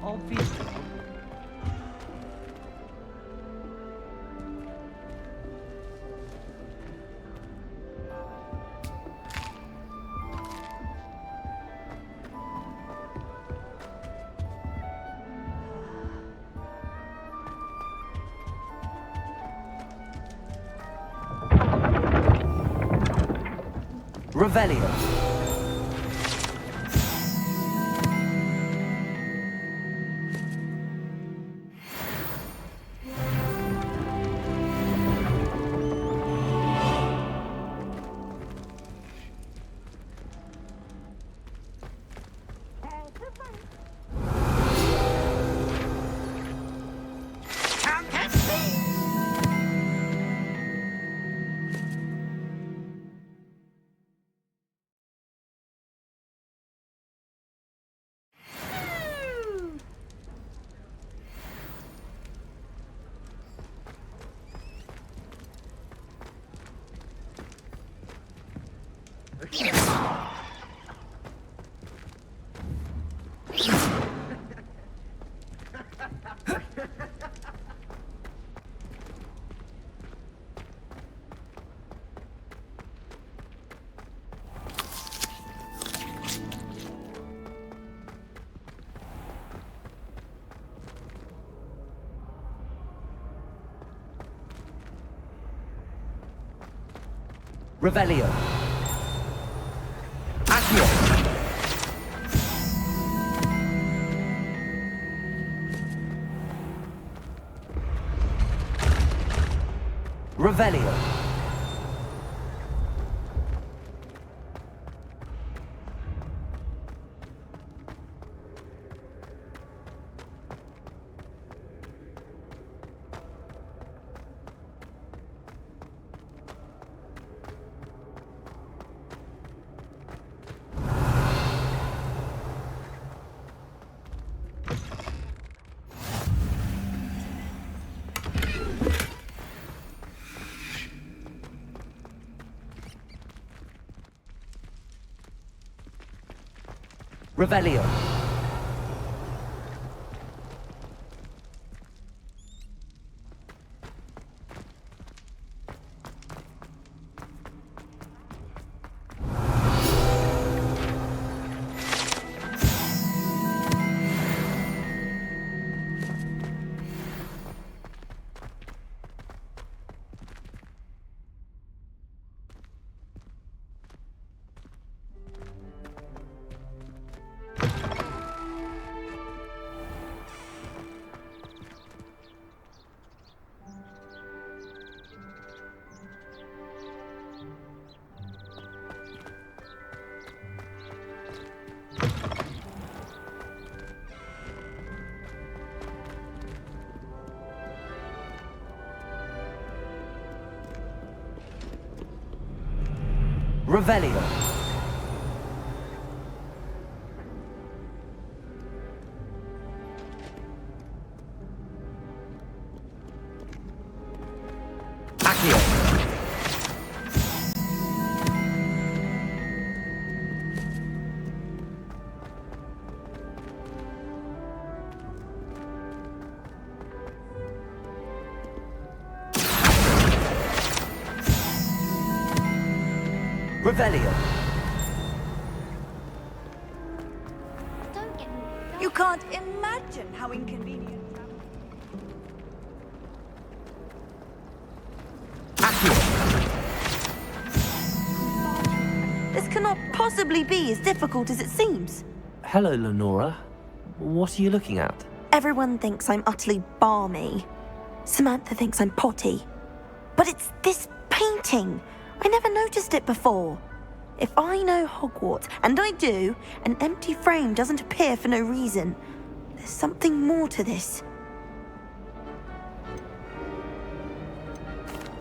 obvious. Revelio. Revelio. Accio. Revelio. Revelio. Revelio. Accio. Revelio. You can't imagine how inconvenient. Accio. This cannot possibly be as difficult as it seems. Hello, Lenora. What are you looking at? Everyone thinks I'm utterly balmy. Samantha thinks I'm potty. But it's this painting. I never noticed it before. If I know Hogwarts, and I do, an empty frame doesn't appear for no reason. There's something more to this.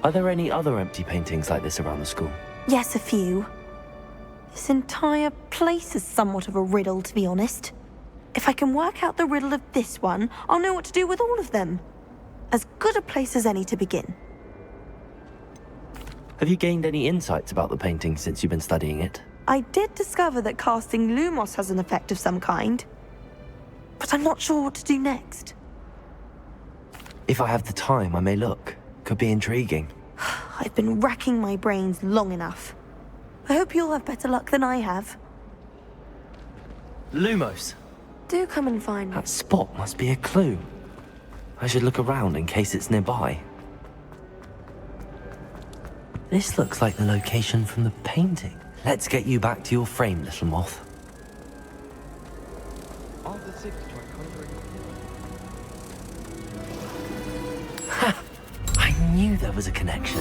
Are there any other empty paintings like this around the school? Yes, a few. This entire place is somewhat of a riddle, to be honest. If I can work out the riddle of this one, I'll know what to do with all of them. As good a place as any to begin. Have you gained any insights about the painting since you've been studying it? I did discover that casting Lumos has an effect of some kind. but I'm not sure what to do next. If I have the time, I may look. Could be intriguing. I've been racking my brains long enough. I hope you'll have better luck than I have. Lumos! Do come and find me. That spot must be a clue. I should look around in case it's nearby. This looks like the location from the painting. Let's get you back to your frame, little moth. Ha! I knew there was a connection.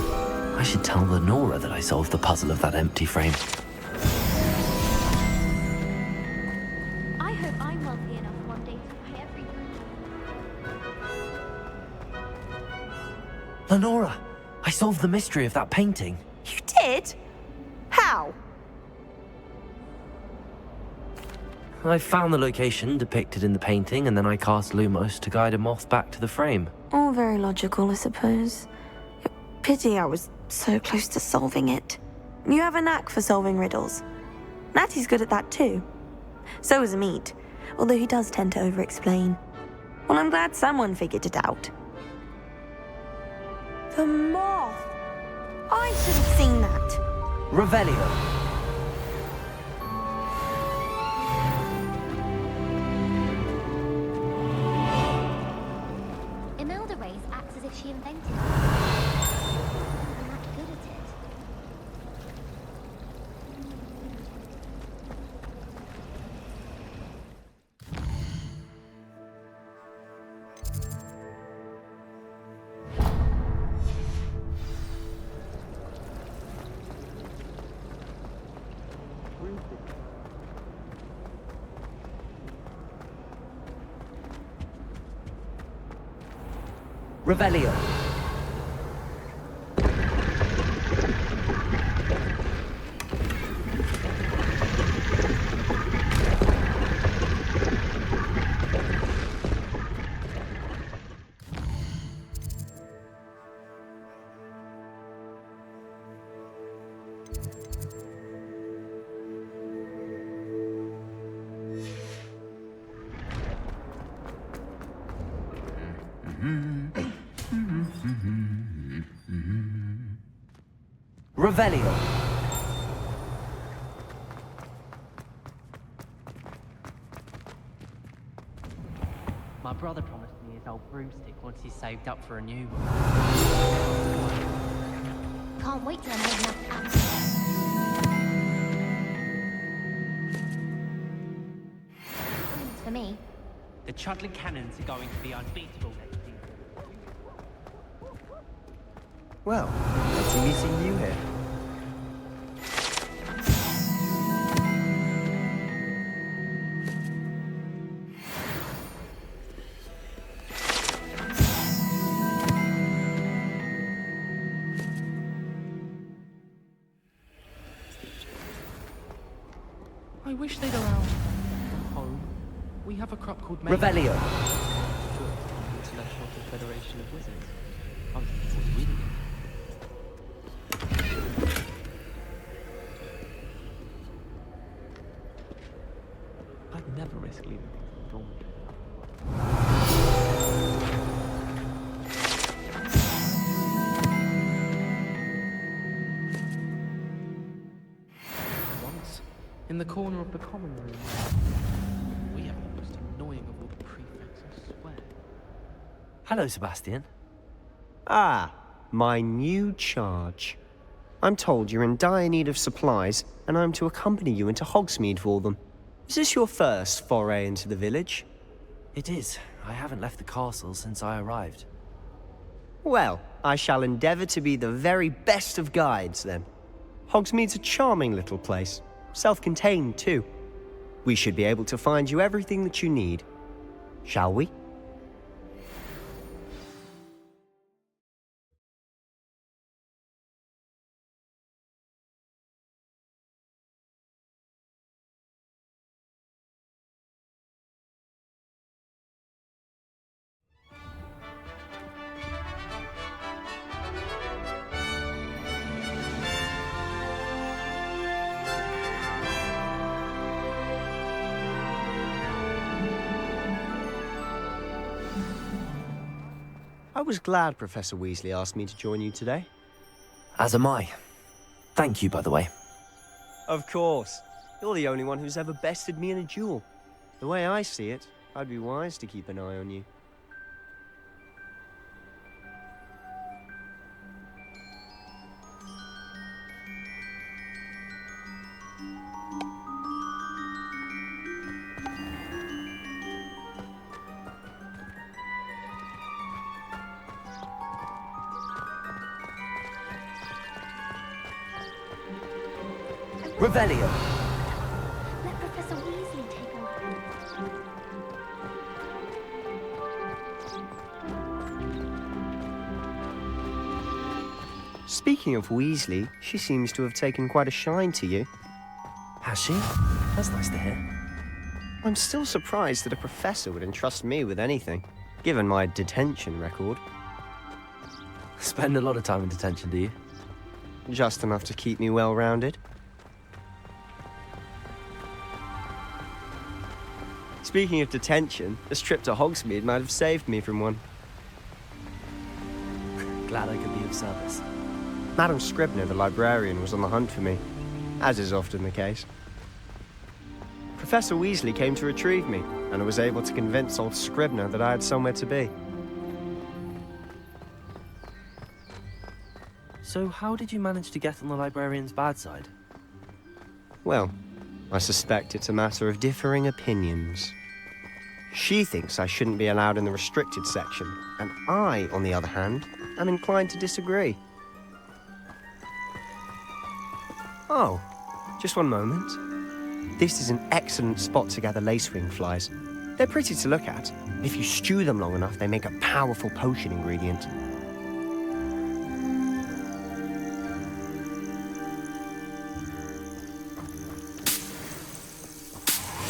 I should tell Lenora that I solved the puzzle of that empty frame. I hope I'm wealthy enough one day to pay everything. Lenora! I solved the mystery of that painting. You did? How? I found the location depicted in the painting, and then I cast Lumos to guide a moth back to the frame. All very logical, I suppose. Pity I was so close to solving it. You have a knack for solving riddles. Natty's good at that too. So is Amit, although he does tend to over-explain. Well, I'm glad someone figured it out. The moth! I should have seen that. Revelio! Imelda Race acts as if she invented it. I'm not good at it. Revelio! Revelio! My brother promised me his old broomstick once he's saved up for a new one. Can't wait till I'm old enough to act. For me. The Chudley Cannons are going to be unbeatable next season. Well, fancy meeting you here. I wish they'd allow home. We have a crop called Revelio! International Confederation of Wizards. I was reading it. I'd never risk leaving things undaunted. Once, in the corner of the common room, we have the most annoying of all the prefects, I swear. Hello, Sebastian. Ah, my new charge. I'm told you're in dire need of supplies, and I'm to accompany you into Hogsmeade for them. Is this your first foray into the village? It is. I haven't left the castle since I arrived. Well, I shall endeavour to be the very best of guides, then. Hogsmeade's a charming little place. Self-contained, too. We should be able to find you everything that you need. Shall we? I was glad Professor Weasley asked me to join you today. As am I. Thank you, by the way. Of course. You're the only one who's ever bested me in a duel. The way I see it, I'd be wise to keep an eye on you. Revelio. Let Professor Weasley take over. Speaking of Weasley, she seems to have taken quite a shine to you. Has she? That's nice to hear. I'm still surprised that a professor would entrust me with anything, given my detention record. Spend a lot of time in detention, do you? Just enough to keep me well-rounded. Speaking of detention, this trip to Hogsmeade might have saved me from one. Glad I could be of service. Madam Scribner, the librarian, was on the hunt for me, as is often the case. Professor Weasley came to retrieve me, and I was able to convince old Scribner that I had somewhere to be. So how did you manage to get on the librarian's bad side? Well, I suspect it's a matter of differing opinions. She thinks I shouldn't be allowed in the restricted section, and I, on the other hand, am inclined to disagree. Oh, just one moment. This is an excellent spot to gather lacewing flies. They're pretty to look at. If you stew them long enough, they make a powerful potion ingredient.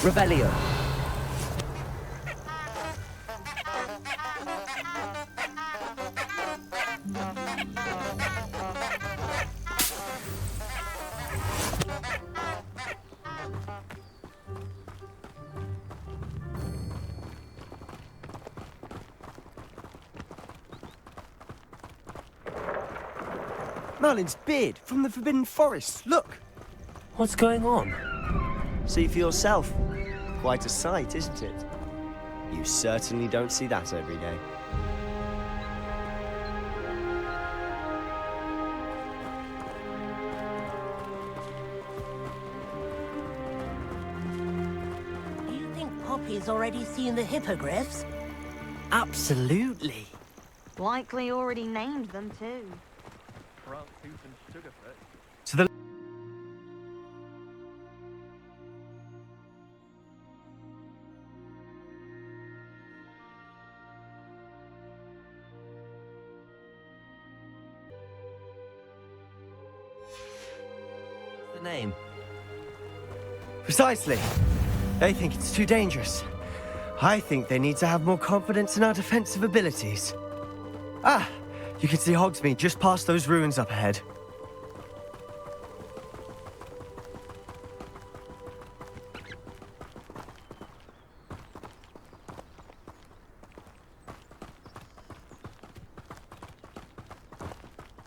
Revelio. Merlin's beard from the Forbidden Forest, look! What's going on? See for yourself. Quite a sight, isn't it? You certainly don't see that every day. Do you think Poppy's already seen the hippogriffs? Absolutely. Likely already named them too. To the The name. Precisely. They think it's too dangerous. I think they need to have more confidence in our defensive abilities. Ah, you can see Hogsmeade just past those ruins up ahead.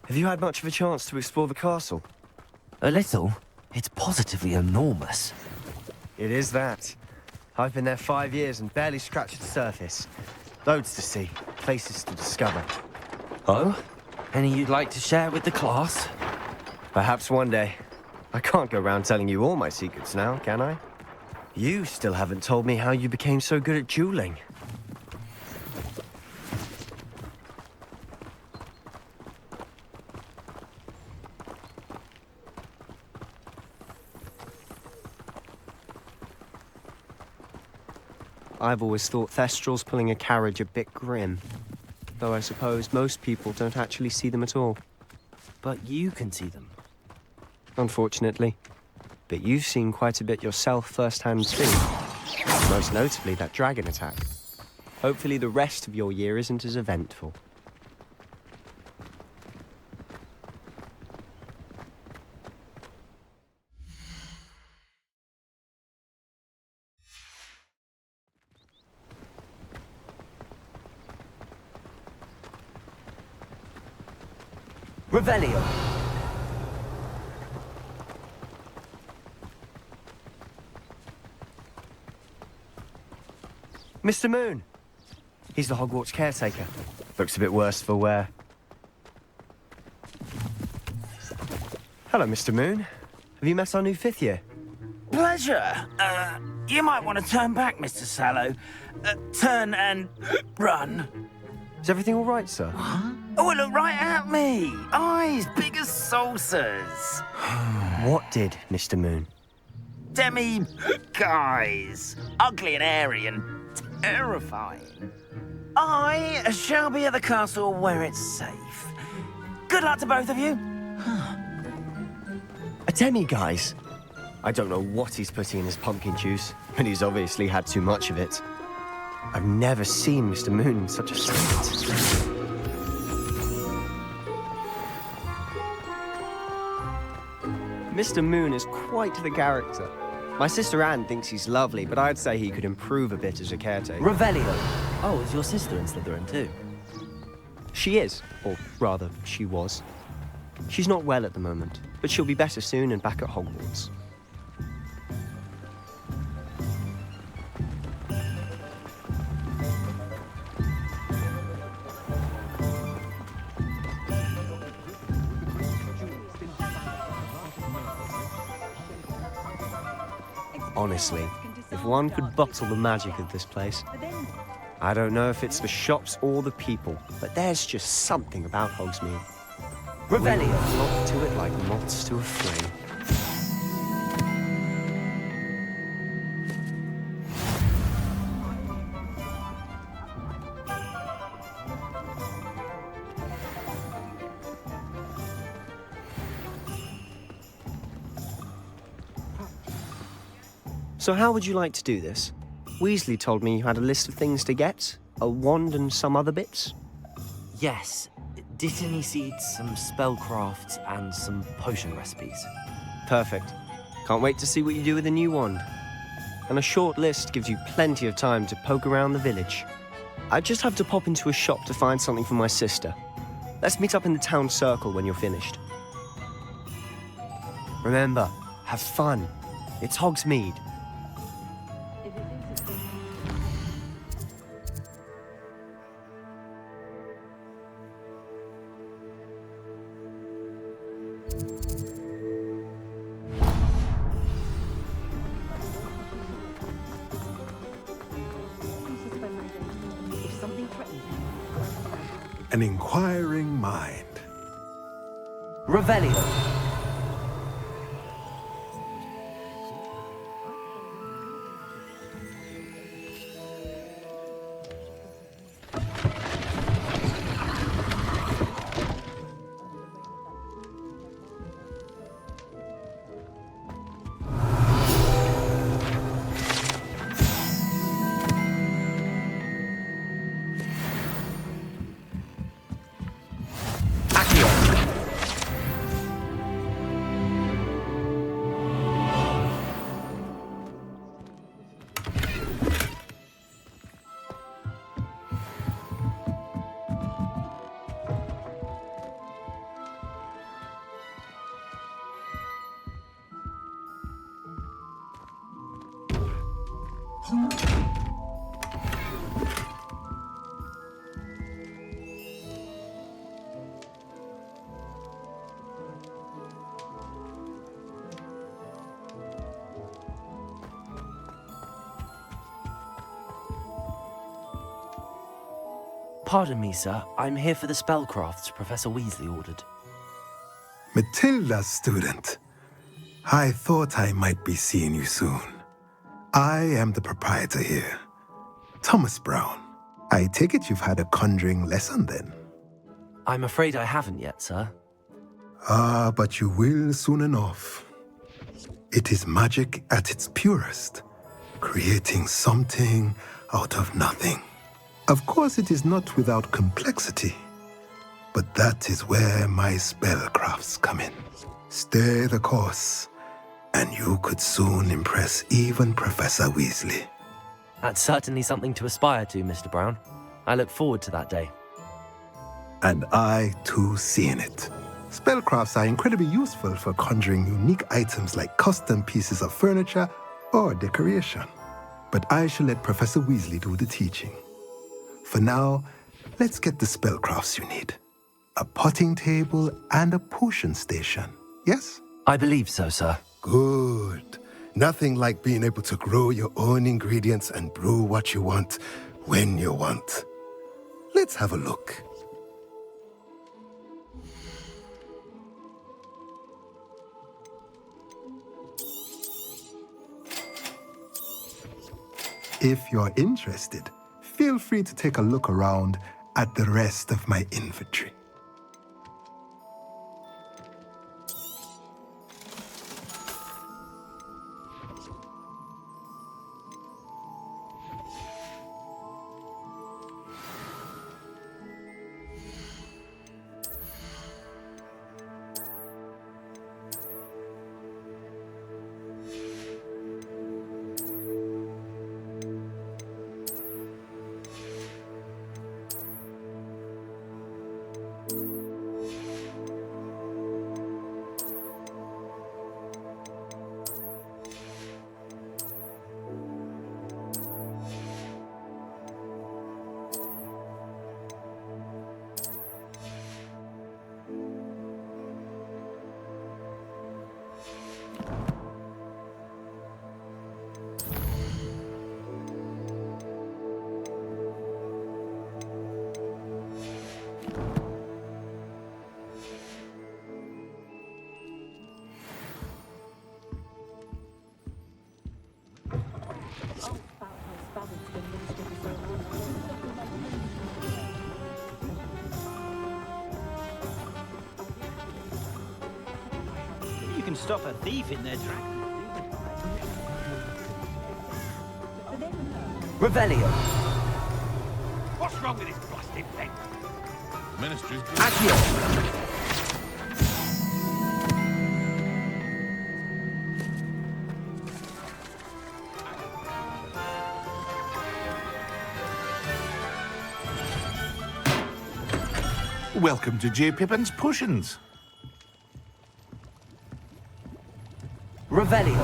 Have you had much of a chance to explore the castle? A little. It's positively enormous. It is that. I've been there 5 years and barely scratched the surface. Loads to see, places to discover. Oh? Any you'd like to share with the class? Perhaps one day. I can't go around telling you all my secrets now, can I? You still haven't told me how you became so good at dueling. I've always thought Thestrals pulling a carriage a bit grim. Though I suppose most people don't actually see them at all. But you can see them. Unfortunately. But you've seen quite a bit yourself firsthand too. Most notably that dragon attack. Hopefully the rest of your year isn't as eventful. Revelio. Mr. Moon. He's the Hogwarts caretaker. Looks a bit worse for wear. Hello, Mr. Moon. Have you met our new fifth year? Pleasure. You might want to turn back, Mr. Sallow. Turn and run. Is everything all right, sir? Oh, look right at me. Eyes big as saucers. What did, Mr. Moon? Demi guys. Ugly and airy and terrifying. I shall be at the castle where it's safe. Good luck to both of you. A demi-guise? I don't know what he's putting in his pumpkin juice, but he's obviously had too much of it. I've never seen Mr. Moon in such a state. Mr. Moon is quite the character. My sister Anne thinks he's lovely, but I'd say he could improve a bit as a caretaker. Revelio. Oh, is your sister in Slytherin too? She is, or rather, she was. She's not well at the moment, but she'll be better soon and back at Hogwarts. Honestly, if one could bottle the magic of this place. I don't know if it's the shops or the people, but there's just something about Hogsmeade. Revelio. Flock to it like moths to a flame. So how would you like to do this? Weasley told me you had a list of things to get, a wand and some other bits. Yes. Dittany seeds, some spellcrafts, and some potion recipes. Perfect. Can't wait to see what you do with the new wand. And a short list gives you plenty of time to poke around the village. I just have to pop into a shop to find something for my sister. Let's meet up in the town circle when you're finished. Remember, have fun. It's Hogsmeade. An inquiring mind. Revelio. Pardon me, sir. I'm here for the spellcrafts Professor Weasley ordered. Matilda, student. I thought I might be seeing you soon. I am the proprietor here, Thomas Brown. I take it you've had a conjuring lesson then? I'm afraid I haven't yet, sir. Ah, but you will soon enough. It is magic at its purest, creating something out of nothing. Of course, it is not without complexity, but that is where my spellcrafts come in. Stay the course, and you could soon impress even Professor Weasley. That's certainly something to aspire to, Mr. Brown. I look forward to that day. And I, too, seeing it. Spellcrafts are incredibly useful for conjuring unique items like custom pieces of furniture or decoration. But I shall let Professor Weasley do the teaching. For now, let's get the spellcrafts you need. A potting table and a potion station, yes? I believe so, sir. Good. Nothing like being able to grow your own ingredients and brew what you want, when you want. Let's have a look. If you're interested, feel free to take a look around at the rest of my inventory. You can stop a thief in their tracks. Revelio. What's wrong with this blasted thing? Ministry's good. Accio. Welcome to J. Pippin's Potions. Revelio.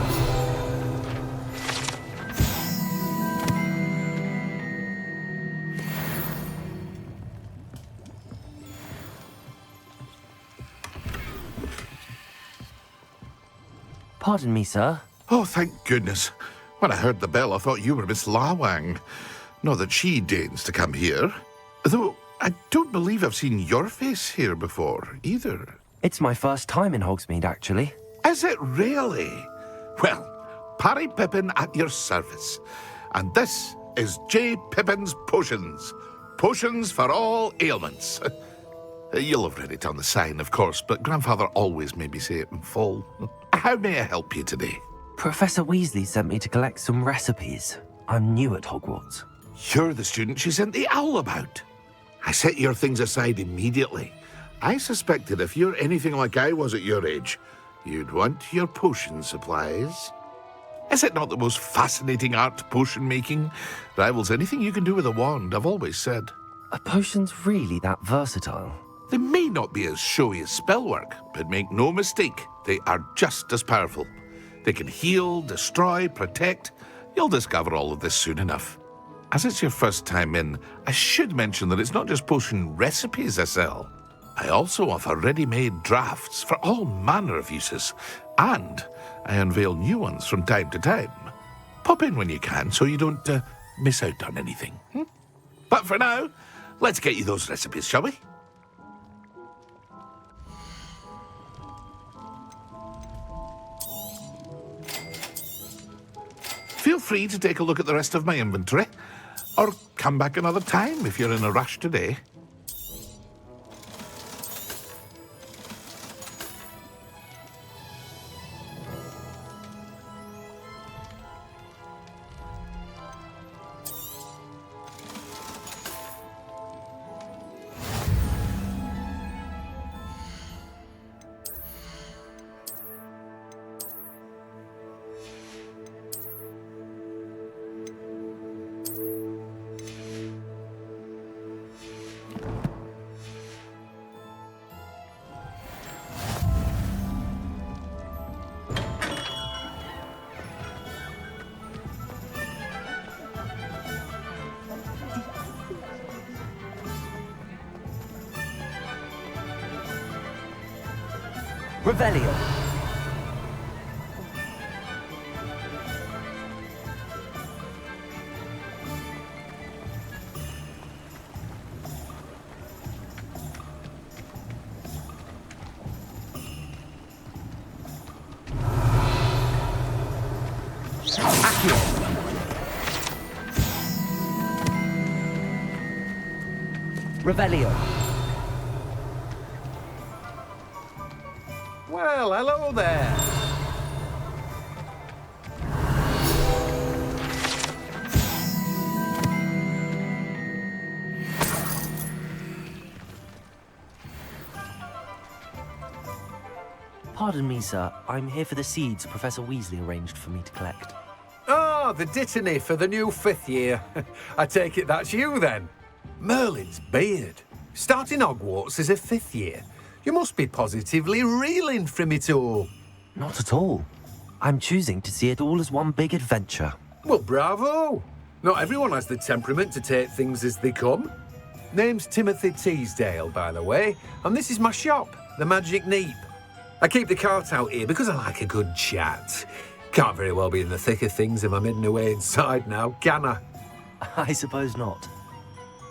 Pardon me, sir. Oh, thank goodness. When I heard the bell, I thought you were Miss Lawang. Not that she deigns to come here. Though, I don't believe I've seen your face here before, either. It's my first time in Hogsmeade, actually. Is it really? Well, Parry Pippin at your service. And this is J. Pippin's Potions. Potions for all ailments. You'll have read it on the sign, of course, but Grandfather always made me say it in full. How may I help you today? Professor Weasley sent me to collect some recipes. I'm new at Hogwarts. You're the student she sent the owl about. I set your things aside immediately. I suspected if you're anything like I was at your age, you'd want your potion supplies. Is it not the most fascinating art, potion making? Rivals anything you can do with a wand, I've always said. Are potions really that versatile? They may not be as showy as spellwork, but make no mistake, they are just as powerful. They can heal, destroy, protect. You'll discover all of this soon enough. As it's your first time in, I should mention that it's not just potion recipes I sell. I also offer ready-made drafts for all manner of uses, and I unveil new ones from time to time. Pop in when you can so you don't miss out on anything. But for now, let's get you those recipes, shall we? Feel free to take a look at the rest of my inventory, or come back another time if you're in a rush today. Revelio. Revelio. Well, hello there. Pardon me, sir. I'm here for the seeds Professor Weasley arranged for me to collect. Ah, the dittany for the new 5th year. I take it that's you then. Merlin's beard. Starting Hogwarts as a 5th year. You must be positively reeling from it all. Not at all. I'm choosing to see it all as one big adventure. Well, bravo. Not everyone has the temperament to take things as they come. Name's Timothy Teasdale, by the way, and this is my shop, the Magic Neep. I keep the cart out here because I like a good chat. Can't very well be in the thick of things if I'm hidden away inside now, can I? I suppose not.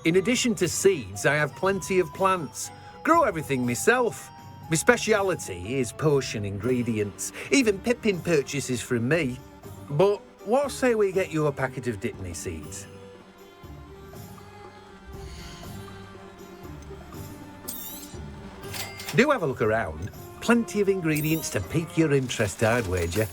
In addition to seeds, I have plenty of plants. Grow everything myself. My speciality is potion ingredients. Even Pippin purchases from me. But what say we get you a packet of Dittany seeds? Do have a look around. Plenty of ingredients to pique your interest, I'd wager.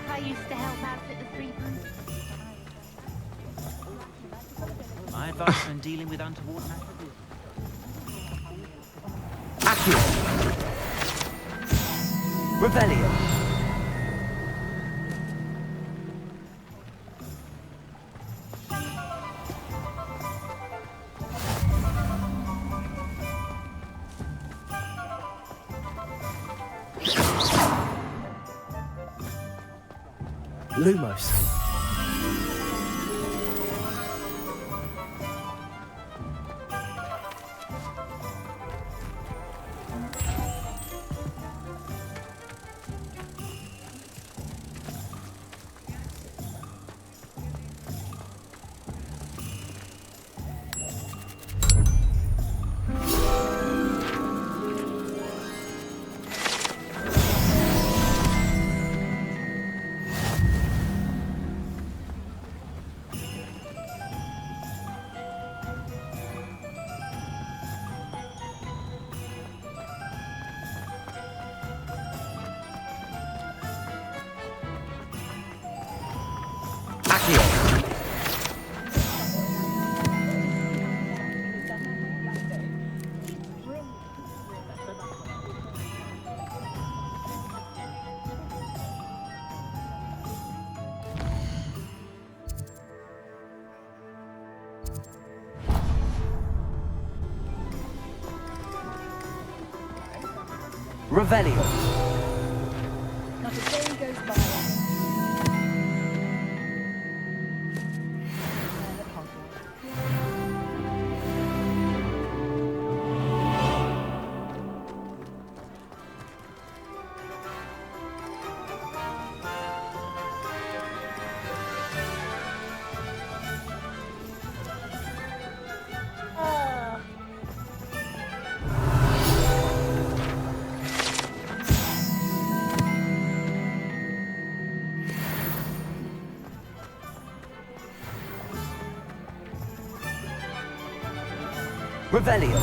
I used to help out at the Three Rooms. My advice when dealing with untoward matters is... Revelio. Lumos. Revelio. Not a day goes by. Revelio.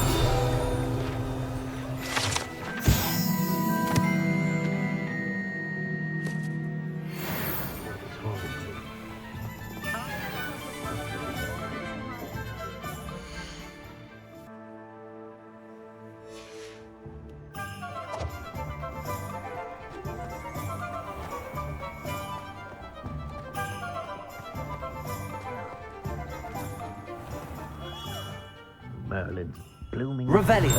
Merlin's blooming. Revelio.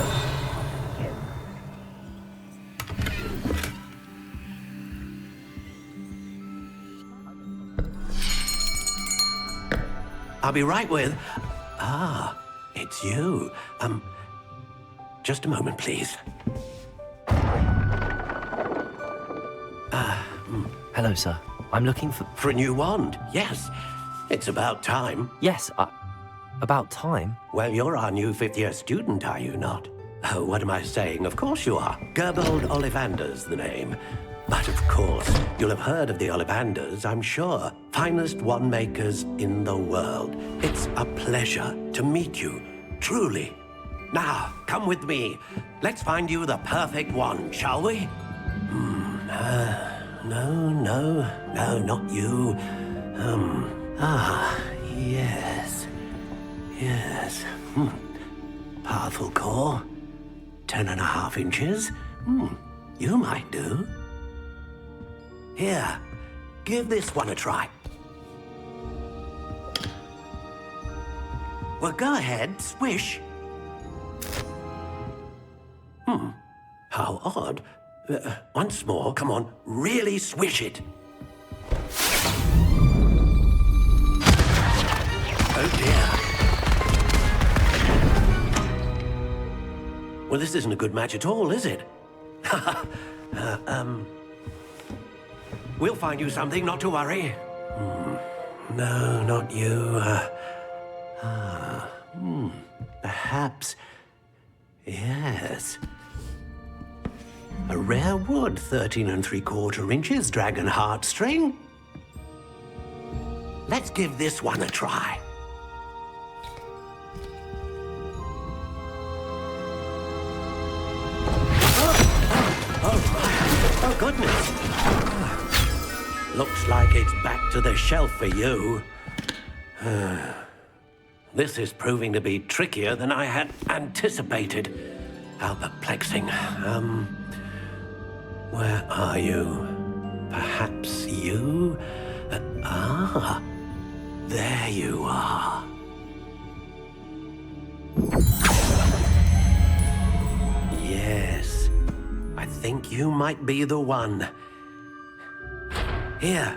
I'll be right with... Ah, it's you. Just a moment, please. Hello, sir. I'm looking for a new wand. Yes, it's about time. Yes, about time? Well, you're our new fifth-year student, are you not? Oh, what am I saying? Of course you are. Gerbold Ollivander's the name. But of course, you'll have heard of the Ollivanders, I'm sure. Finest wand makers in the world. It's a pleasure to meet you, truly. Now, come with me. Let's find you the perfect wand, shall we? No, not you. Yes. Powerful core. 10.5 inches. You might do. Here, give this one a try. Well, go ahead, swish. How odd. Once more, come on, really swish it. Oh dear. Well, this isn't a good match at all, is it? We'll find you something, not to worry. No, not you. Perhaps... Yes. A rare wood, 13 3/4 inches, dragon heartstring. Let's give this one a try. Oh, goodness. Looks like it's back to the shelf for you. This is proving to be trickier than I had anticipated. How perplexing. Where are you? Perhaps you? There you are. Yes, I think you might be the one. Here,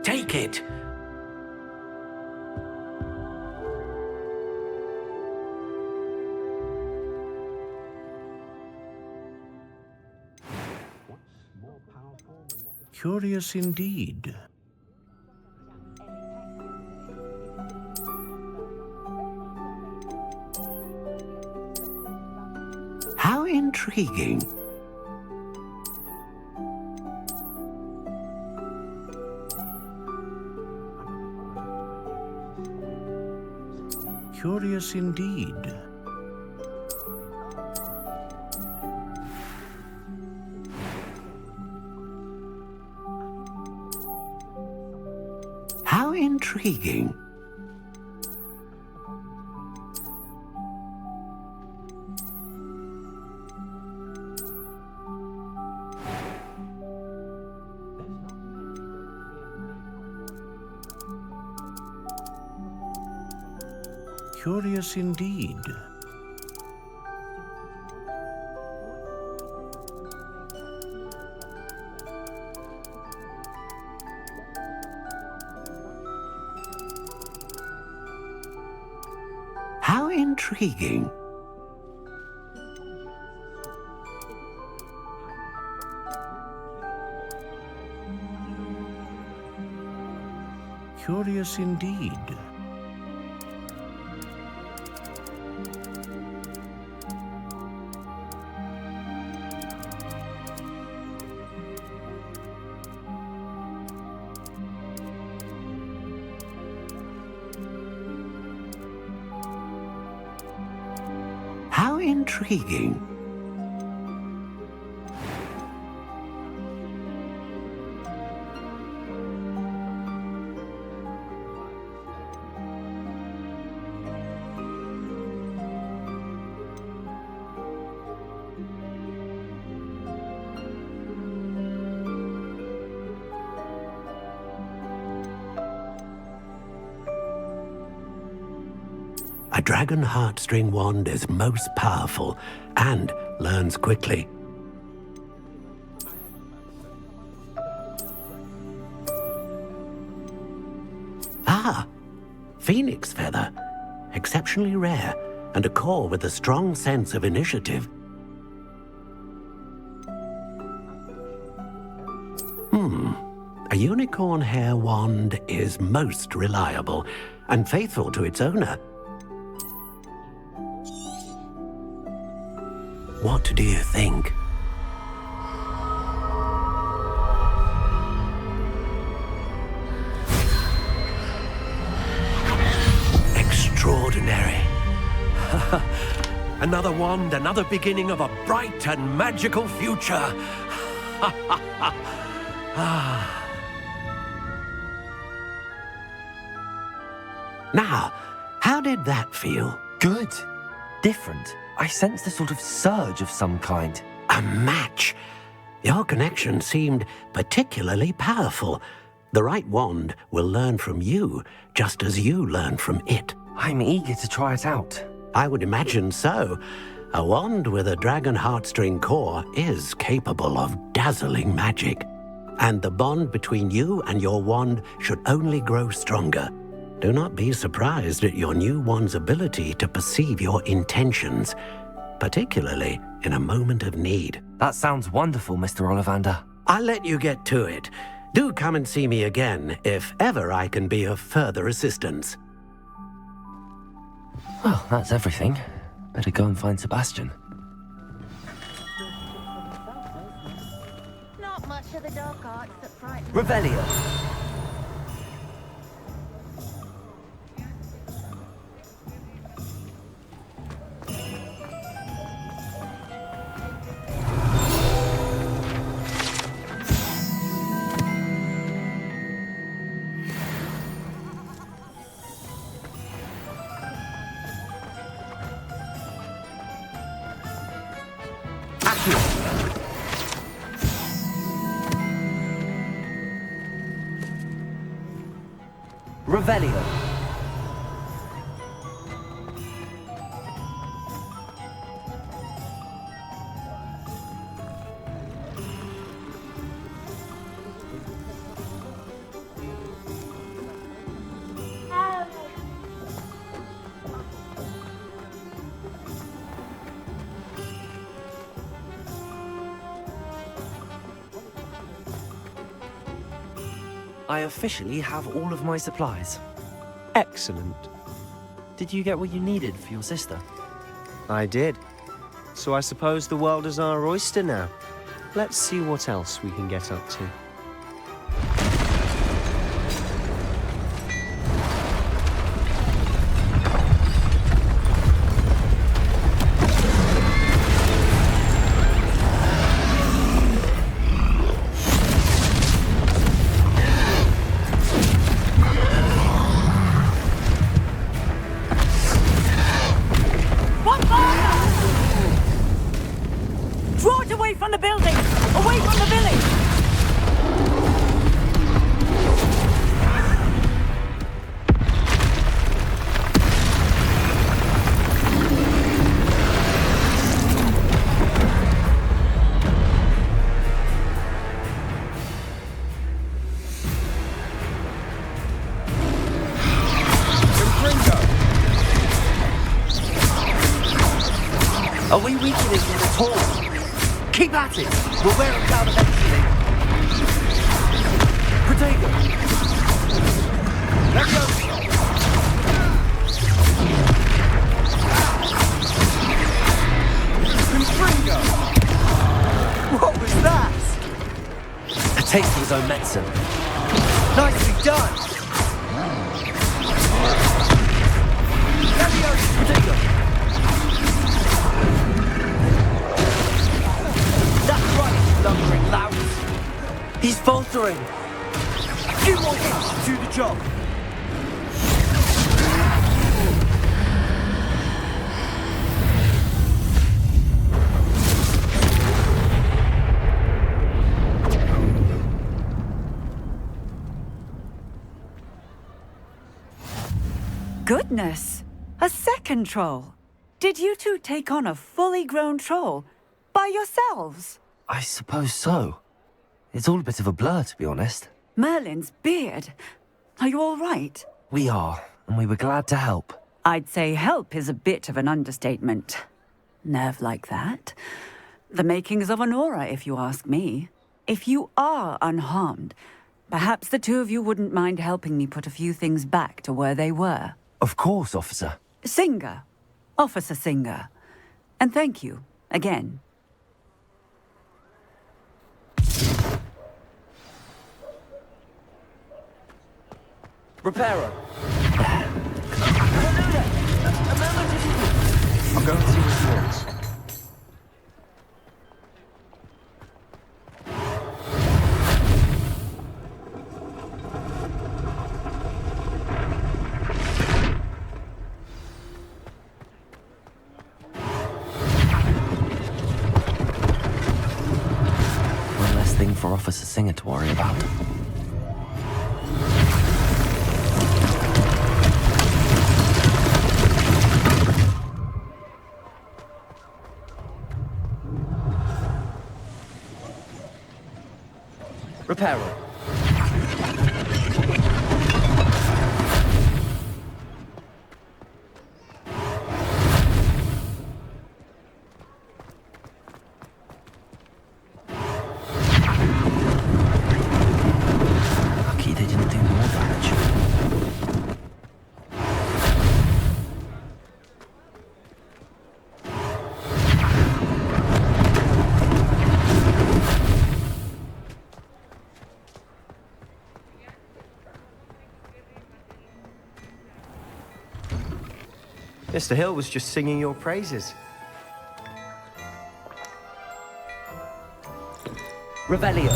take it. Curious indeed. How intriguing. Curious indeed. How intriguing. Curious indeed. How intriguing. Curious indeed. How intriguing. A dragon heartstring wand is most powerful and learns quickly. Ah, phoenix feather. Exceptionally rare, and a core with a strong sense of initiative. A unicorn hair wand is most reliable and faithful to its owner. What do you think? Extraordinary. Another wand, another beginning of a bright and magical future. Now, how did that feel? Good. Different. I sensed a sort of surge of some kind. A match. Your connection seemed particularly powerful. The right wand will learn from you, just as you learn from it. I'm eager to try it out. I would imagine so. A wand with a dragon heartstring core is capable of dazzling magic. And the bond between you and your wand should only grow stronger. Do not be surprised at your new wand's ability to perceive your intentions, particularly in a moment of need. That sounds wonderful, Mr. Ollivander. I'll let you get to it. Do come and see me again if ever I can be of further assistance. Well, that's everything. Better go and find Sebastian. Not much of the dark arts that frighten me. Revelio. Revelio. I officially have all of my supplies. Excellent. Did you get what you needed for your sister? I did. So I suppose the world is our oyster now. Let's see what else we can get up to. Are we weakening it at all? Keep at it! We'll wear them down eventually. Protego! Let's go! Confringo! What was that? A taste of his own medicine. Nicely done! Protego! Lumbering loudness. He's faltering. A few more hits to do the job. Goodness! A second troll? Did you two take on a fully grown troll? By yourselves? I suppose so. It's all a bit of a blur, to be honest. Merlin's beard. Are you all right? We are, and we were glad to help. I'd say help is a bit of an understatement. Nerve like that. The makings of an aura, if you ask me. If you are unharmed, perhaps the two of you wouldn't mind helping me put a few things back to where they were. Of course, officer. Singer. Officer Singer. And thank you, again. Repairer. I'll go and see what he wants. One less thing for Officer Singer to worry about. Repairer. Lucky they didn't do more damage. Mr. Hill was just singing your praises. Revelio.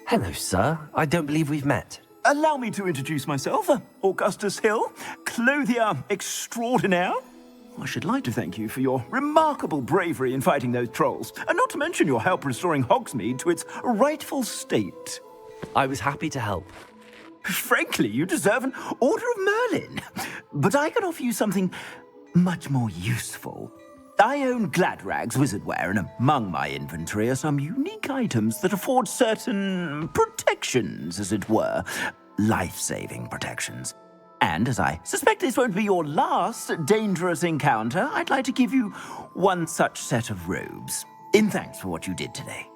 Hello, sir. I don't believe we've met. Allow me to introduce myself, Augustus Hill, clothier extraordinaire. I should like to thank you for your remarkable bravery in fighting those trolls, and not to mention your help restoring Hogsmeade to its rightful state. I was happy to help. Frankly, you deserve an Order of Merlin. But I can offer you something much more useful. I own Gladrag's wizardware, and among my inventory are some unique items that afford certain protections, as it were. Life-saving protections. And as I suspect this won't be your last dangerous encounter, I'd like to give you one such set of robes, in thanks for what you did today.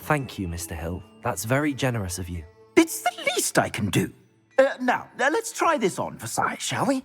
Thank you, Mr. Hill. That's very generous of you. It's the least I can do. Now, let's try this on for size, shall we?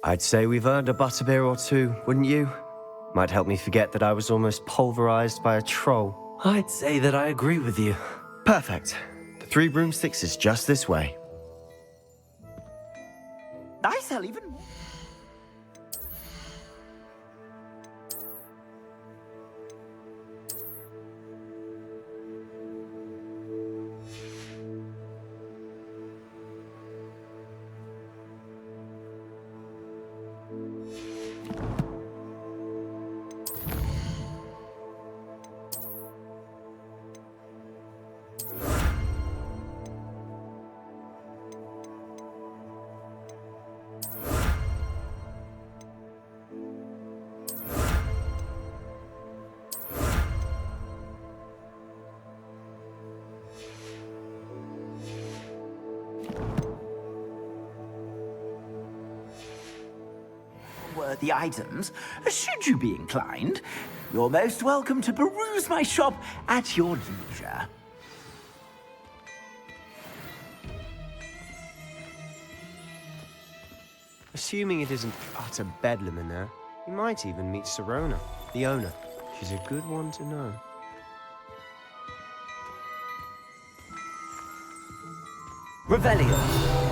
I'd say we've earned a butterbeer or two, wouldn't you? Might help me forget that I was almost pulverized by a troll. I'd say that I agree with you. Perfect. The 3 broomsticks is just this way. I sell even more. Worthy items, should you be inclined. You're most welcome to peruse my shop at your leisure. Assuming it isn't utter bedlam in there, you might even meet Sirona, the owner. She's a good one to know. Revelio.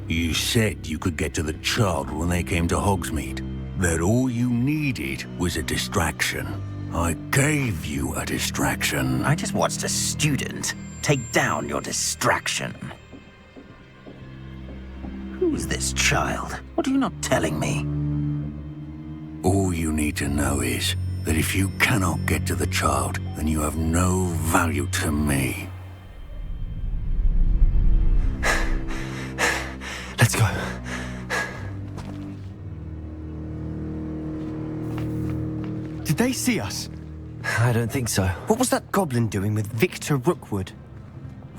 You said you could get to the child when they came to Hogsmeade. That all you needed was a distraction. I gave you a distraction. I just watched a student take down your distraction. Who's this child? What are you not telling me? All you need to know is that if you cannot get to the child, then you have no value to me. Let's go. Did they see us? I don't think so. What was that goblin doing with Victor Rookwood?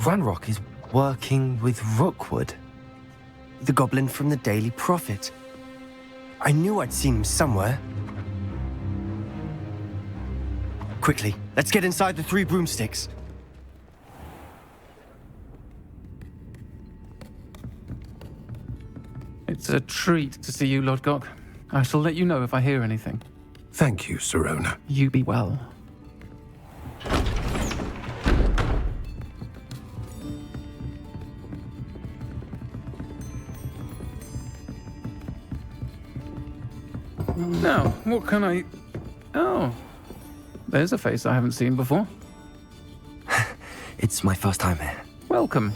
Ranrock is working with Rookwood. The goblin from the Daily Prophet. I knew I'd seen him somewhere. Quickly, let's get inside the 3 broomsticks. It's a treat to see you, Lodgok. I shall let you know if I hear anything. Thank you, Sirona. You be well. Now, what can I... Oh, there's a face I haven't seen before. It's my first time here. Welcome.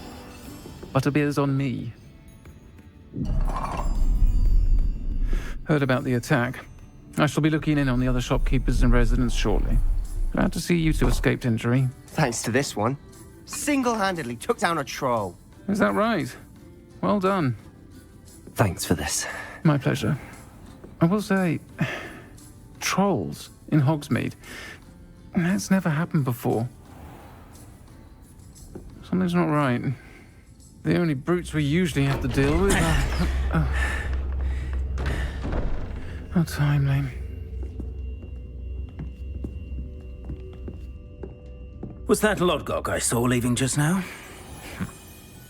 Butterbeer's on me. Heard about the attack. I shall be looking in on the other shopkeepers and residents shortly. Glad to see you two escaped injury. Thanks to this one. Single-handedly took down a troll. Is that right? Well done. Thanks for this. My pleasure. I will say, trolls in Hogsmeade. That's never happened before. Something's not right. The only brutes we usually have to deal with are... How timely. Was that Lodgok I saw leaving just now?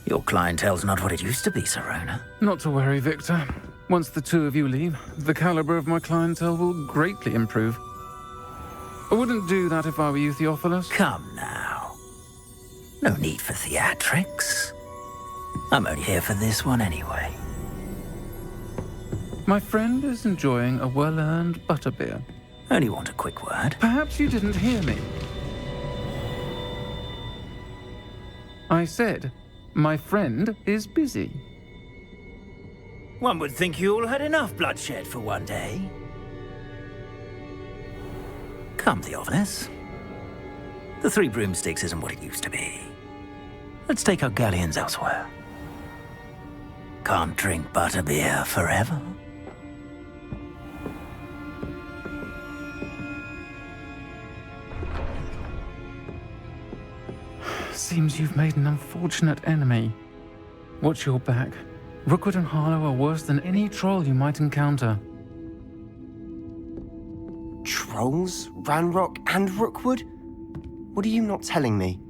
Your clientele's not what it used to be, Sirona. Not to worry, Victor. Once the two of you leave, the caliber of my clientele will greatly improve. I wouldn't do that if I were you, Theophilus. Come now. No need for theatrics. I'm only here for this one anyway. My friend is enjoying a well-earned butterbeer. Only want a quick word. Perhaps you didn't hear me. I said, my friend is busy. One would think you all had enough bloodshed for one day. Come, Theophilus. The 3 broomsticks isn't what it used to be. Let's take our galleons elsewhere. Can't drink butterbeer forever. Seems you've made an unfortunate enemy. Watch your back. Rookwood and Harlow are worse than any troll you might encounter. Trolls? Ranrock and Rookwood? What are you not telling me?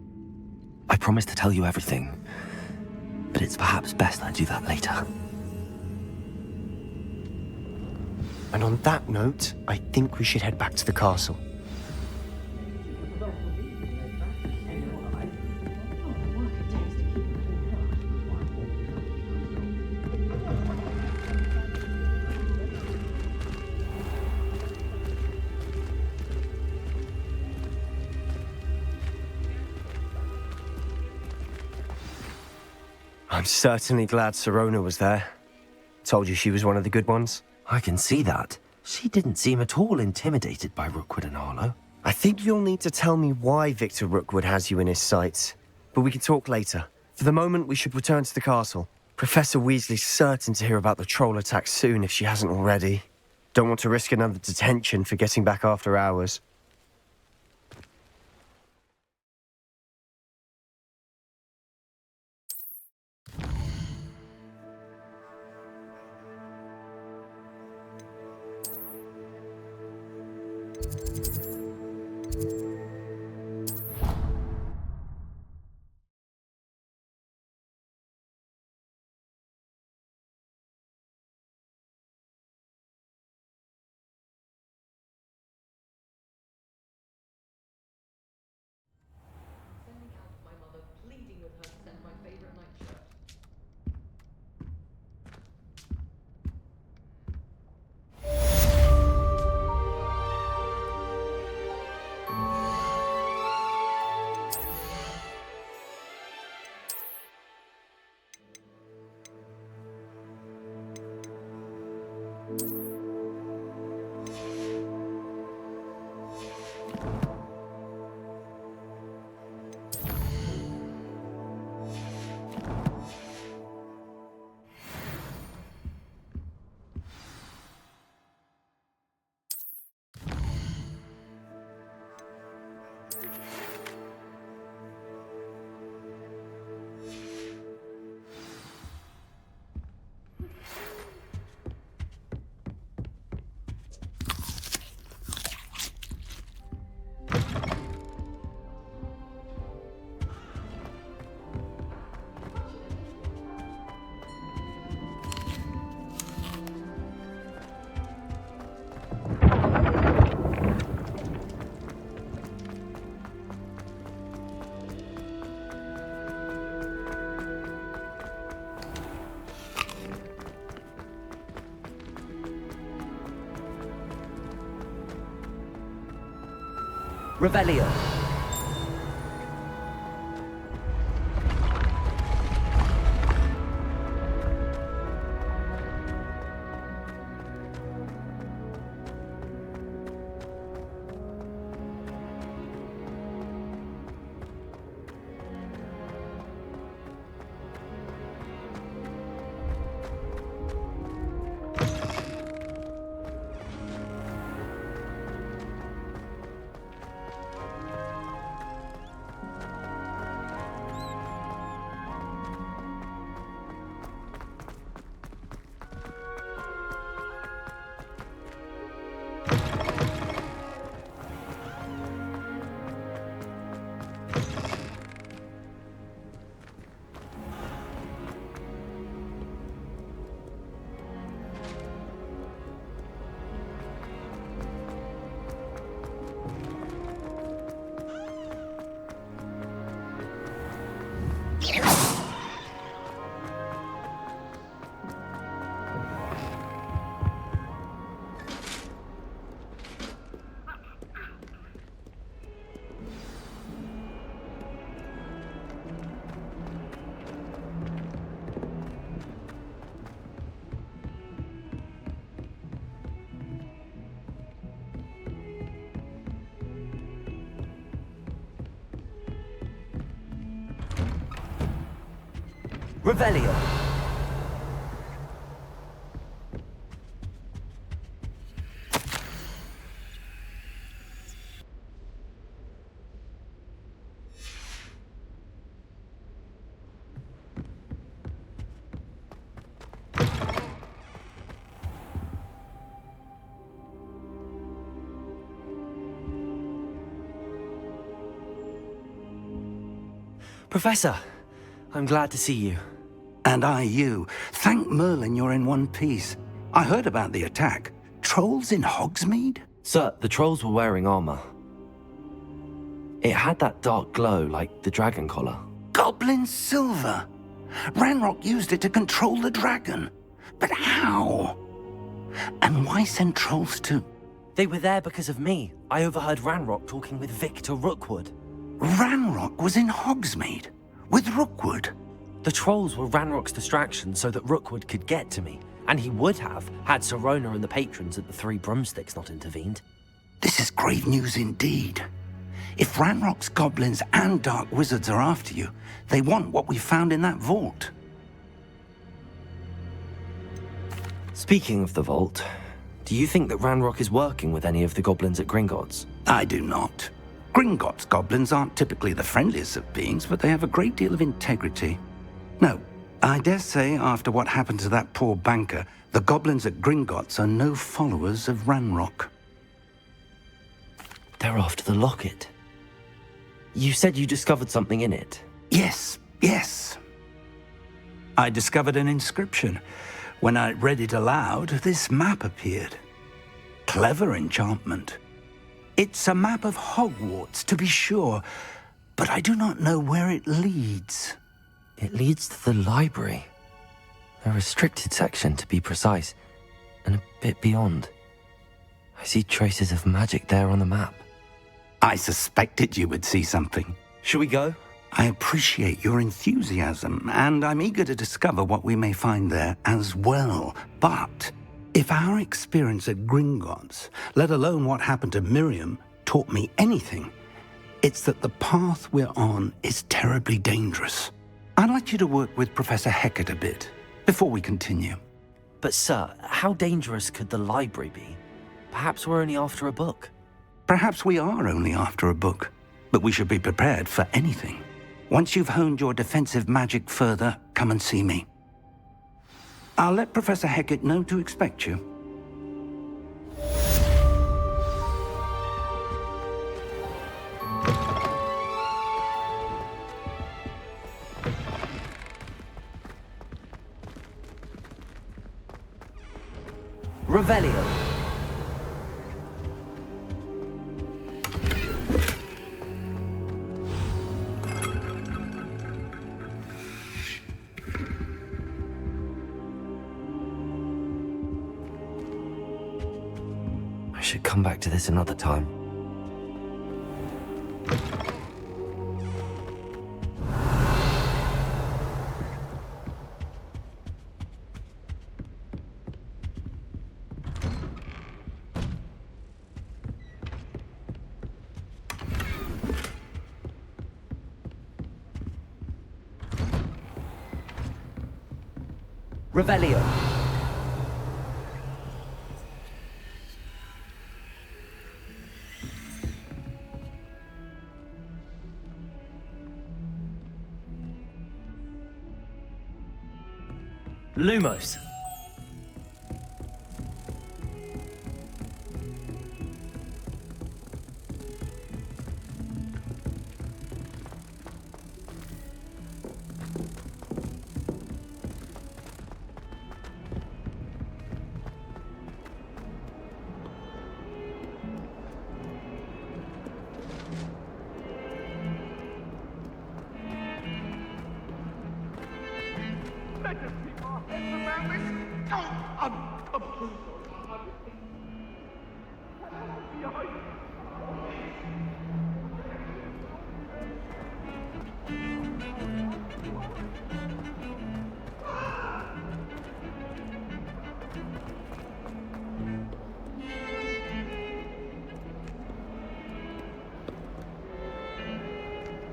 I promised to tell you everything, but it's perhaps best I do that later. And on that note, I think we should head back to the castle. I'm certainly glad Sirona was there. Told you she was one of the good ones. I can see that. She didn't seem at all intimidated by Rookwood and Arlo. I think you'll need to tell me why Victor Rookwood has you in his sights. But we can talk later. For the moment, we should return to the castle. Professor Weasley's certain to hear about the troll attack soon if she hasn't already. Don't want to risk another detention for getting back after hours. Revelio. Revelio. Professor, I'm glad to see you. And I you. Thank Merlin you're in one piece. I heard about the attack. Trolls in Hogsmeade? Sir, the trolls were wearing armor. It had that dark glow like the dragon collar. Goblin silver! Ranrock used it to control the dragon. But how? And why send trolls to... They were there because of me. I overheard Ranrock talking with Victor Rookwood. Ranrock was in Hogsmeade? With Rookwood? The trolls were Ranrock's distraction so that Rookwood could get to me. And he would have, had Sirona and the patrons at the Three Broomsticks not intervened. This is grave news indeed. If Ranrock's goblins and dark wizards are after you, they want what we found in that vault. Speaking of the vault, do you think that Ranrock is working with any of the goblins at Gringotts? I do not. Gringotts goblins aren't typically the friendliest of beings, but they have a great deal of integrity. No, I dare say after what happened to that poor banker, the goblins at Gringotts are no followers of Ranrock. They're after the locket. You said you discovered something in it. Yes. I discovered an inscription. When I read it aloud, this map appeared. Clever enchantment. It's a map of Hogwarts, to be sure, but I do not know where it leads. It leads to the library. A restricted section, to be precise, and a bit beyond. I see traces of magic there on the map. I suspected you would see something. Shall we go? I appreciate your enthusiasm, and I'm eager to discover what we may find there as well. But if our experience at Gringotts, let alone what happened to Miriam, taught me anything, it's that the path we're on is terribly dangerous. I'd like you to work with Professor Hecat a bit before we continue. But sir, how dangerous could the library be? Perhaps we're only after a book. Perhaps we are only after a book, but we should be prepared for anything. Once you've honed your defensive magic further, come and see me. I'll let Professor Hecat know to expect you. Revelio. I should come back to this another time. Revelio. Lumos.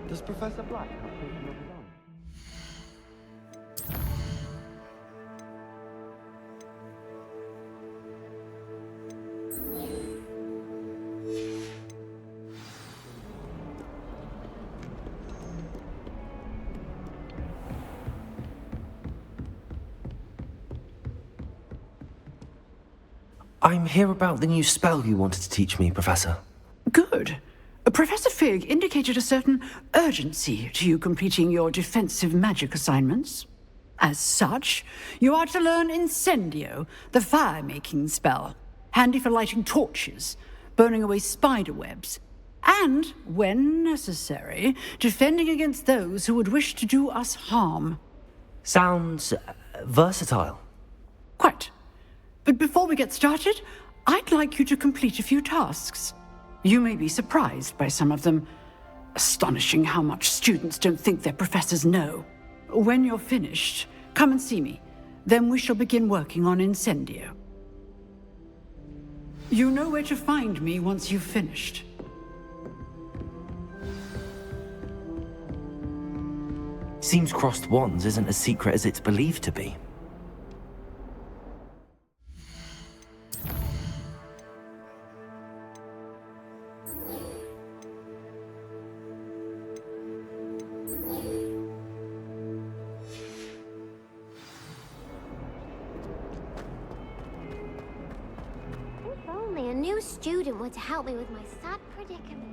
Does Professor Black have something of his own? I'm here about the new spell you wanted to teach me, Professor. Good. Professor Fig indicated a certain urgency to you completing your defensive magic assignments. As such, you are to learn Incendio, the fire-making spell, handy for lighting torches, burning away spider webs, and, when necessary, defending against those who would wish to do us harm. Sounds versatile. Quite. But before we get started, I'd like you to complete a few tasks. You may be surprised by some of them. Astonishing how much students don't think their professors know. When you're finished, come and see me. Then we shall begin working on Incendio. You know where to find me once you've finished. Seems crossed wands isn't as secret as it's believed to be. If only a new student were to help me with my sad predicament.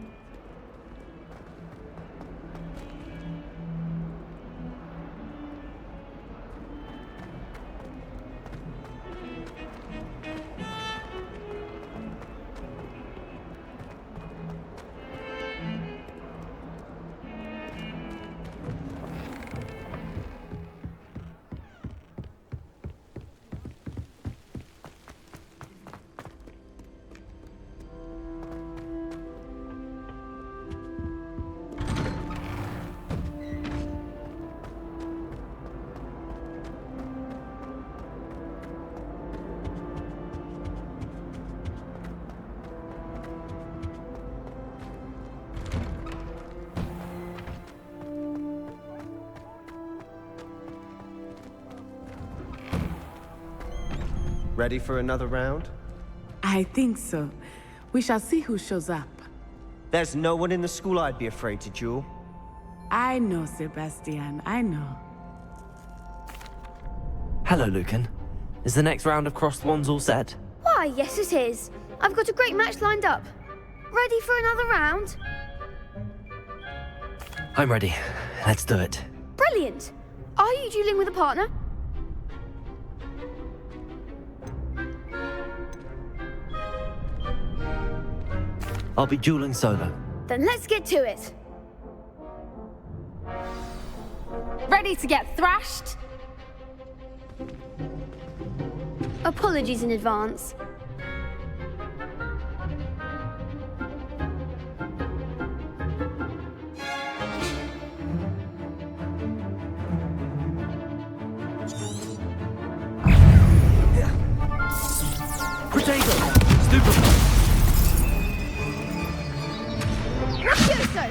Ready for another round? I think so. We shall see who shows up. There's no one in the school I'd be afraid to duel. I know, Sebastian, I know. Hello, Lucan. Is the next round of crossed wands all set? Why, yes it is. I've got a great match lined up. Ready for another round? I'm ready. Let's do it. Brilliant. Are you dueling with a partner? I'll be dueling solo. Then let's get to it. Ready to get thrashed? Apologies in advance. Potato! Stupid! Mafioso!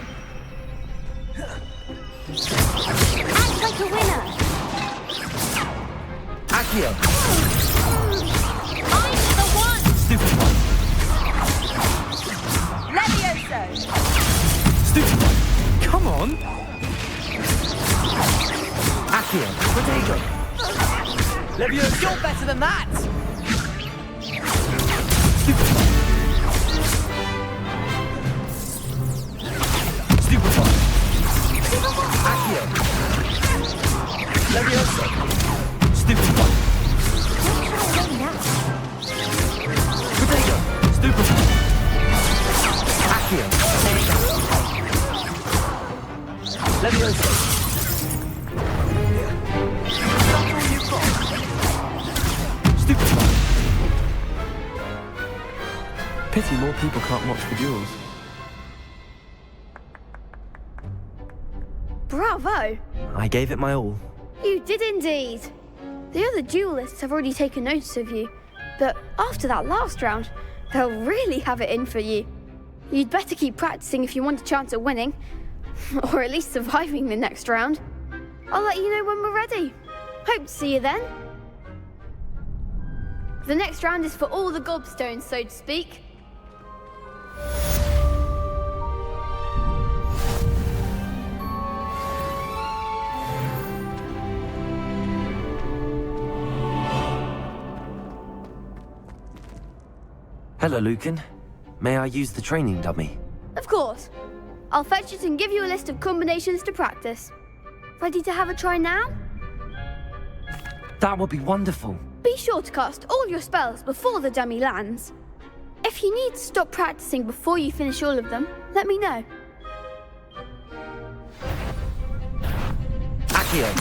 Act like a winner! Accio! I'm the one! Stupid one! Levioso! Stupid one! Come on! Accio! Potato! Levioso! You're better than that! Stupid one! Stupid one! Accio! Levioso! Stupid one! Potato! Stupid one! Accio! Levioso! That's all you've got! Stupid one! Pity more people can't watch the duels. Bravo! I gave it my all. You did indeed. The other duelists have already taken notice of you, but after that last round, they'll really have it in for you. You'd better keep practicing if you want a chance at winning, or at least surviving the next round. I'll let you know when we're ready. Hope to see you then. The next round is for all the gobstones, so to speak. Hello, Lucan. May I use the training dummy? Of course. I'll fetch it and give you a list of combinations to practice. Ready to have a try now? That would be wonderful. Be sure to cast all your spells before the dummy lands. If you need to stop practicing before you finish all of them, let me know. Accio!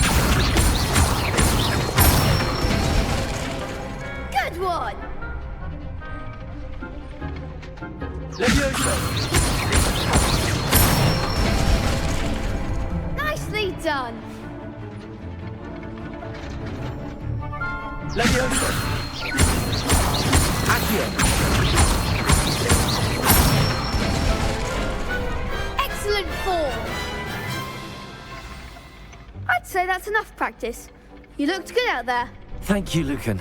Good one! Levioso! Nicely done! Levioso! Accio! Excellent form! I'd say that's enough practice. You looked good out there. Thank you, Lucan.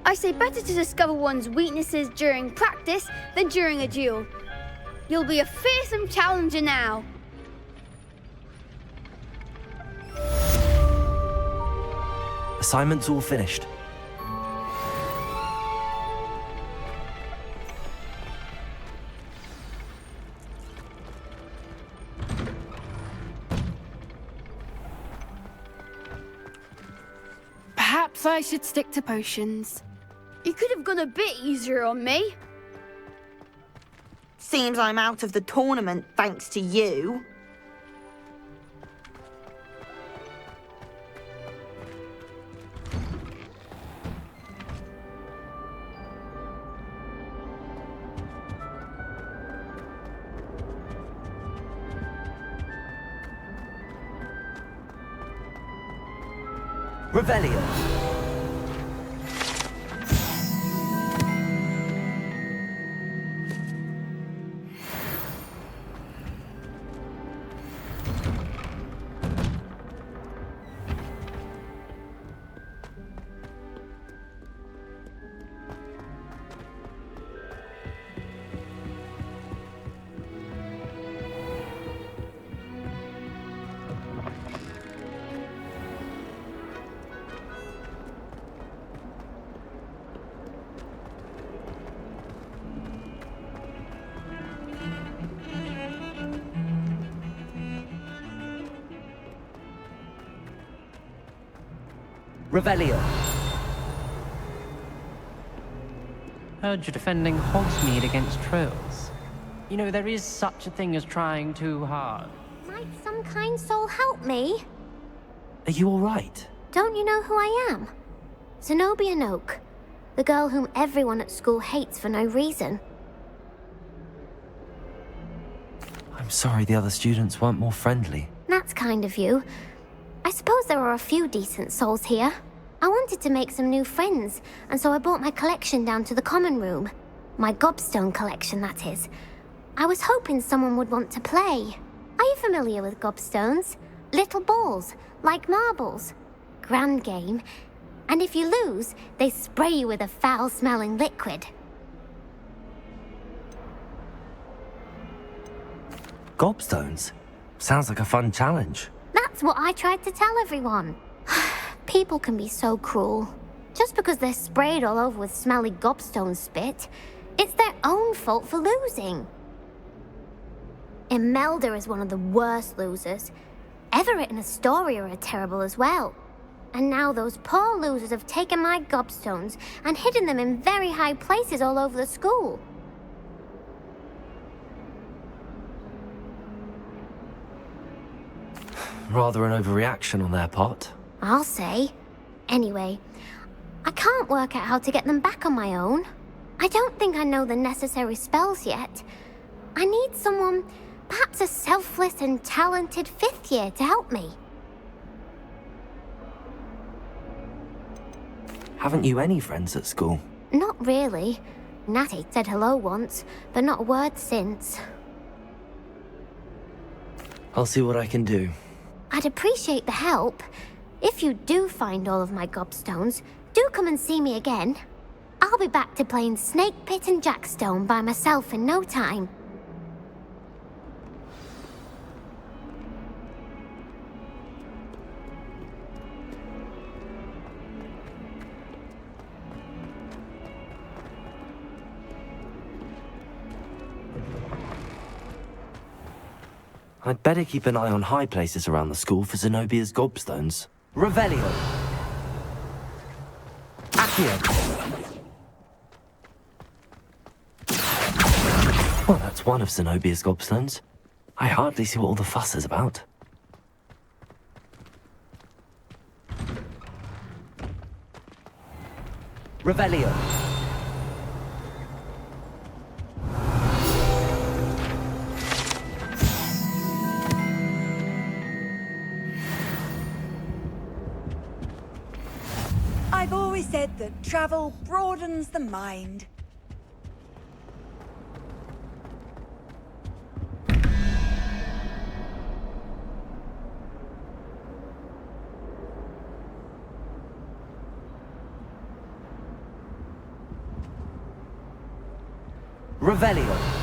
I say better to discover one's weaknesses during practice than during a duel. You'll be a fearsome challenger now. Assignment's all finished. Perhaps I should stick to potions. You could have gone a bit easier on me. Seems I'm out of the tournament thanks to you. Revelio. Revelio. Heard you're defending Hogsmeade against trolls. You know, there is such a thing as trying too hard. Might some kind soul help me? Are you all right? Don't you know who I am? Zenobia Noak, the girl whom everyone at school hates for no reason. I'm sorry the other students weren't more friendly. That's kind of you. I suppose there are a few decent souls here. I wanted to make some new friends, and so I brought my collection down to the common room. My gobstone collection, that is. I was hoping someone would want to play. Are you familiar with gobstones? Little balls, like marbles. Grand game. And if you lose, they spray you with a foul-smelling liquid. Gobstones? Sounds like a fun challenge. That's what I tried to tell everyone. People can be so cruel. Just because they're sprayed all over with smelly gobstone spit, it's their own fault for losing. Imelda is one of the worst losers. Everett and Astoria are terrible as well. And now those poor losers have taken my gobstones and hidden them in very high places all over the school. Rather an overreaction on their part. I'll say. Anyway, I can't work out how to get them back on my own. I don't think I know the necessary spells yet. I need someone, perhaps a selfless and talented fifth year to help me. Haven't you any friends at school? Not really. Natty said hello once, but not a word since. I'll see what I can do. I'd appreciate the help. If you do find all of my gobstones, do come and see me again. I'll be back to playing Snake Pit and Jackstone by myself in no time. I'd better keep an eye on high places around the school for Zenobia's gobstones. Revelio. Accio. Well, that's one of Zenobia's gobstones. I hardly see what all the fuss is about. Revelio. I've always said that travel broadens the mind. Revelio.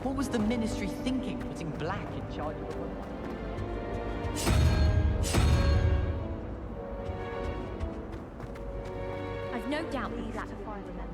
What was the Ministry thinking, putting Black in charge of the room? I've no doubt that Black will remember.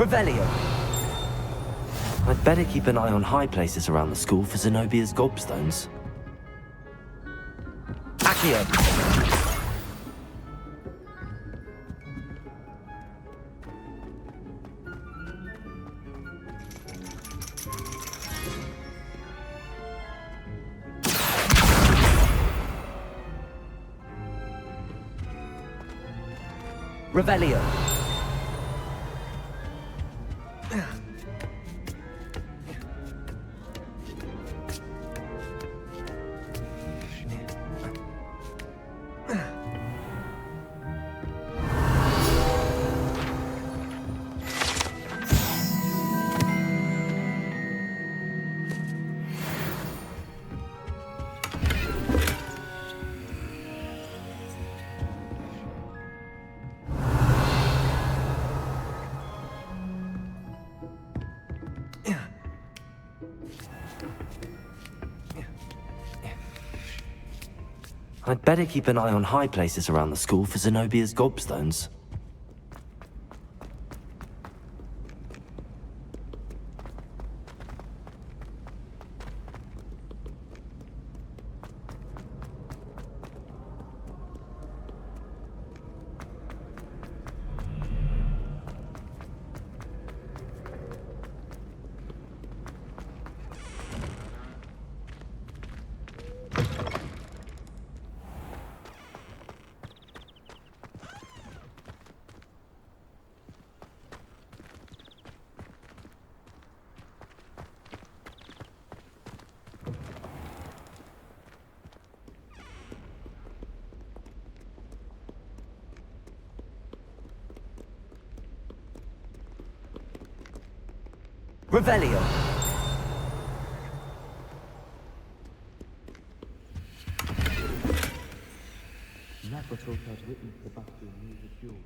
Revelio. I'd better keep an eye on high places around the school for Zenobia's gobstones. Accio. Revelio. I'd better keep an eye on high places around the school for Zenobia's gobstones. Revelio. Never thought I'd witness the battle near the duel.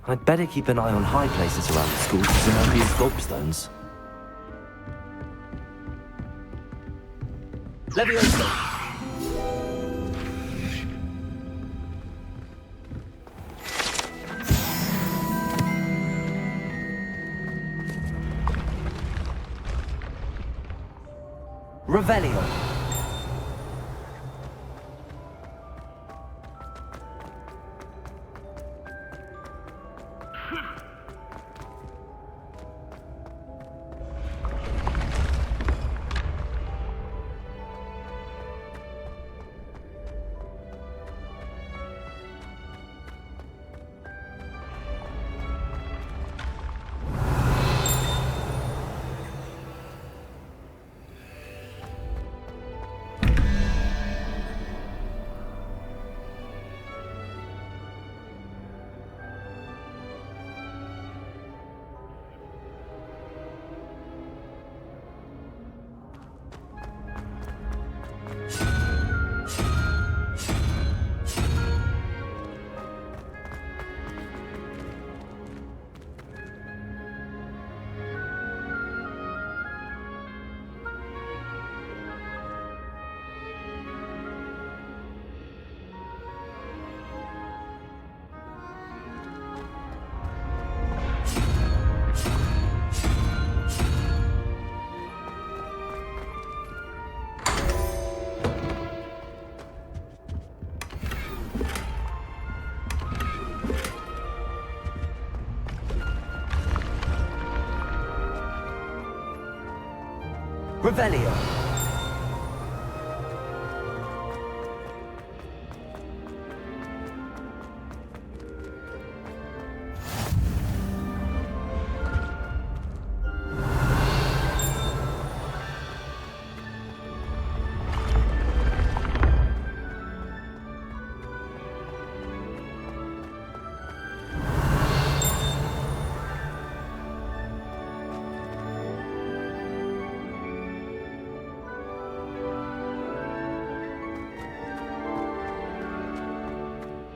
I'd better keep an eye on high places around the school to Zenobia's gobstones. Leviosa! Revelio! Revelio.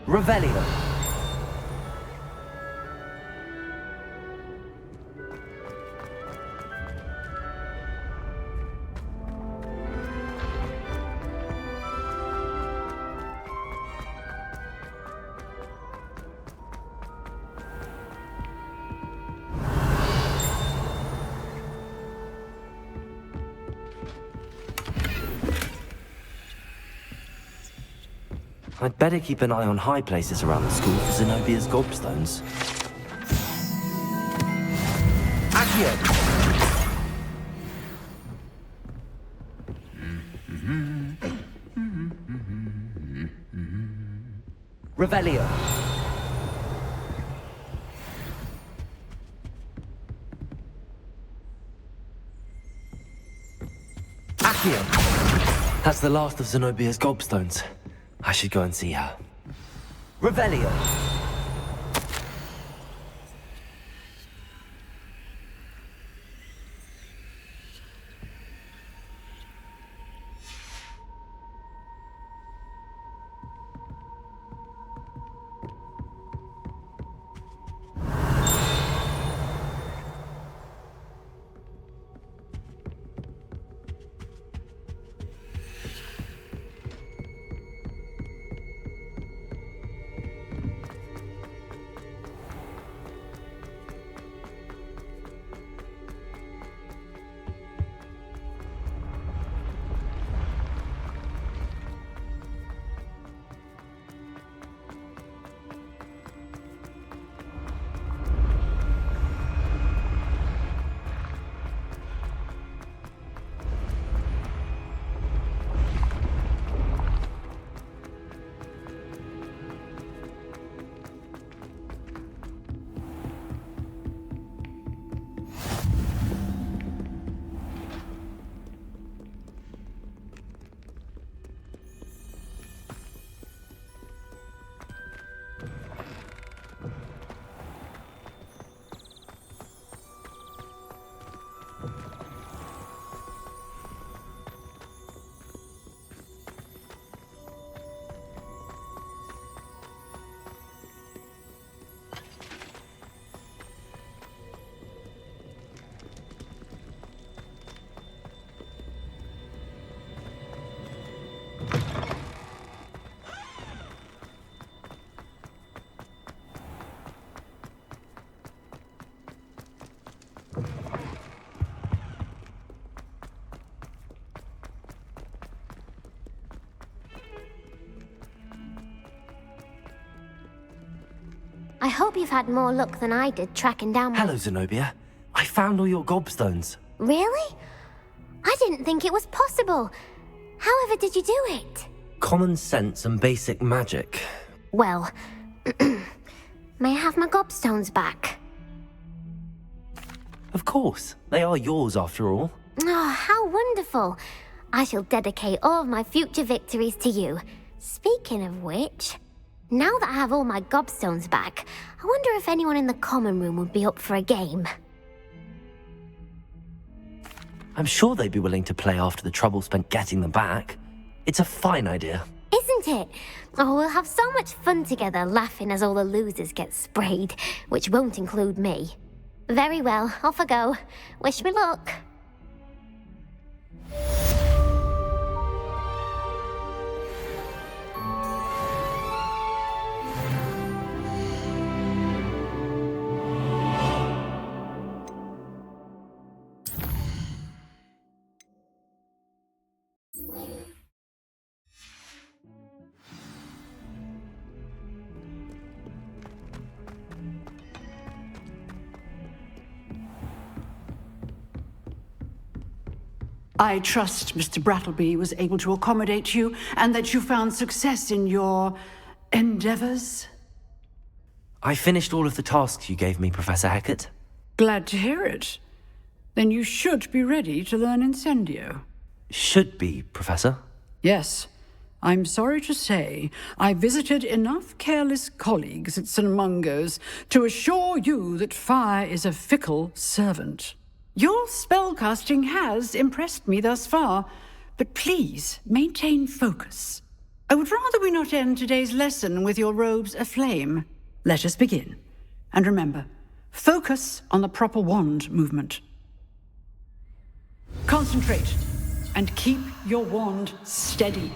Revelio. I'd better keep an eye on high places around the school for Zenobia's gobstones. Accio! Revelio. Accio! That's the last of Zenobia's gobstones. I should go and see her. Revelio. I hope you've had more luck than I did tracking down my... Hello, Zenobia. I found all your gobstones. Really? I didn't think it was possible. However did you do it? Common sense and basic magic. Well, may I have my gobstones back? Of course. They are yours, after all. Oh, how wonderful. I shall dedicate all of my future victories to you. Speaking of which, now that I have all my gobstones back, I wonder if anyone in the common room would be up for a game. I'm sure they'd be willing to play after the trouble spent getting them back. It's a fine idea. Isn't it? Oh, we'll have so much fun together laughing as all the losers get sprayed, which won't include me. Very well, off I go. Wish me luck. I trust Mr. Brattleby was able to accommodate you and that you found success in your endeavors. I finished all of the tasks you gave me, Professor Hecat. Glad to hear it. Then you should be ready to learn Incendio. Should be, Professor. Yes. I'm sorry to say, I visited enough careless colleagues at St. Mungo's to assure you that fire is a fickle servant. Your spellcasting has impressed me thus far, but please maintain focus. I would rather we not end today's lesson with your robes aflame. Let us begin. And remember, focus on the proper wand movement. Concentrate, and keep your wand steady.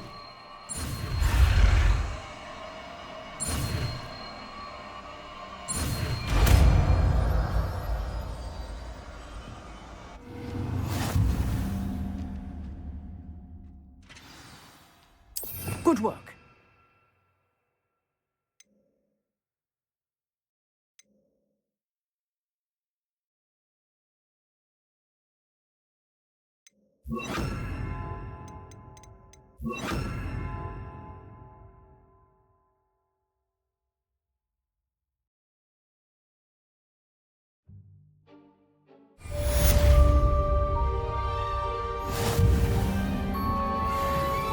Good work.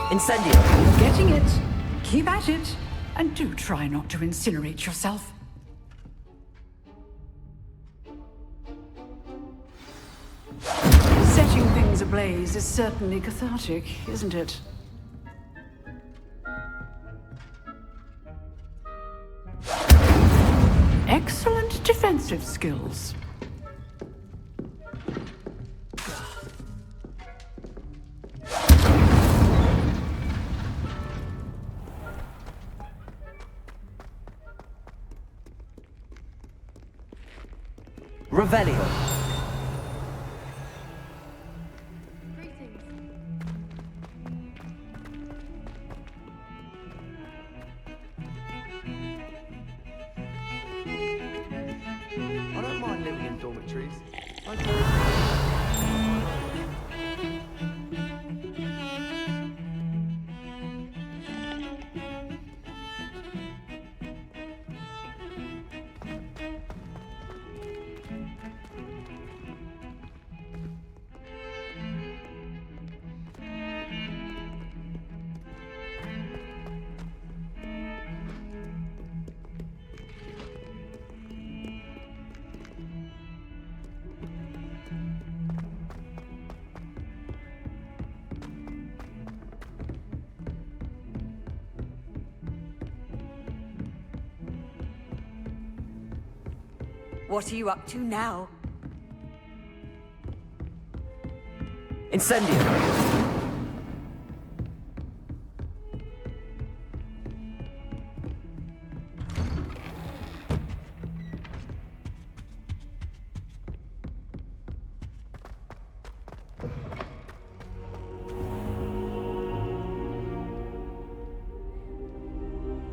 Incendio! You're getting it. Keep at it. And do try not to incinerate yourself. Setting things ablaze is certainly cathartic, isn't it? Excellent defensive skills. Revelio. I don't mind living in dormitories. What are you up to now? Incendio!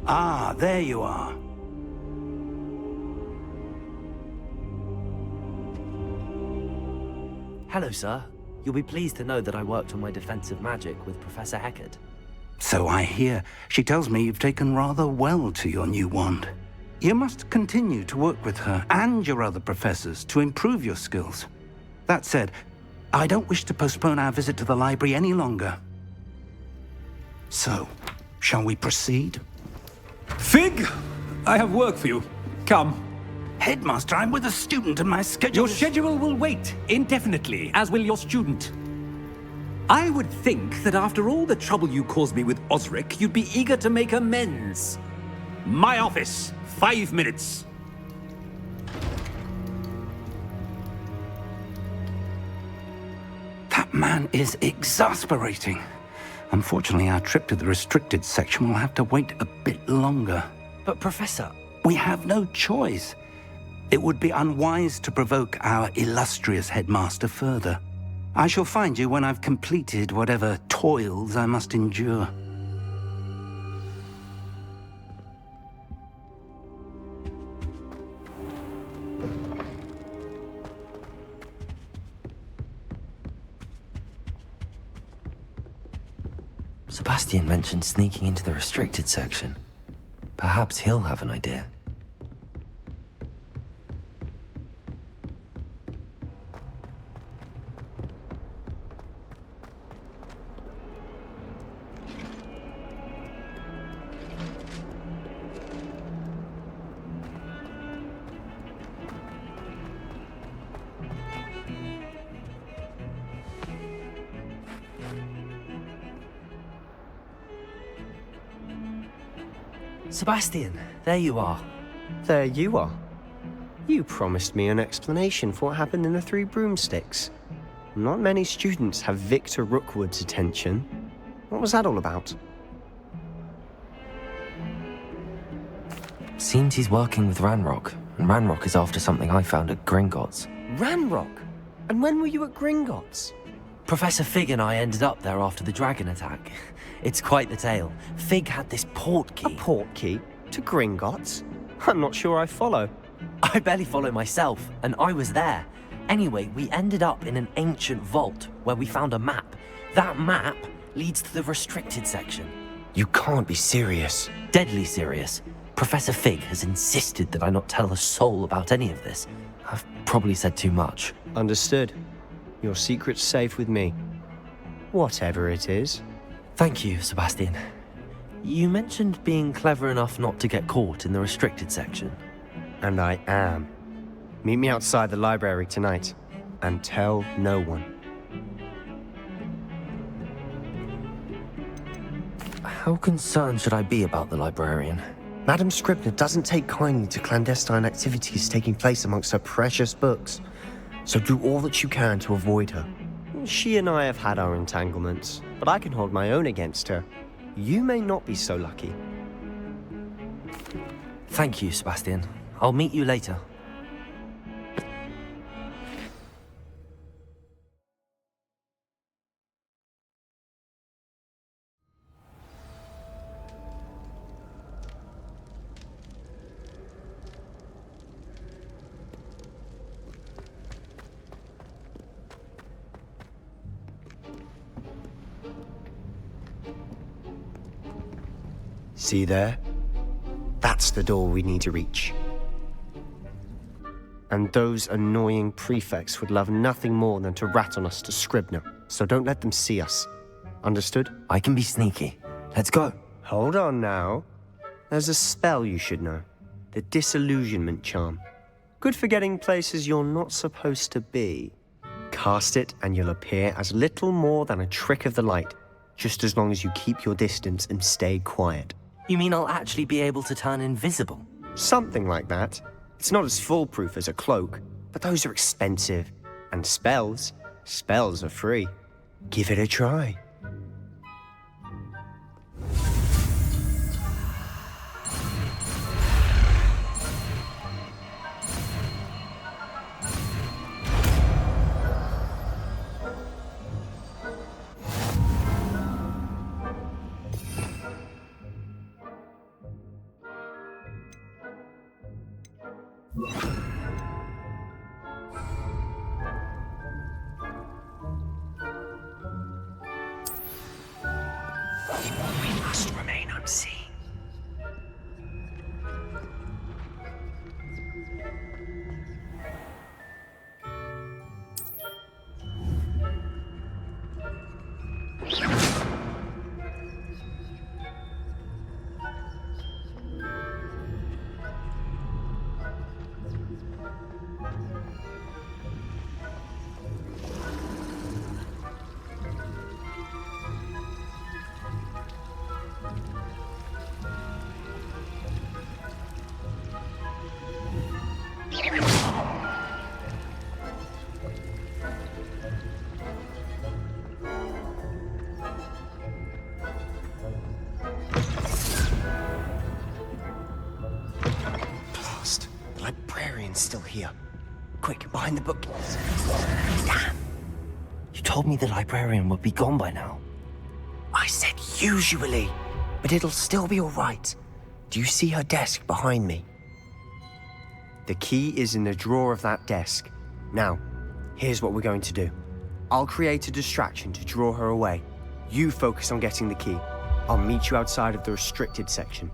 Ah, there you are. Hello, sir. You'll be pleased to know that I worked on my defensive magic with Professor Heckard. So I hear. She tells me you've taken rather well to your new wand. You must continue to work with her and your other professors to improve your skills. That said, I don't wish to postpone our visit to the library any longer. So, shall we proceed? Fig! I have work for you. Come. Headmaster, I'm with a student and my schedule Your schedule will wait indefinitely, as will your student. I would think that after all the trouble you caused me with Osric, you'd be eager to make amends. My office, 5 minutes. That man is exasperating. Unfortunately, our trip to the restricted section will have to wait a bit longer. But, Professor... We have no choice. It would be unwise to provoke our illustrious headmaster further. I shall find you when I've completed whatever toils I must endure. Sebastian mentioned sneaking into the restricted section. Perhaps he'll have an idea. Sebastian, there you are. There you are. You promised me an explanation for what happened in the Three Broomsticks. Not many students have Victor Rookwood's attention. What was that all about? Seems he's working with Ranrock, and Ranrock is after something I found at Gringotts. Ranrock? And when were you at Gringotts? Professor Fig and I ended up there after the dragon attack. It's quite the tale. Fig had this portkey. A portkey? To Gringotts? I'm not sure I follow. I barely follow myself, and I was there. Anyway, we ended up in an ancient vault where we found a map. That map leads to the restricted section. You can't be serious. Deadly serious. Professor Fig has insisted that I not tell a soul about any of this. I've probably said too much. Understood. Your secret's safe with me. Whatever it is. Thank you, Sebastian. You mentioned being clever enough not to get caught in the restricted section. And I am. Meet me outside the library tonight, and tell no one. How concerned should I be about the librarian? Madam Scribner doesn't take kindly to clandestine activities taking place amongst her precious books, so do all that you can to avoid her. She and I have had our entanglements, but I can hold my own against her. You may not be so lucky. Thank you, Sebastian. I'll meet you later. See there? That's the door we need to reach. And those annoying prefects would love nothing more than to rat on us to Scribner, so don't let them see us. Understood? I can be sneaky. Let's go. Hold on now. There's a spell you should know. The Disillusionment Charm. Good for getting places you're not supposed to be. Cast it and you'll appear as little more than a trick of the light, just as long as you keep your distance and stay quiet. You mean I'll actually be able to turn invisible? Something like that. It's not as foolproof as a cloak, but those are expensive. And spells are free. Give it a try. We must remain unseen. Blast. The librarian's still here. Quick, behind the bookcase. Damn. You told me the librarian would be gone by now. I said usually, but it'll still be all right. Do you see her desk behind me? The key is in the drawer of that desk. Now, here's what we're going to do. I'll create a distraction to draw her away. You focus on getting the key. I'll meet you outside of the restricted section.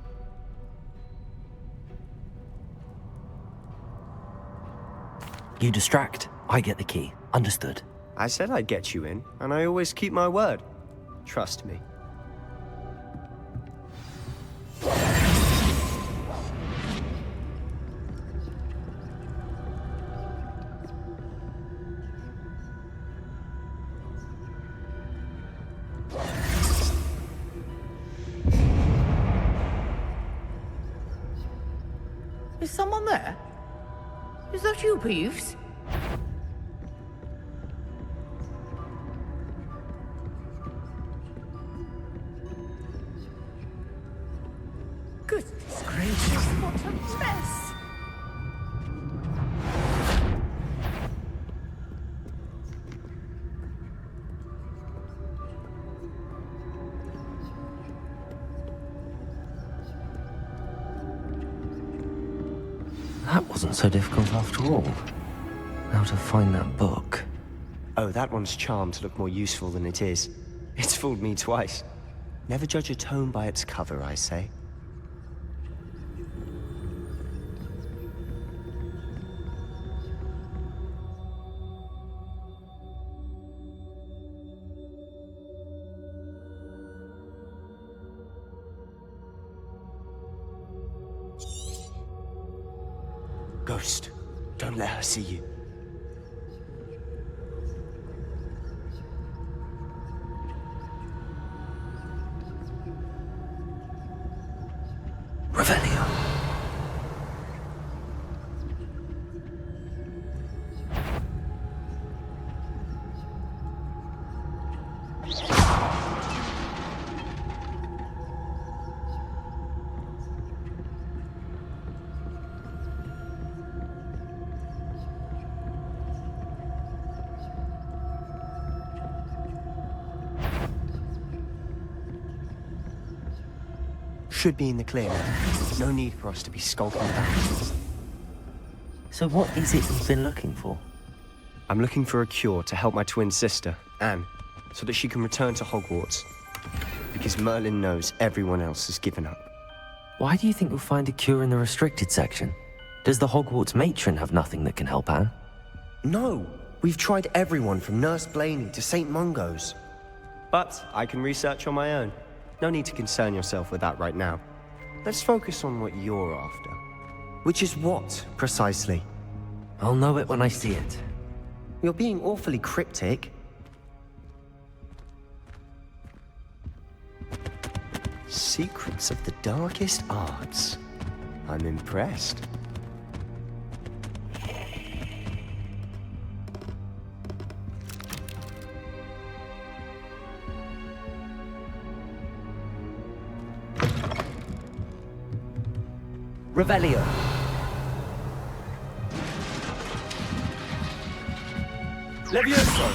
You distract, I get the key. Understood. I said I'd get you in, and I always keep my word. Trust me. Is someone there? Is that you, Peeves? Goodness gracious, what a mess! That wasn't so difficult after all. Now to find that book. Oh, that one's charmed to look more useful than it is. It's fooled me twice. Never judge a tome by its cover, I say. Ghost, don't let her see you. Revelio. Should be in the clear now. No need for us to be skulking back. So what is it you've been looking for? I'm looking for a cure to help my twin sister, Anne, so that she can return to Hogwarts. Because Merlin knows everyone else has given up. Why do you think you'll find a cure in the restricted section? Does the Hogwarts matron have nothing that can help Anne? No! We've tried everyone from Nurse Blaney to St. Mungo's. But I can research on my own. No need to concern yourself with that right now. Let's focus on what you're after. Which is what, precisely? I'll know it when I see it. You're being awfully cryptic. Secrets of the darkest arts. I'm impressed. Revelio. Levioso!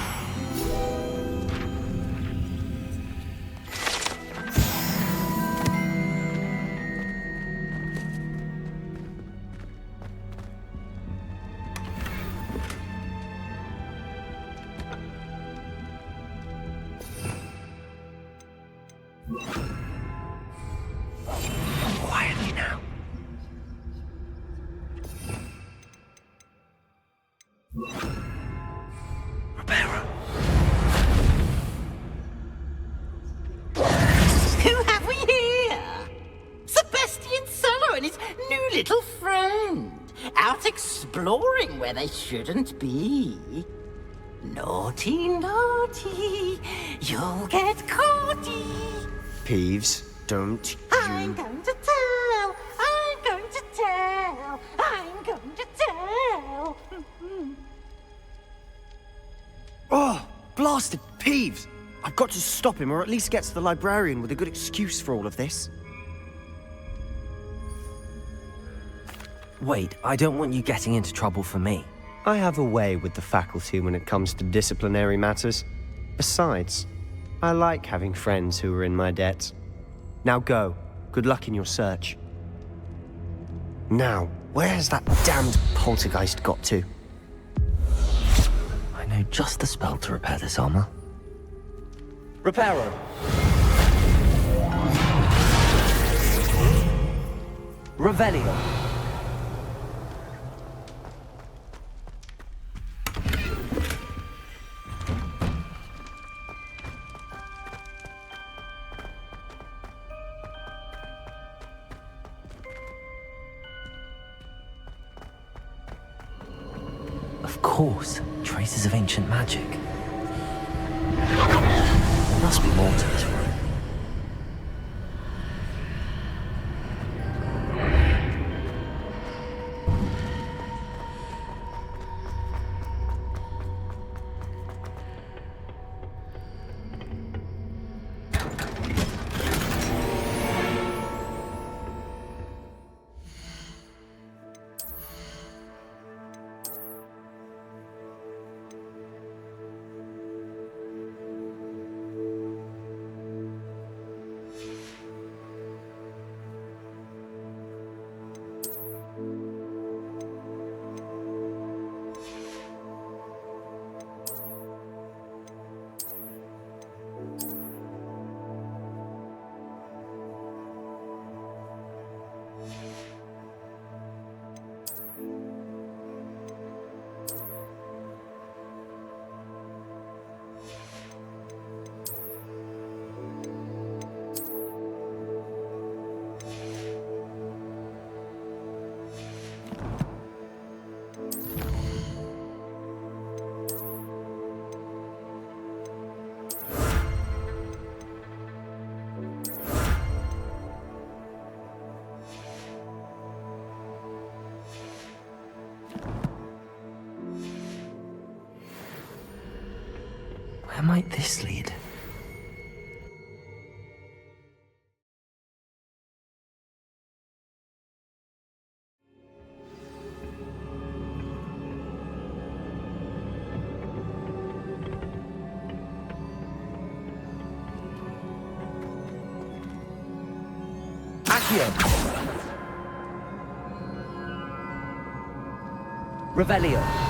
Quietly now. Who have we here? Sebastian Solo and his new little friend. Out exploring where they shouldn't be. Naughty, naughty. You'll get caughty. Peeves, don't you... I'm going to tell. I'm going to tell. I'm going to tell. Oh, blasted Peeves! I've got to stop him, or at least get to the librarian with a good excuse for all of this. Wait, I don't want you getting into trouble for me. I have a way with the faculty when it comes to disciplinary matters. Besides, I like having friends who are in my debt. Now go. Good luck in your search. Now, where has that damned poltergeist got to? I know just the spell to repair this armor. Reparo. Revelio. Of course, traces of ancient magic. There must be more to this room. Where might this lead? Accio! Revelio!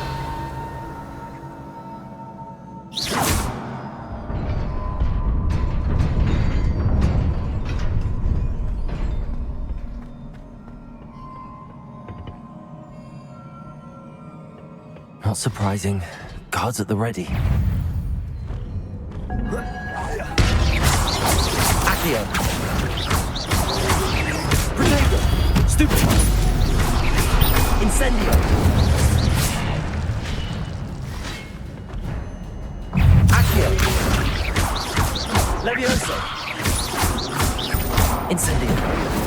Not surprising. Guards at the ready. Accio! Protego! Stupefy! Incendio! Accio! Levioso! Incendio!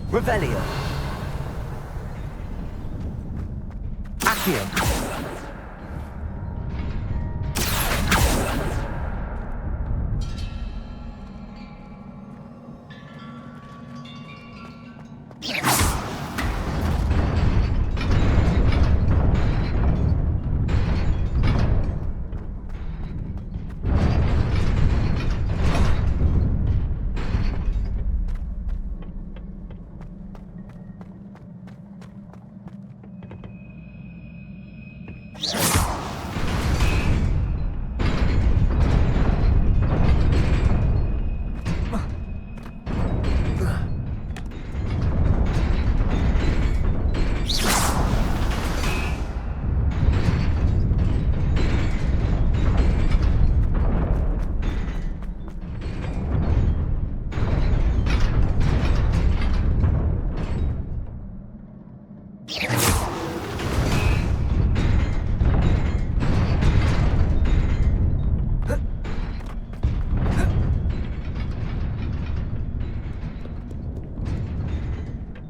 Revelio. Accio.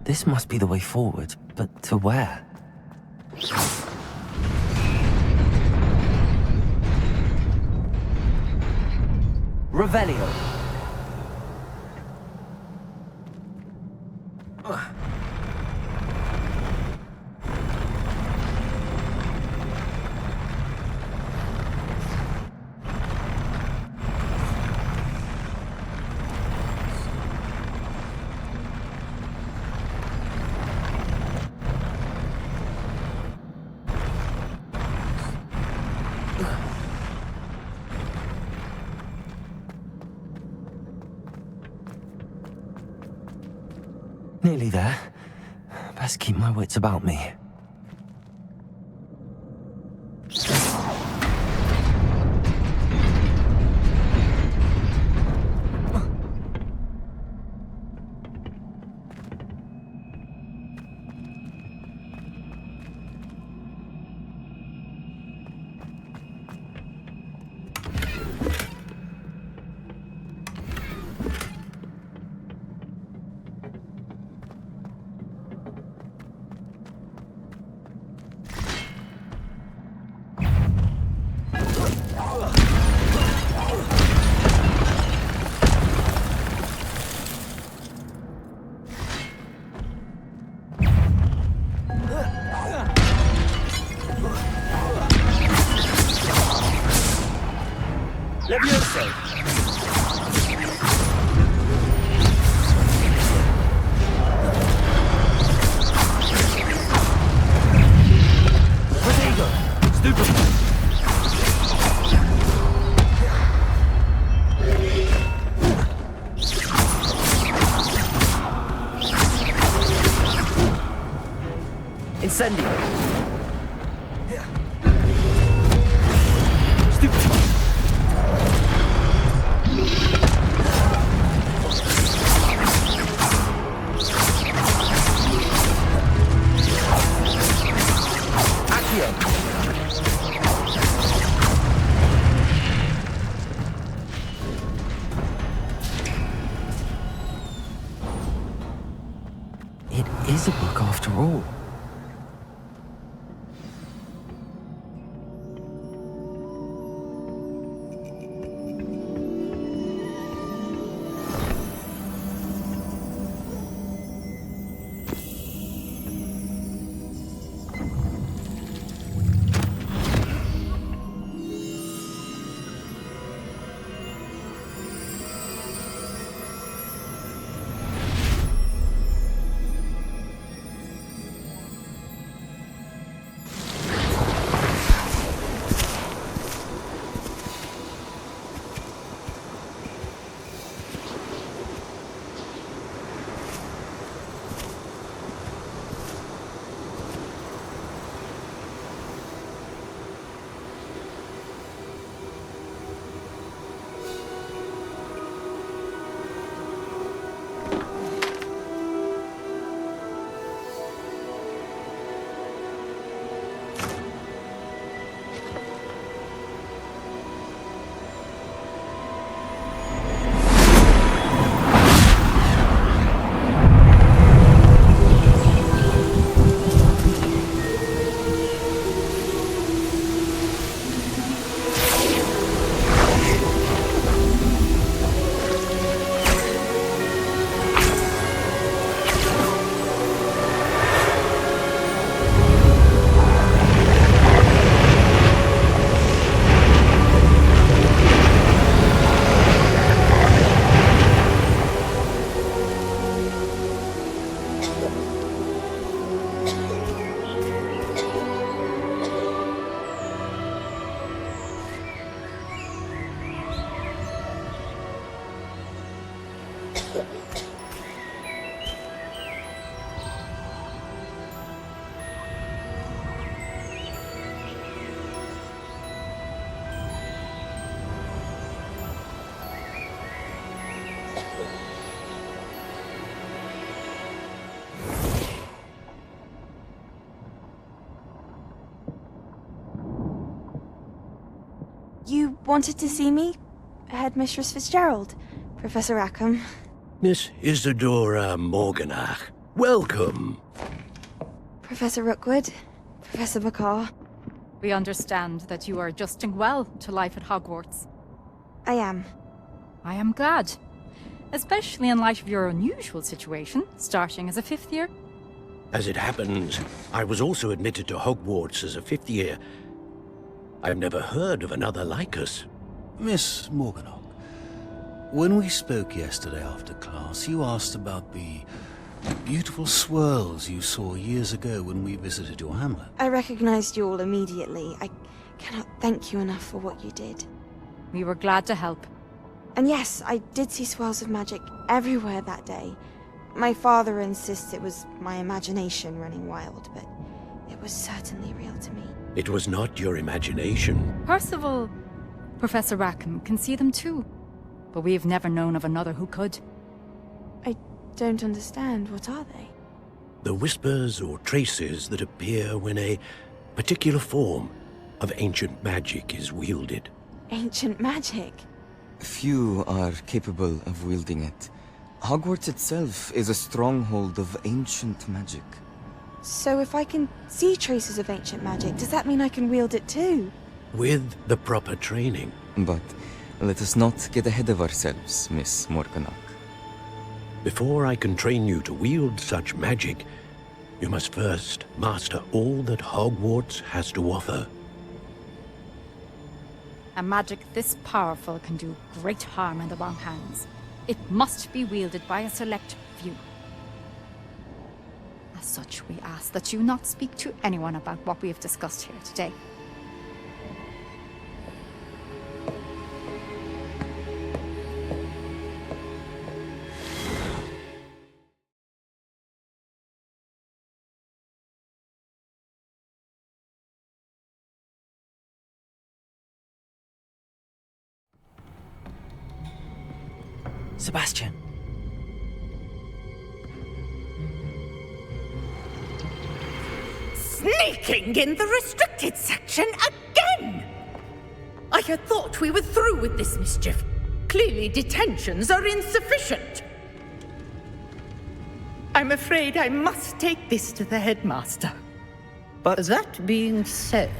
This must be the way forward, but to where? Revelio. Nearly there. Best keep my wits about me. Levioso. Incendio! It is a book after all. You wanted to see me? Headmistress Fitzgerald? Professor Rackham? Miss Isadora Morganach, welcome. Professor Rookwood? Professor Bakar? We understand that you are adjusting well to life at Hogwarts. I am. I am glad. Especially in light of your unusual situation, starting as a 5th year. As it happens, I was also admitted to Hogwarts as a 5th year. I've never heard of another like us. Miss Morganach, when we spoke yesterday after class, you asked about the beautiful swirls you saw years ago when we visited your hamlet. I recognized you all immediately. I cannot thank you enough for what you did. We were glad to help. And yes, I did see swirls of magic everywhere that day. My father insists it was my imagination running wild, but it was certainly real to me. It was not your imagination. Percival, Professor Rackham can see them too. But we've never known of another who could. I don't understand. What are they? The whispers or traces that appear when a particular form of ancient magic is wielded. Ancient magic? Few are capable of wielding it. Hogwarts itself is a stronghold of ancient magic. So if I can see traces of ancient magic, does that mean I can wield it too? With the proper training. But let us not get ahead of ourselves, Miss Morganach. Before I can train you to wield such magic, you must first master all that Hogwarts has to offer. A magic this powerful can do great harm in the wrong hands. It must be wielded by a select few. As such, we ask that you not speak to anyone about what we have discussed here today. Sebastian. Sneaking in the restricted section again! I had thought we were through with this mischief. Clearly detentions are insufficient. I'm afraid I must take this to the headmaster. But that being said,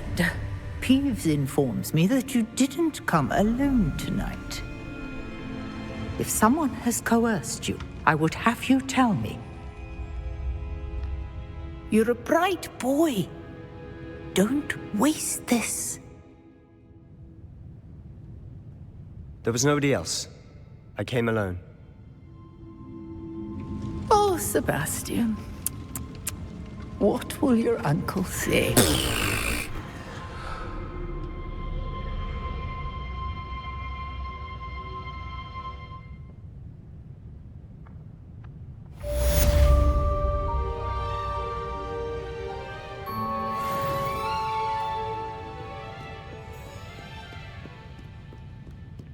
Peeves informs me that you didn't come alone tonight. If someone has coerced you, I would have you tell me. You're a bright boy. Don't waste this. there was nobody else. I came alone. Oh, Sebastian. What will your uncle say?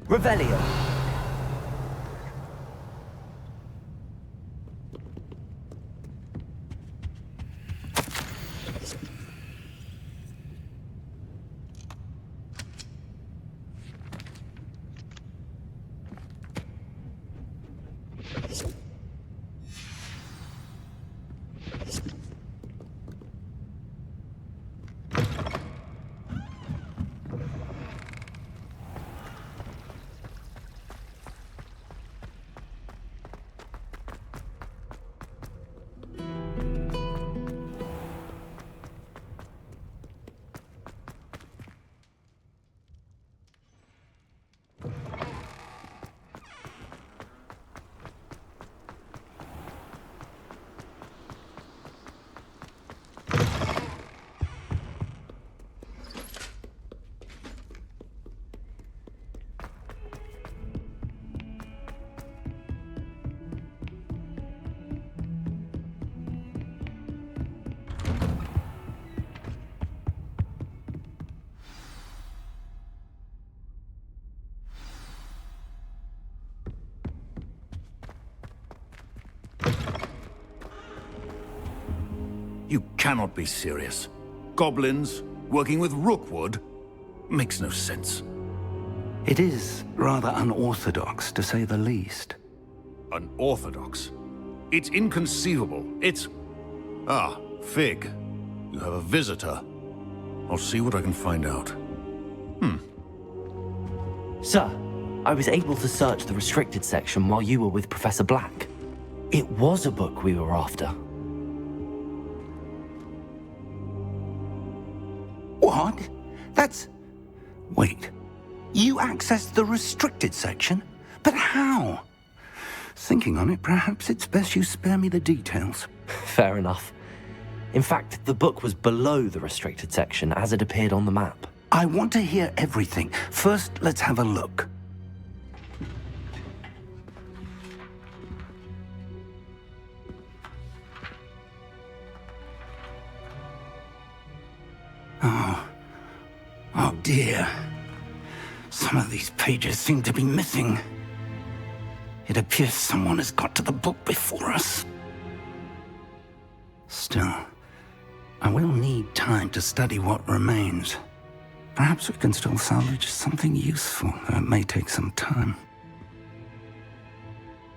Revelio. You cannot be serious. Goblins working with Rookwood? Makes no sense. It is rather unorthodox, to say the least. Unorthodox? It's inconceivable. It's... Ah, Fig. You have a visitor. I'll see what I can find out. Sir, I was able to search the restricted section while you were with Professor Black. It was a book we were after. What? That's... Wait. You accessed the restricted section? But how? Thinking on it, perhaps it's best you spare me the details. Fair enough. In fact, the book was below the restricted section as it appeared on the map. I want to hear everything. First, let's have a look. Oh dear. Some of these pages seem to be missing. It appears someone has got to the book before us. Still, I will need time to study what remains. Perhaps we can still salvage something useful, though it may take some time.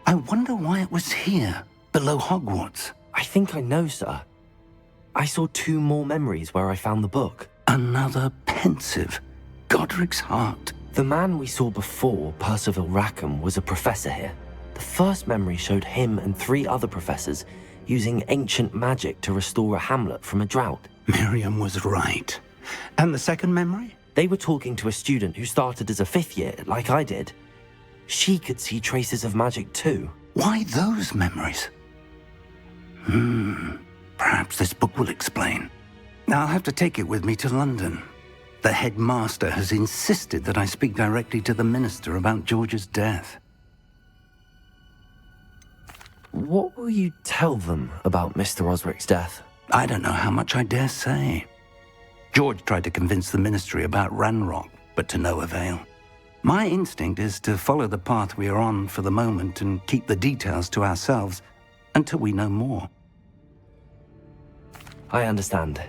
I wonder why it was here, below Hogwarts. I think I know, sir. I saw 2 more memories where I found the book. Another pensive. Godric's heart. The man we saw before, Percival Rackham, was a professor here. The first memory showed him and 3 other professors using ancient magic to restore a hamlet from a drought. Miriam was right. And the second memory? They were talking to a student who started as a 5th year, like I did. She could see traces of magic too. Why those memories? Perhaps this book will explain. I'll have to take it with me to London. The headmaster has insisted that I speak directly to the minister about George's death. What will you tell them about Mr. Osric's death? I don't know how much I dare say. George tried to convince the ministry about Ranrock, but to no avail. My instinct is to follow the path we are on for the moment and keep the details to ourselves until we know more. I understand.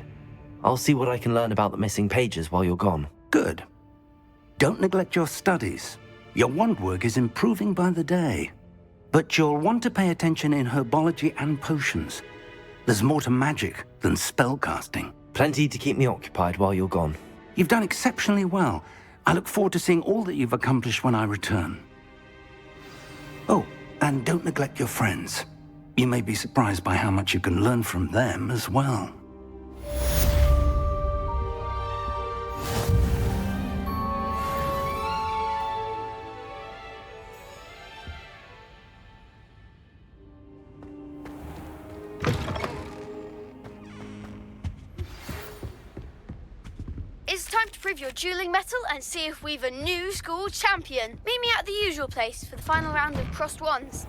I'll see what I can learn about the missing pages while you're gone. Good. Don't neglect your studies. Your wand work is improving by the day. But you'll want to pay attention in herbology and potions. There's more to magic than spellcasting. Plenty to keep me occupied while you're gone. You've done exceptionally well. I look forward to seeing all that you've accomplished when I return. Oh, and don't neglect your friends. You may be surprised by how much you can learn from them as well. It's time to prove your dueling mettle and see if we've a new school champion. Meet me at the usual place for the final round of crossed wands.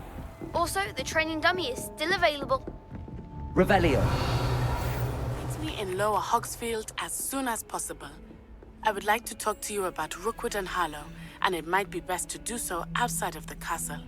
Also, the training dummy is still available. Revelio. Meet me in Lower Hogsfield as soon as possible. I would like to talk to you about Rookwood and Harlow, and it might be best to do so outside of the castle.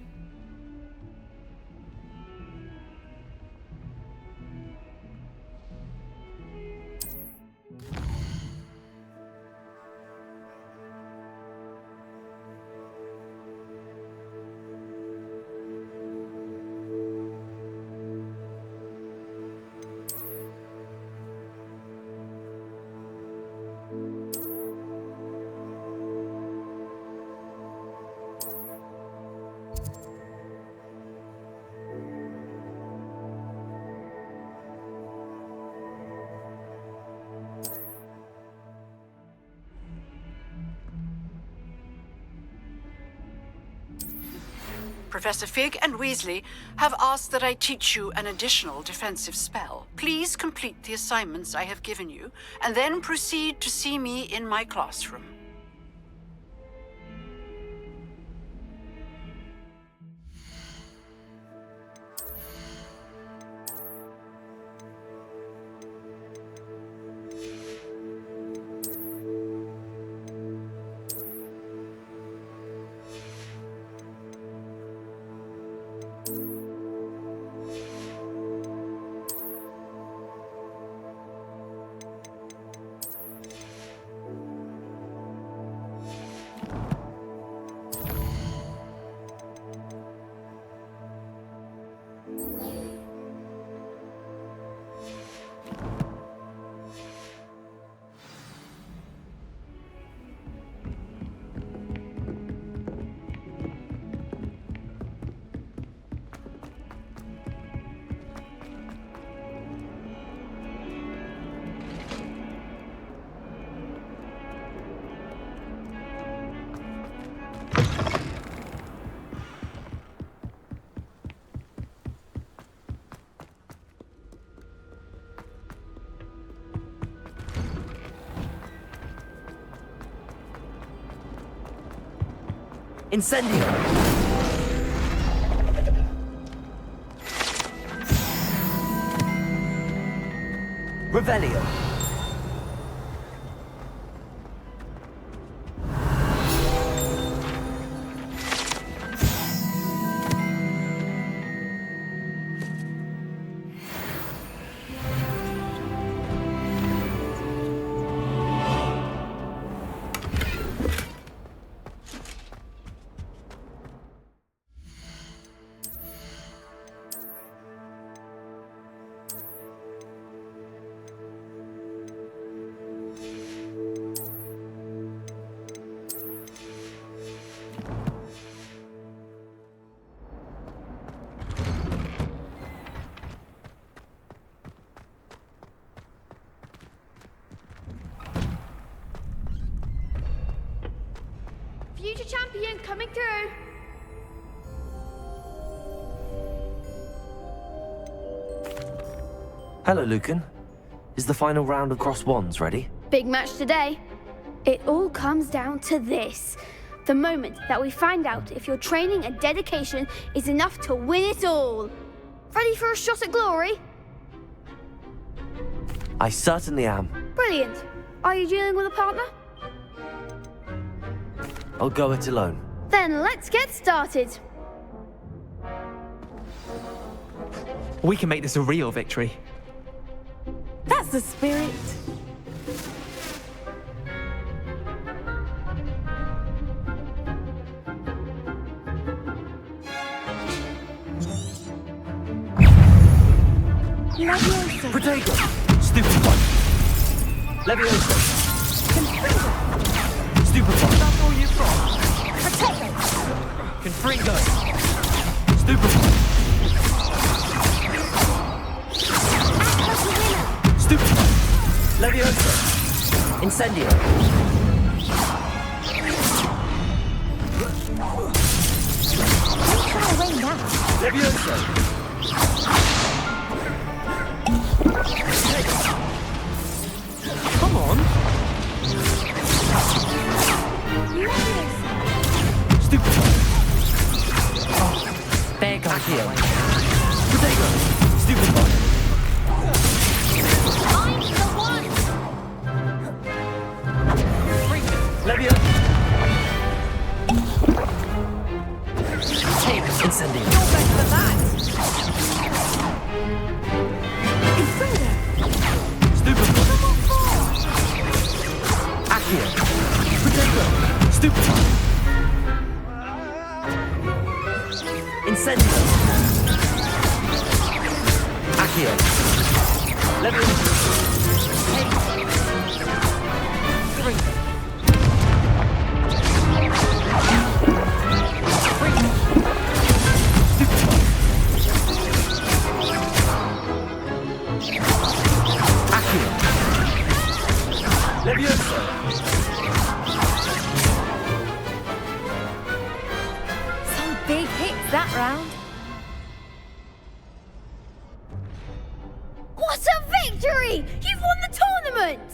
Professor Fig and Weasley have asked that I teach you an additional defensive spell. Please complete the assignments I have given you, and then proceed to see me in my classroom. Incendio! Revelio. Future champion coming through. Hello, Lucan. Is the final round of cross wands ready? Big match today. It all comes down to this. The moment that we find out if your training and dedication is enough to win it all. Ready for a shot at glory? I certainly am. Brilliant. Are you dealing with a partner? I'll go it alone. Then let's get started. We can make this a real victory. That's the spirit. Leviosa. Protego! Stupefy! Leviosa! Stupefy! That's all you've got. Protego. Confringo! Stupefy! Stupefy! Leviosa! Incendio! Don't try away now. Leviosa! Come on. Stupefy! There goes Accio! Protego! Stupefy! I'm the one. Leviosa! Take Incendio! You're better than that. Stupefy! Accio! Protego! Stupefy! Incendio! Accio! Leviosa! Leviosa! Some big hits that round. What a victory! You've won the tournament!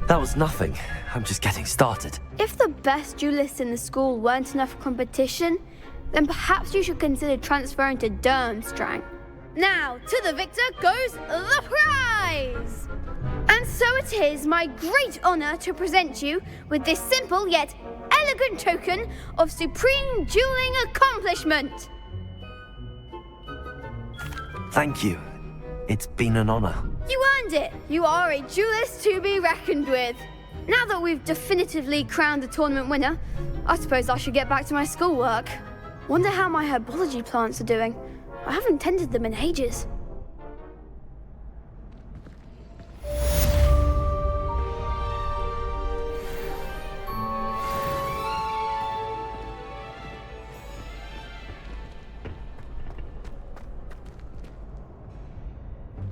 That was nothing. I'm just getting started. If the best duelists in the school weren't enough competition, then perhaps you should consider transferring to Durmstrang. Now, to the victor goes the prize! And so it is my great honor to present you with this simple yet elegant token of supreme dueling accomplishment. Thank you. It's been an honor. You earned it. You are a duelist to be reckoned with. Now that we've definitively crowned the tournament winner, I suppose I should get back to my schoolwork. Wonder how my herbology plants are doing. I haven't tended them in ages.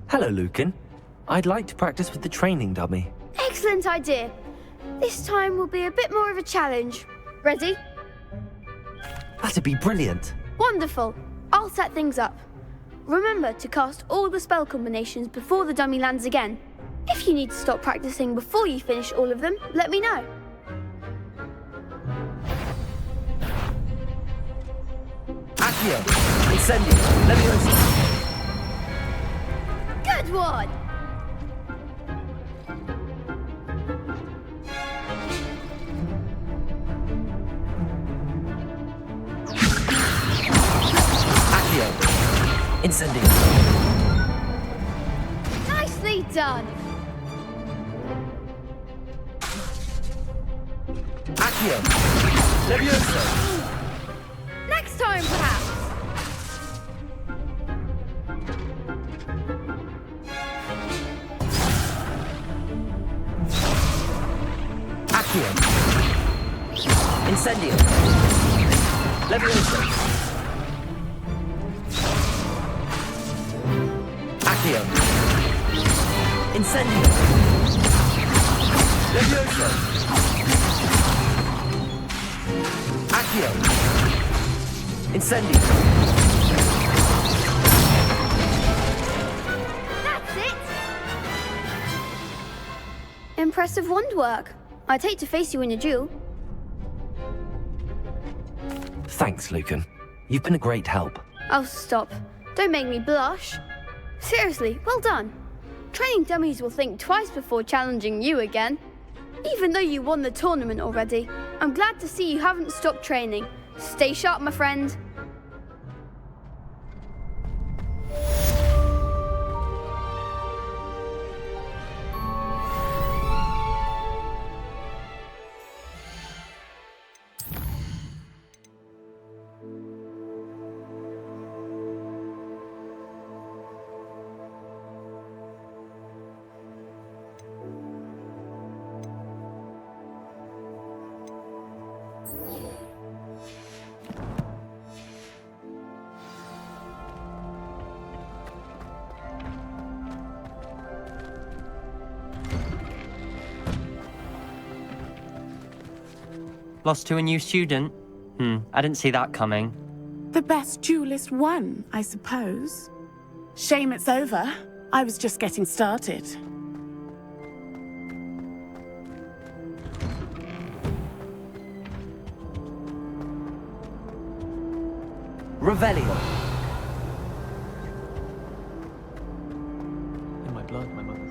Hello, Lucan. I'd like to practice with the training dummy. Excellent idea. This time will be a bit more of a challenge. Ready? That'd be brilliant. Wonderful. I'll set things up. Remember to cast all the spell combinations before the dummy lands again. If you need to stop practicing before you finish all of them, let me know. Accio! Incendio! Leviosa! Good one! Accio! Incendio! Nicely done! Accio! Leviosa! Next time, perhaps! Accio! Incendio! Leviosa! Accio! Incendio! Leviosa! Accio! Incendio! That's it! Impressive wand work. I'd hate to face you in a duel. Thanks, Lucan. You've been a great help. Oh, stop. Don't make me blush. Seriously, well done. Training dummies will think twice before challenging you again. Even though you won the tournament already, I'm glad to see you haven't stopped training. Stay sharp, my friend. Lost to a new student? I didn't see that coming. The best duelist won, I suppose. Shame it's over. I was just getting started. Revelio. In my blood, my mother's.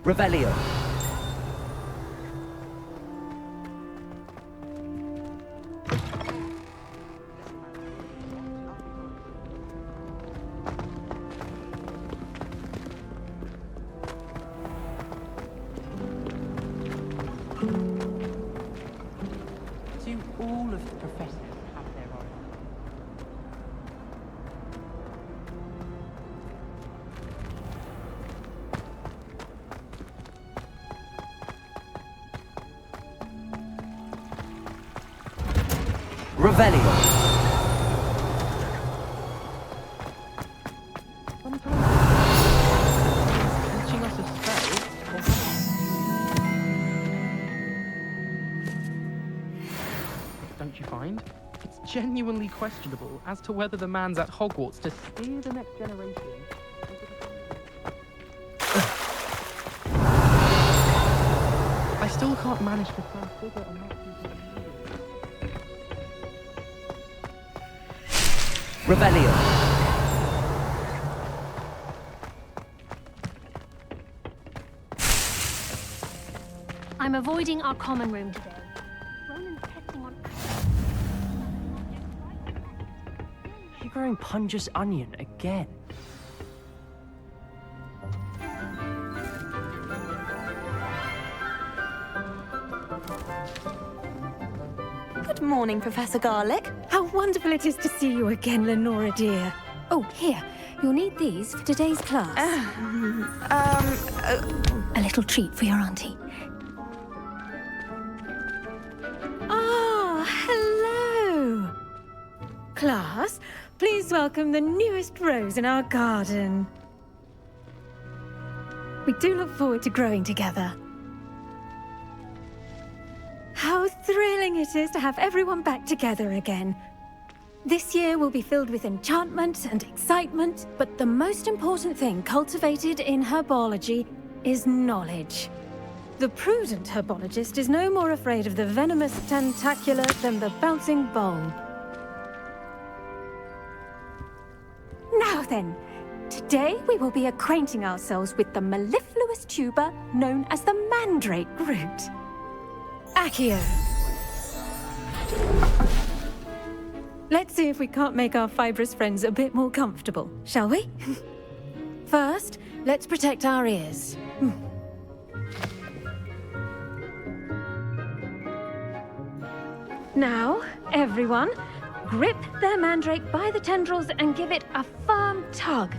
Revelio. Do all of the professors have their own? Revelio. Teaching us a spell? Don't you find? It's genuinely questionable as to whether the man's at Hogwarts to steer the next generation. I still can't manage to figure a map. Revelio. I'm avoiding our common room today. Ronan's testing on... You're growing Punja's onion again. Good morning, Professor Garlick. How wonderful it is to see you again, Lenora dear. Oh, here. You'll need these for today's class. A little treat for your auntie. Ah, hello. Class, please welcome the newest rose in our garden. We do look forward to growing together. How thrilling it is to have everyone back together again. This year will be filled with enchantment and excitement, but the most important thing cultivated in herbology is knowledge. The prudent herbologist is no more afraid of the venomous tentacula than the bouncing bulb. Now then, today we will be acquainting ourselves with the mellifluous tuber known as the mandrake root. Accio. Let's see if we can't make our fibrous friends a bit more comfortable, shall we? First, let's protect our ears. Now, everyone, grip their mandrake by the tendrils and give it a firm tug.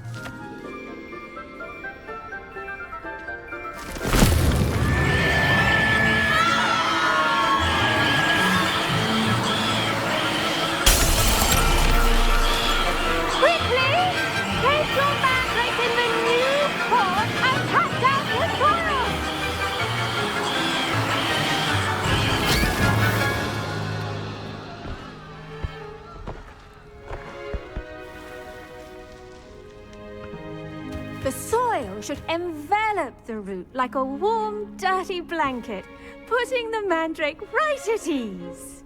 should envelop the root like a warm, dirty blanket, putting the mandrake right at ease.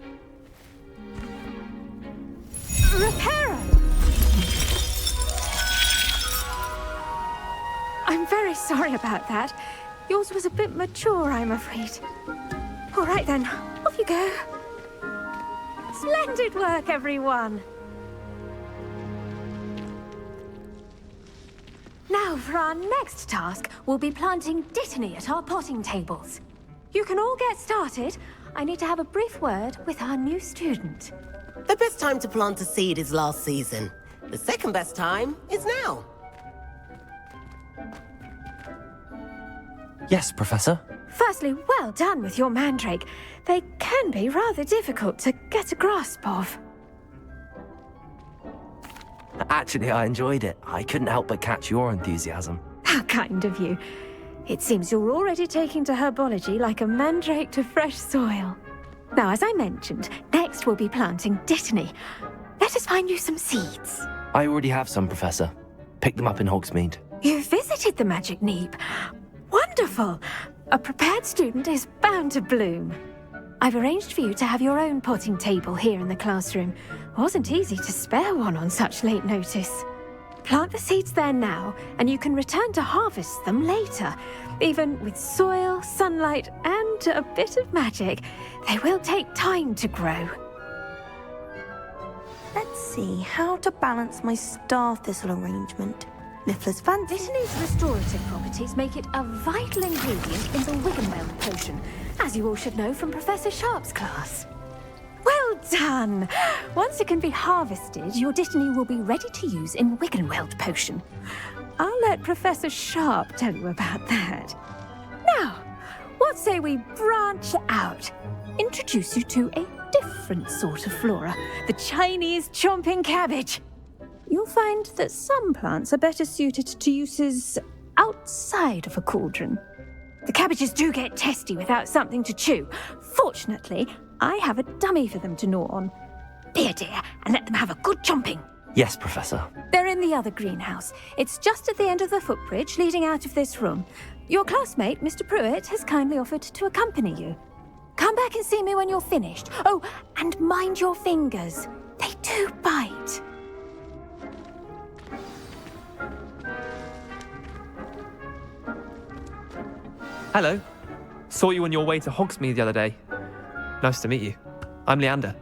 Reparo! I'm very sorry about that. Yours was a bit mature, I'm afraid. All right then, off you go. Splendid work, everyone! Now, for our next task, we'll be planting dittany at our potting tables. You can all get started. I need to have a brief word with our new student. The best time to plant a seed is last season. The second best time is now. Yes, Professor? Firstly, well done with your mandrake. They can be rather difficult to get a grasp of. Actually, I enjoyed it. I couldn't help but catch your enthusiasm. How kind of you. It seems you're already taking to herbology like a mandrake to fresh soil. Now, as I mentioned, next we'll be planting dittany. Let us find you some seeds. I already have some, Professor. Picked them up in Hogsmeade. You visited the Magic Neep. Wonderful! A prepared student is bound to bloom. I've arranged for you to have your own potting table here in the classroom. Wasn't easy to spare one on such late notice. Plant the seeds there now, and you can return to harvest them later. Even with soil, sunlight, and a bit of magic, they will take time to grow. Let's see how to balance my star thistle arrangement. Niffler's fancy. Dittany's restorative properties make it a vital ingredient in the Wiggenweld potion, as you all should know from Professor Sharp's class. Well done! Once it can be harvested, your dittany will be ready to use in Wiggenweld potion. I'll let Professor Sharp tell you about that. Now, what say we branch out? Introduce you to a different sort of flora, the Chinese chomping cabbage. You'll find that some plants are better suited to uses outside of a cauldron. The cabbages do get testy without something to chew. Fortunately, I have a dummy for them to gnaw on. Be a dear and let them have a good chomping. Yes, Professor. They're in the other greenhouse. It's just at the end of the footbridge leading out of this room. Your classmate, Mr. Pruitt, has kindly offered to accompany you. Come back and see me when you're finished. Oh, and mind your fingers. They do bite. Hello. Saw you on your way to Hogsmeade the other day. Nice to meet you. I'm Leander.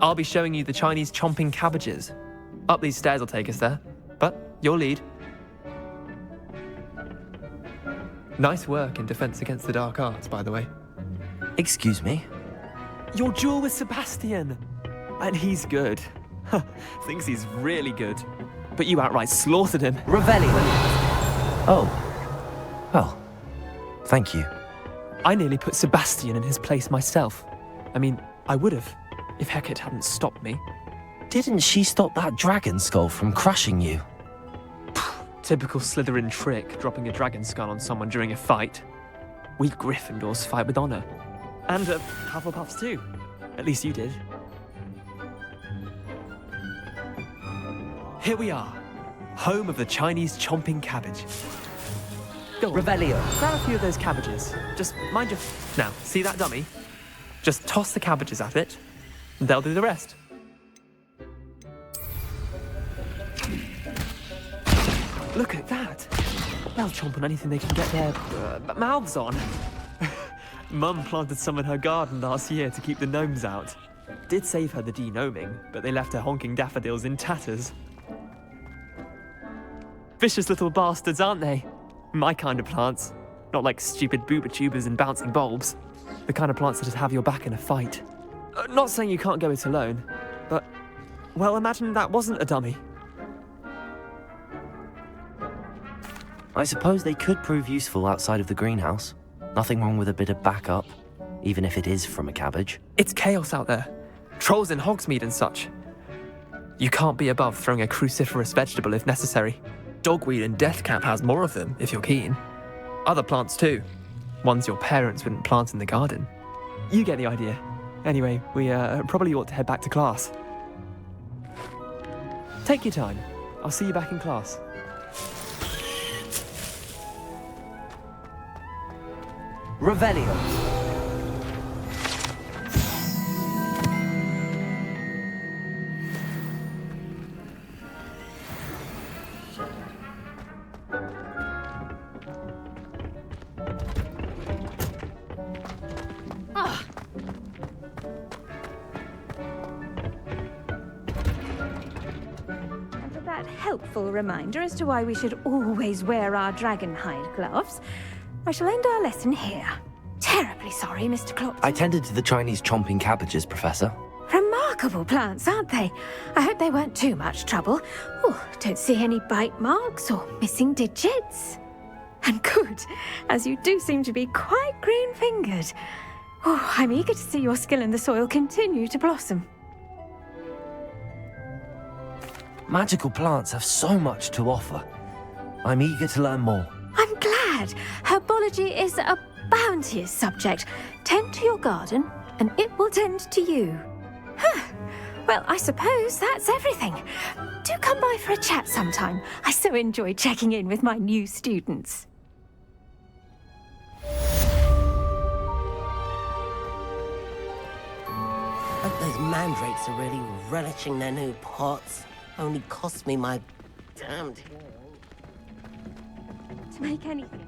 I'll be showing you the Chinese chomping cabbages. Up these stairs will take us there, but you'll lead. Nice work in Defense Against the Dark Arts, by the way. Excuse me? Your duel with Sebastian! And he's good. Thinks he's really good. But you outright slaughtered him. Revelio! Oh. Well, thank you. I nearly put Sebastian in his place myself. I mean, I would have, if Hecate hadn't stopped me. Didn't she stop that dragon skull from crushing you? Typical Slytherin trick, dropping a dragon skull on someone during a fight. We Gryffindors fight with honor. And Hufflepuffs too. At least you did. Here we are, home of the Chinese chomping cabbage. Go on. Revelio. Grab a few of those cabbages. Just mind your... Now, see that dummy? Just toss the cabbages at it, and they'll do the rest. Look at that. They'll chomp on anything they can get their mouths on. Mum planted some in her garden last year to keep the gnomes out. Did save her the de-gnoming, but they left her honking daffodils in tatters. Vicious little bastards, aren't they? My kind of plants. Not like stupid booba tubers and bouncing bulbs. The kind of plants that'd have your back in a fight. Not saying you can't go it alone, but... Well, imagine that wasn't a dummy. I suppose they could prove useful outside of the greenhouse. Nothing wrong with a bit of backup, even if it is from a cabbage. It's chaos out there. Trolls in Hogsmeade and such. You can't be above throwing a cruciferous vegetable if necessary. Dogweed and deathcap has more of them, if you're keen. Other plants too. Ones your parents wouldn't plant in the garden. You get the idea. Anyway, we probably ought to head back to class. Take your time. I'll see you back in class. Revelio. And for that helpful reminder as to why we should always wear our dragon hide gloves, I shall end our lesson here. Terribly sorry, Mr. Clopton. I tended to the Chinese chomping cabbages, Professor. Remarkable plants, aren't they? I hope they weren't too much trouble. Oh, don't see any bite marks or missing digits. And good, as you do seem to be quite green-fingered. Oh, I'm eager to see your skill in the soil continue to blossom. Magical plants have so much to offer. I'm eager to learn more. I'm glad. Herbology is a bounteous subject. Tend to your garden, and it will tend to you. Huh. Well, I suppose that's everything. Do come by for a chat sometime. I so enjoy checking in with my new students. Hope those mandrakes are really relishing their new pots. Only cost me my damned hair. To make anything.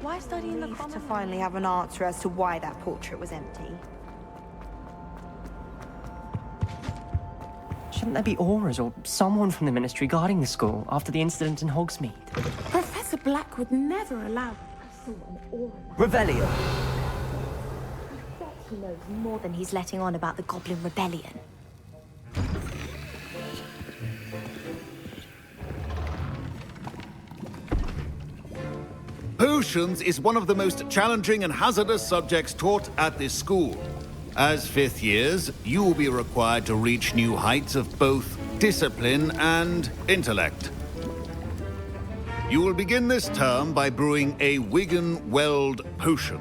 Why study in the common? To finally have an answer as to why that portrait was empty. Shouldn't there be auras or someone from the Ministry guarding the school after the incident in Hogsmeade? Professor Black would never allow... Revelio. I bet he knows more than he's letting on about the Goblin Rebellion. Potions is one of the most challenging and hazardous subjects taught at this school. As fifth years, you will be required to reach new heights of both discipline and intellect. You will begin this term by brewing a Wigan-Weld potion.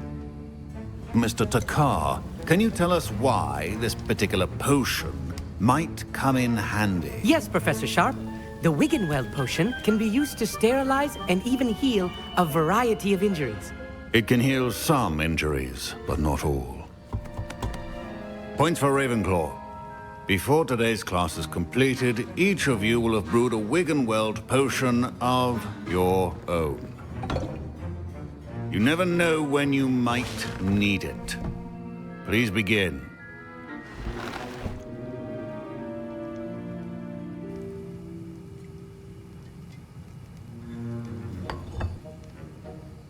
Mr. Takar, can you tell us why this particular potion might come in handy? Yes, Professor Sharp. The Wigan-Weld potion can be used to sterilize and even heal a variety of injuries. It can heal some injuries, but not all. Points for Ravenclaw. Before today's class is completed, each of you will have brewed a Wigan-Weld potion of your own. You never know when you might need it. Please begin.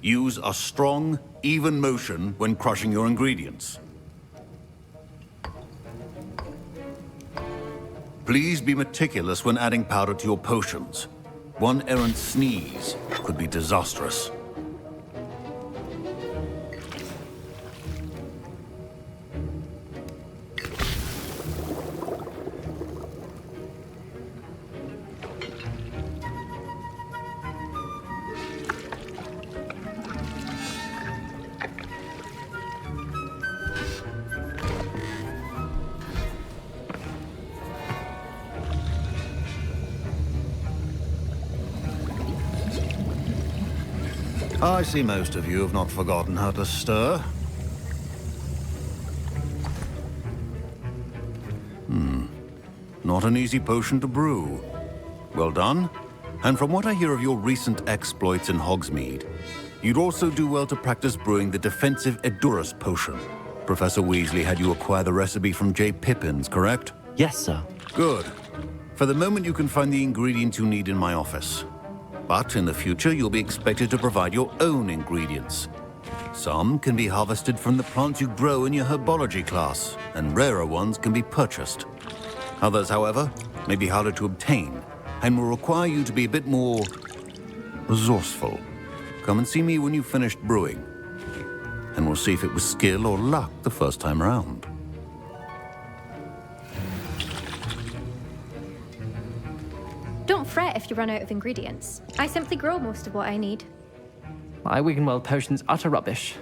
Use a strong, even motion when crushing your ingredients. Please be meticulous when adding powder to your potions. One errant sneeze could be disastrous. I see most of you have not forgotten how to stir. Not an easy potion to brew. Well done. And from what I hear of your recent exploits in Hogsmeade, you'd also do well to practice brewing the defensive Edurus potion. Professor Weasley had you acquire the recipe from J. Pippins, correct? Yes, sir. Good. For the moment, you can find the ingredients you need in my office. But in the future, you'll be expected to provide your own ingredients. Some can be harvested from the plants you grow in your herbology class, and rarer ones can be purchased. Others, however, may be harder to obtain, and will require you to be a bit more resourceful. Come and see me when you've finished brewing. and we'll see if it was skill or luck the first time round. Don't fret if you run out of ingredients. I simply grow most of what I need. My Wiggenweld potion's utter rubbish.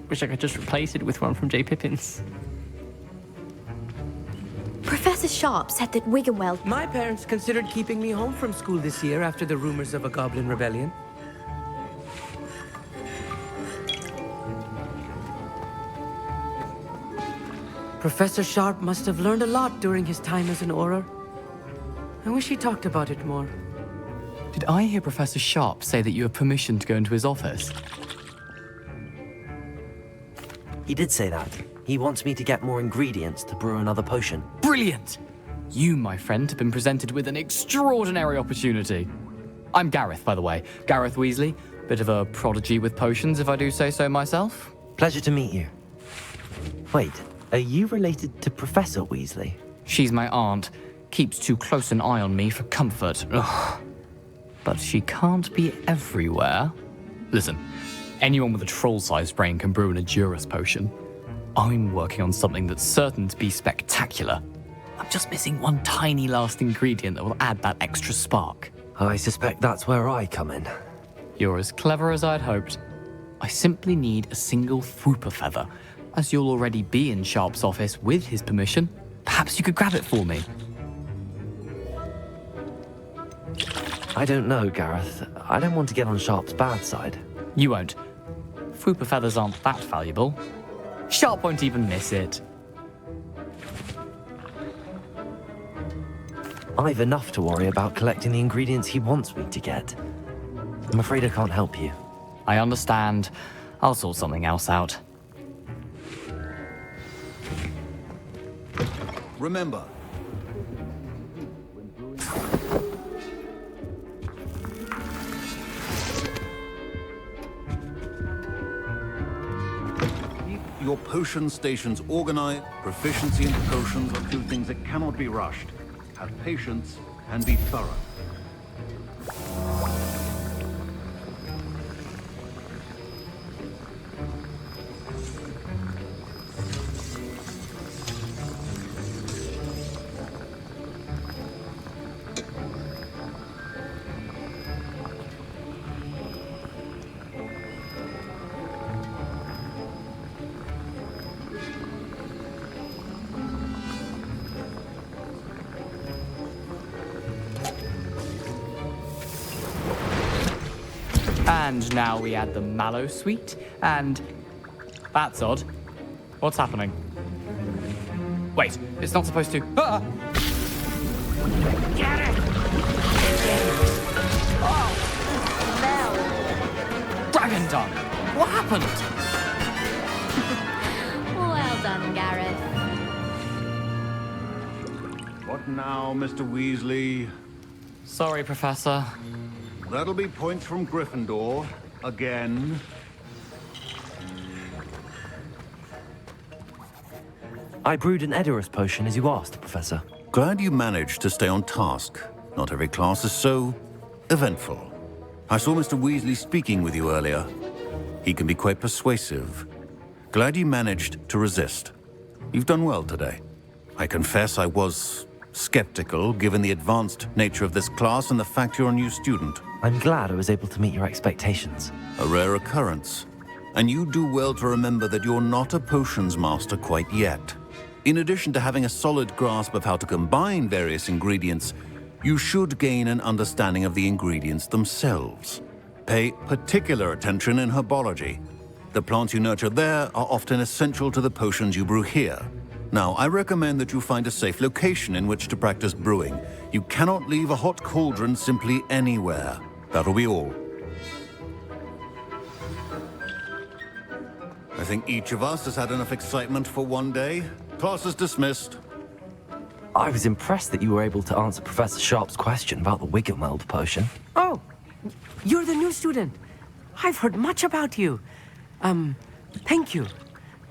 Wish I could just replace it with one from J. Pippin's. Professor Sharp said that Wiggenweld... My parents considered keeping me home from school this year after the rumors of a goblin rebellion. Professor Sharp must have learned a lot during his time as an Auror. I wish he talked about it more. Did I hear Professor Sharp say that you have permission to go into his office? He did say that. He wants me to get more ingredients to brew another potion. Brilliant! You, my friend, have been presented with an extraordinary opportunity. I'm Gareth, by the way. Gareth Weasley. Bit of a prodigy with potions, if I do say so myself. Pleasure to meet you. Wait, are you related to Professor Weasley? She's my aunt. Keeps too close an eye on me for comfort. Ugh. But she can't be everywhere. Listen, anyone with a troll-sized brain can brew an Edurus potion. I'm working on something that's certain to be spectacular. I'm just missing one tiny last ingredient that will add that extra spark. I suspect that's where I come in. You're as clever as I'd hoped. I simply need a single Fwooper feather. As you'll already be in Sharp's office with his permission, perhaps you could grab it for me. I don't know, Gareth. I don't want to get on Sharp's bad side. You won't. Fwooper feathers aren't that valuable. Sharp won't even miss it. I've enough to worry about collecting the ingredients he wants me to get. I'm afraid I can't help you. I understand. I'll sort something else out. Remember, your potion stations organized. Proficiency in potions are two things that cannot be rushed. Have patience and be thorough. And now we add the mallow sweet, and... That's odd. What's happening? Wait, it's not supposed to... Ah! Get it! Dragon tongue! What happened? Well done, Gareth. What now, Mr. Weasley? Sorry, Professor. That'll be points from Gryffindor. Again. I brewed an Edurus potion as you asked, Professor. Glad you managed to stay on task. Not every class is so eventful. I saw Mr. Weasley speaking with you earlier. He can be quite persuasive. Glad you managed to resist. You've done well today. I confess I was skeptical, given the advanced nature of this class and the fact you're a new student. I'm glad I was able to meet your expectations. A rare occurrence. And you do well to remember that you're not a potions master quite yet. In addition to having a solid grasp of how to combine various ingredients, you should gain an understanding of the ingredients themselves. Pay particular attention in herbology. The plants you nurture there are often essential to the potions you brew here. Now, I recommend that you find a safe location in which to practice brewing. You cannot leave a hot cauldron simply anywhere. That'll be all. I think each of us has had enough excitement for one day. Class is dismissed. I was impressed that you were able to answer Professor Sharp's question about the Wiggenweld potion. Oh, you're the new student. I've heard much about you. Thank you.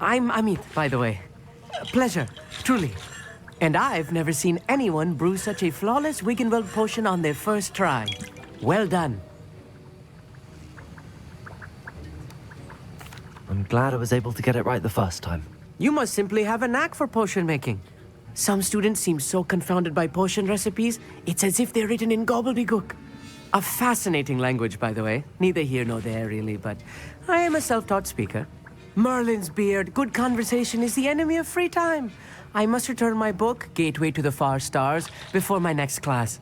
I'm Amit, by the way. Pleasure, truly. And I've never seen anyone brew such a flawless Wiggenweld potion on their first try. Well done. I'm glad I was able to get it right the first time. You must simply have a knack for potion making. Some students seem so confounded by potion recipes, it's as if they're written in gobbledygook. A fascinating language, by the way. Neither here nor there, really, but I am a self-taught speaker. Merlin's beard, good conversation is the enemy of free time. I must return my book, Gateway to the Far Stars, before my next class.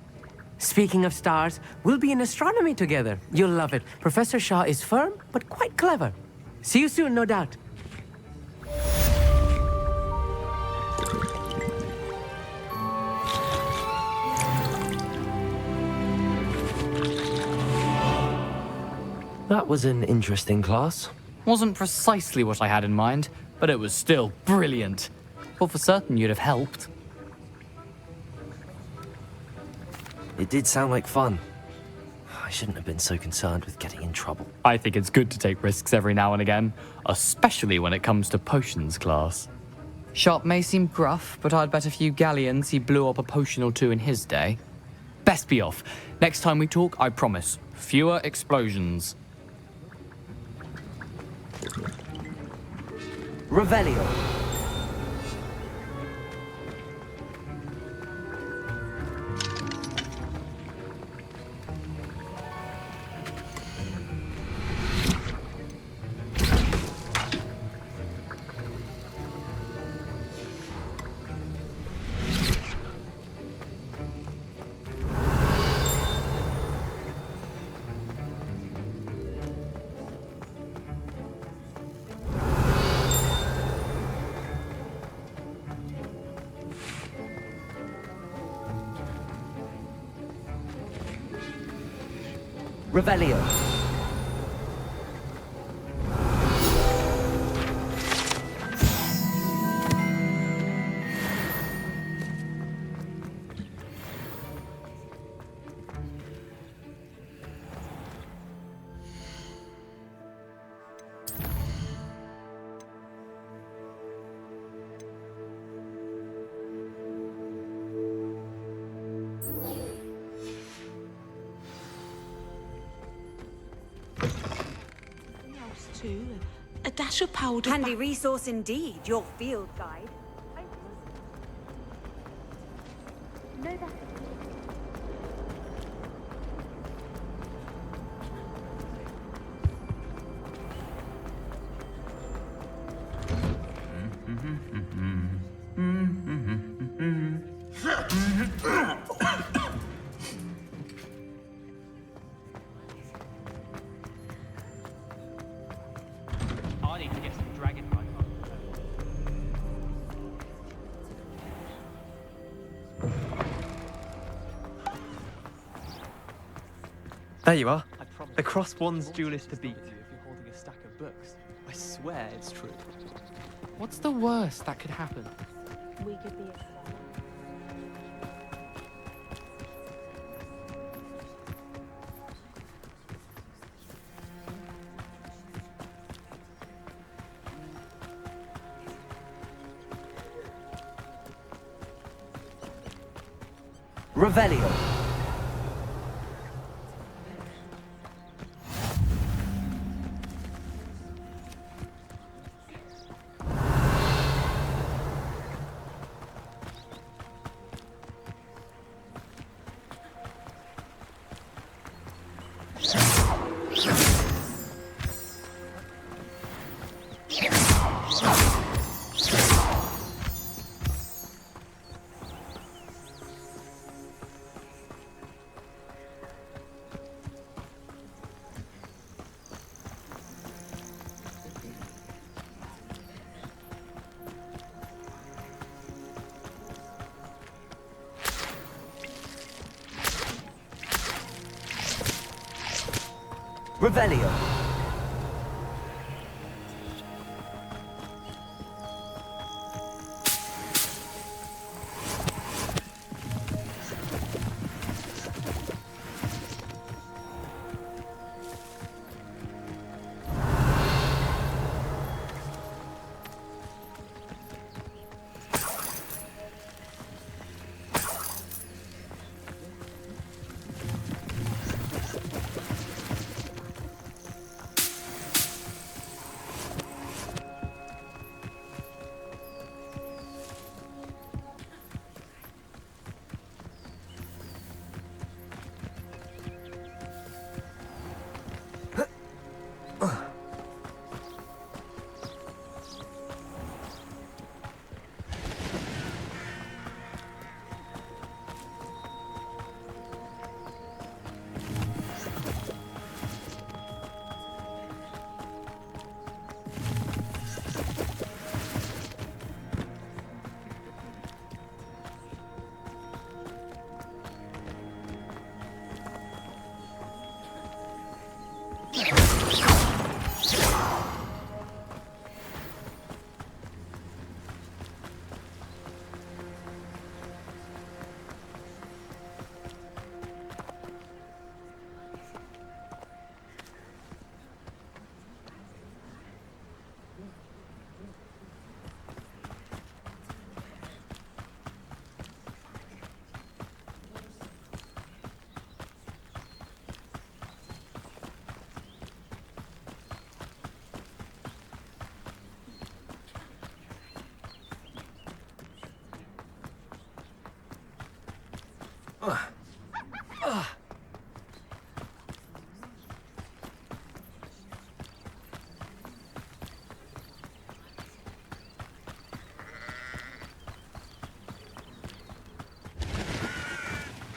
Speaking of stars, we'll be in astronomy together. You'll love it. Professor Shaw is firm, but quite clever. See you soon, no doubt. That was an interesting class. Wasn't precisely what I had in mind, but it was still brilliant. Well, for certain you'd have helped. It did sound like fun. I shouldn't have been so concerned with getting in trouble. I think it's good to take risks every now and again, especially when it comes to potions class. Sharp may seem gruff, but I'd bet a few galleons he blew up a potion or two in his day. Best be off. Next time we talk, I promise, fewer explosions. Revelio. Revelio. Too. A dash of powder. Handy resource indeed, your field guide. No, that. I need to get some dragon pie. There you are. The cross one's duelist to beat. If you're holding a stack of books, I swear it's true. What's the worst that could happen? We could be a Revelio. Revelio.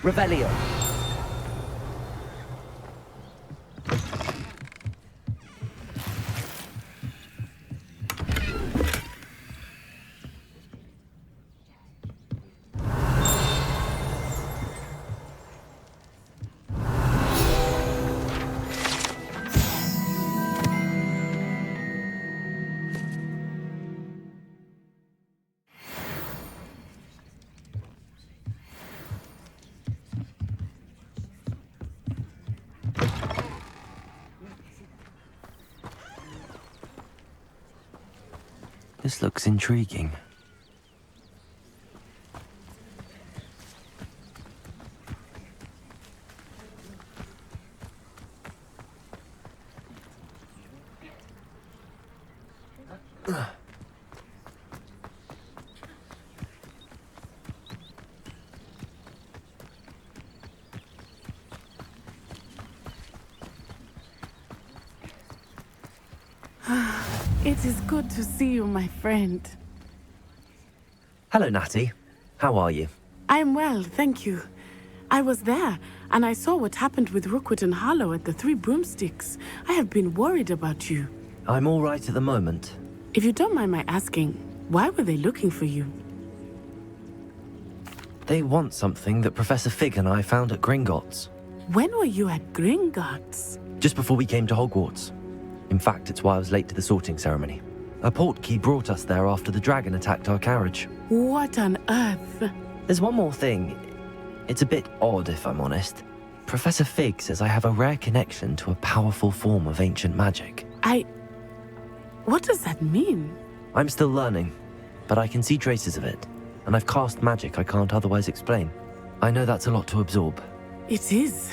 Revelio. This looks intriguing. It is good to see you, my friend. Hello, Natty. How are you? I am well, thank you. I was there, and I saw what happened with Rookwood and Harlow at the Three Broomsticks. I have been worried about you. I'm all right at the moment. If you don't mind my asking, why were they looking for you? They want something that Professor Fig and I found at Gringotts. When were you at Gringotts? Just before we came to Hogwarts. In fact, it's why I was late to the sorting ceremony. A portkey brought us there after the dragon attacked our carriage. What on earth? There's one more thing. It's a bit odd, if I'm honest. Professor Fig says I have a rare connection to a powerful form of ancient magic. What does that mean? I'm still learning, but I can see traces of it, and I've cast magic I can't otherwise explain. I know that's a lot to absorb. It is.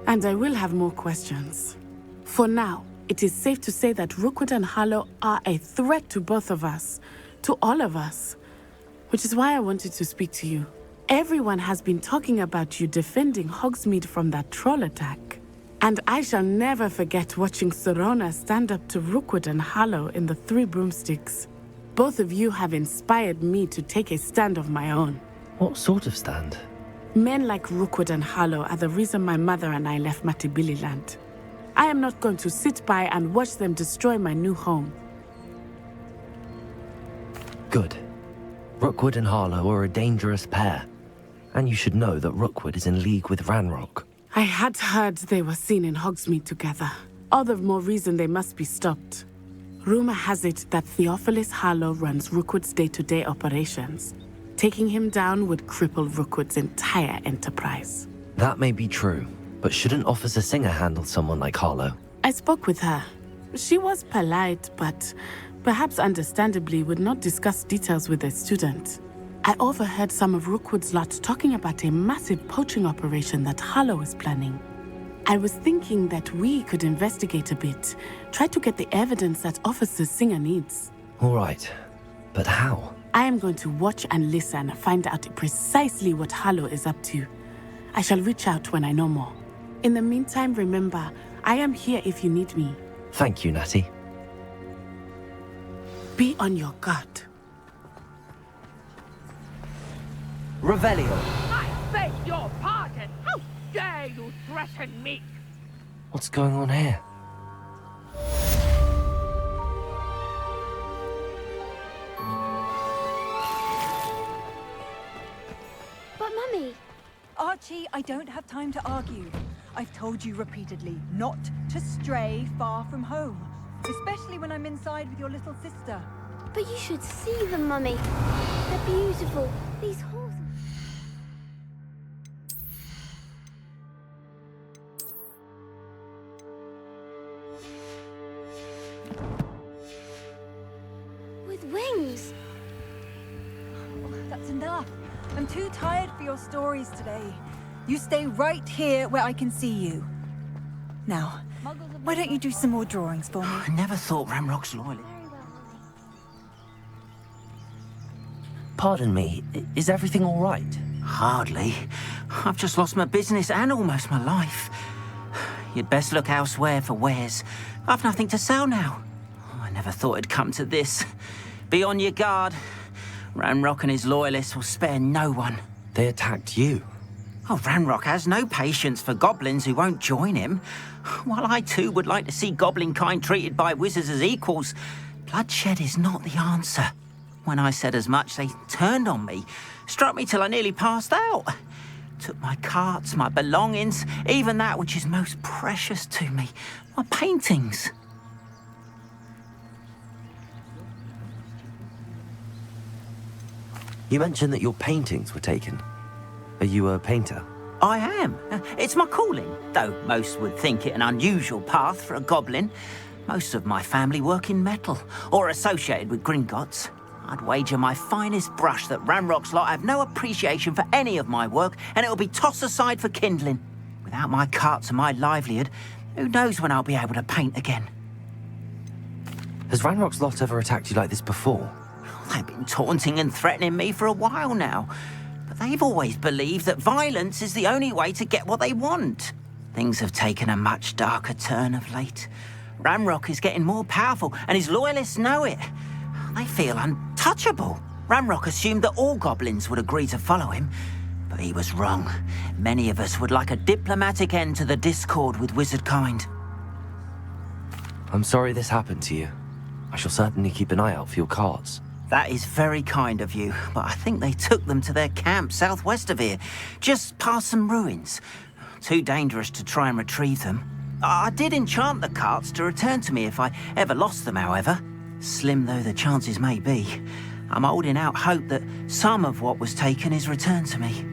And I will have more questions. For now, it is safe to say that Rookwood and Harlow are a threat to both of us, to all of us. Which is why I wanted to speak to you. Everyone has been talking about you defending Hogsmeade from that troll attack. And I shall never forget watching Serona stand up to Rookwood and Harlow in the Three Broomsticks. Both of you have inspired me to take a stand of my own. What sort of stand? Men like Rookwood and Harlow are the reason my mother and I left Matabeleland. I am not going to sit by and watch them destroy my new home. Good. Rookwood and Harlow are a dangerous pair. And you should know that Rookwood is in league with Ranrock. I had heard they were seen in Hogsmeade together. All the more reason they must be stopped. Rumor has it that Theophilus Harlow runs Rookwood's day-to-day operations. Taking him down would cripple Rookwood's entire enterprise. That may be true, but shouldn't Officer Singer handle someone like Harlow? I spoke with her. She was polite, but perhaps understandably would not discuss details with a student. I overheard some of Rookwood's lot talking about a massive poaching operation that Harlow is planning. I was thinking that we could investigate a bit, try to get the evidence that Officer Singer needs. All right, but how? I am going to watch and listen, find out precisely what Harlow is up to. I shall reach out when I know more. In the meantime, remember, I am here if you need me. Thank you, Natty. Be on your guard. Revelio. I beg your pardon! How dare you threaten me? What's going on here? But Mummy... Archie, I don't have time to argue. I've told you repeatedly not to stray far from home. Especially when I'm inside with your little sister. But you should see them, Mummy. They're beautiful. These horses... with wings. Oh, that's enough. I'm too tired for your stories today. You stay right here where I can see you. Now, why don't you do some more drawings for me? I never thought Ranrock's loyal. Pardon me, is everything all right? Hardly. I've just lost my business and almost my life. You'd best look elsewhere for wares. I've nothing to sell now. I never thought it'd come to this. Be on your guard. Ranrock and his loyalists will spare no one. They attacked you? Oh, Ranrock has no patience for goblins who won't join him. While I too would like to see goblin kind treated by wizards as equals, bloodshed is not the answer. When I said as much, they turned on me, struck me till I nearly passed out. Took my carts, my belongings, even that which is most precious to me, my paintings. You mentioned that your paintings were taken. Are you a painter? I am. It's my calling, though most would think it an unusual path for a goblin. Most of my family work in metal, or associated with Gringotts. I'd wager my finest brush that Ranrock's lot have no appreciation for any of my work, and it'll be tossed aside for kindling. Without my carts and my livelihood, who knows when I'll be able to paint again? Has Ranrock's lot ever attacked you like this before? They've been taunting and threatening me for a while now. But they've always believed that violence is the only way to get what they want. Things have taken a much darker turn of late. Ranrock is getting more powerful, and his loyalists know it. They feel untouchable. Ranrock assumed that all goblins would agree to follow him, but he was wrong. Many of us would like a diplomatic end to the discord with wizard kind. I'm sorry this happened to you. I shall certainly keep an eye out for your carts. That is very kind of you, but I think they took them to their camp southwest of here, just past some ruins. Too dangerous to try and retrieve them. I did enchant the carts to return to me if I ever lost them, however. Slim though the chances may be, I'm holding out hope that some of what was taken is returned to me.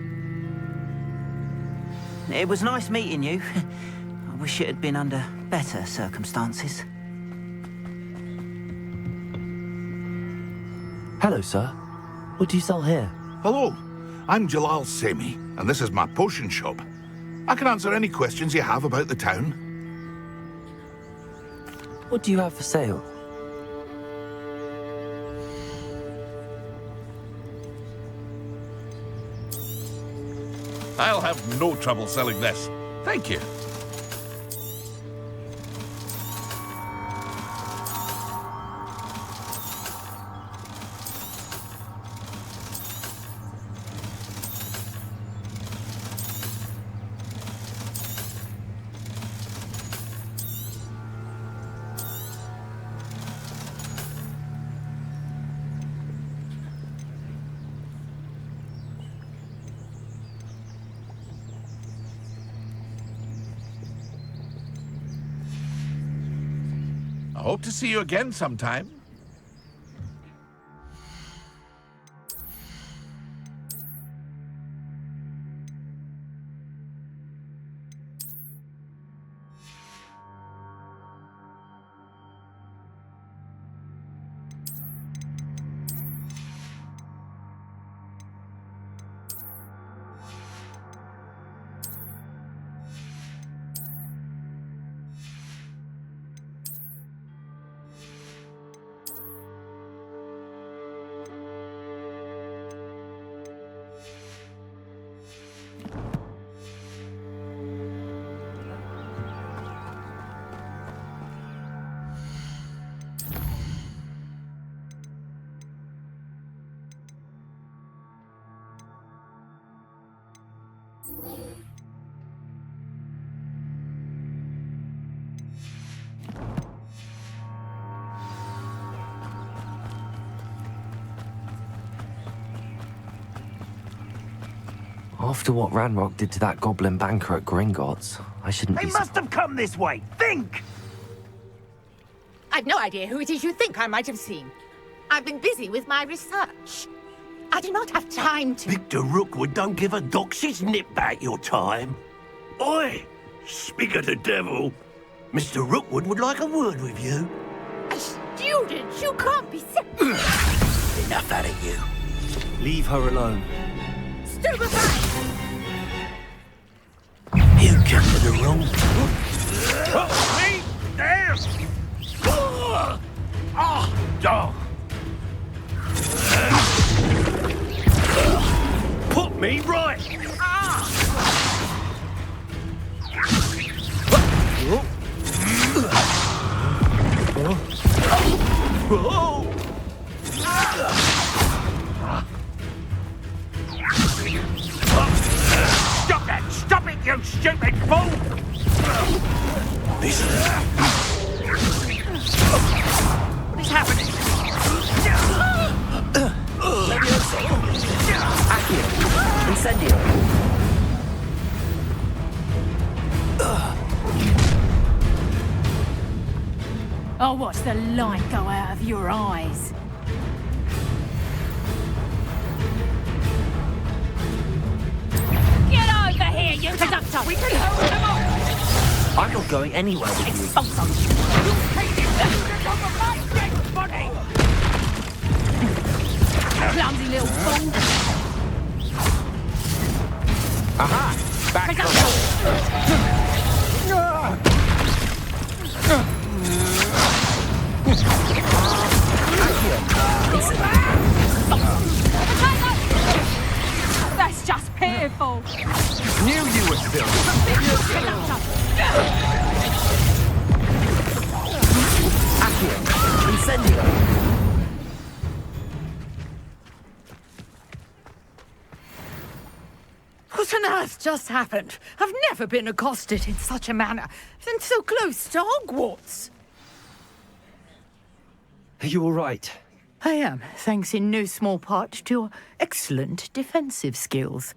It was nice meeting you. I wish it had been under better circumstances. Hello, sir. What do you sell here? Hello, I'm Jalal Semi, and this is my potion shop. I can answer any questions you have about the town. What do you have for sale? I'll have no trouble selling this. Thank you. I hope to see you again sometime. After what Ranrock did to that goblin banker at Gringotts, I shouldn't They be must have come this way. Think! I've no idea who it is you think I might have seen. I've been busy with my research. I do not have time to... Victor Rookwood don't give a doxy's nip back your time. Oi! Speak of the devil. Mr. Rookwood would like a word with you. A student? You can't be Enough out of you. Leave her alone. Stupefy! You come to the wrong... Me? Damn! Put me right! Stop that! Stop it, you stupid fool! What is happening? Accio. Incendio. I'll watch the light go out of your eyes. Get over here, you conductor! We can hold them off! I'm not going anywhere with you. Expulso! You hated them on my dead body! Clumsy little fool! Aha! Back from That's just pitiful! Knew you were still. Accio. Incendio. What on earth just happened? I've never been accosted in such a manner, and so close to Hogwarts. Are you all right? I am, thanks in no small part to your excellent defensive skills.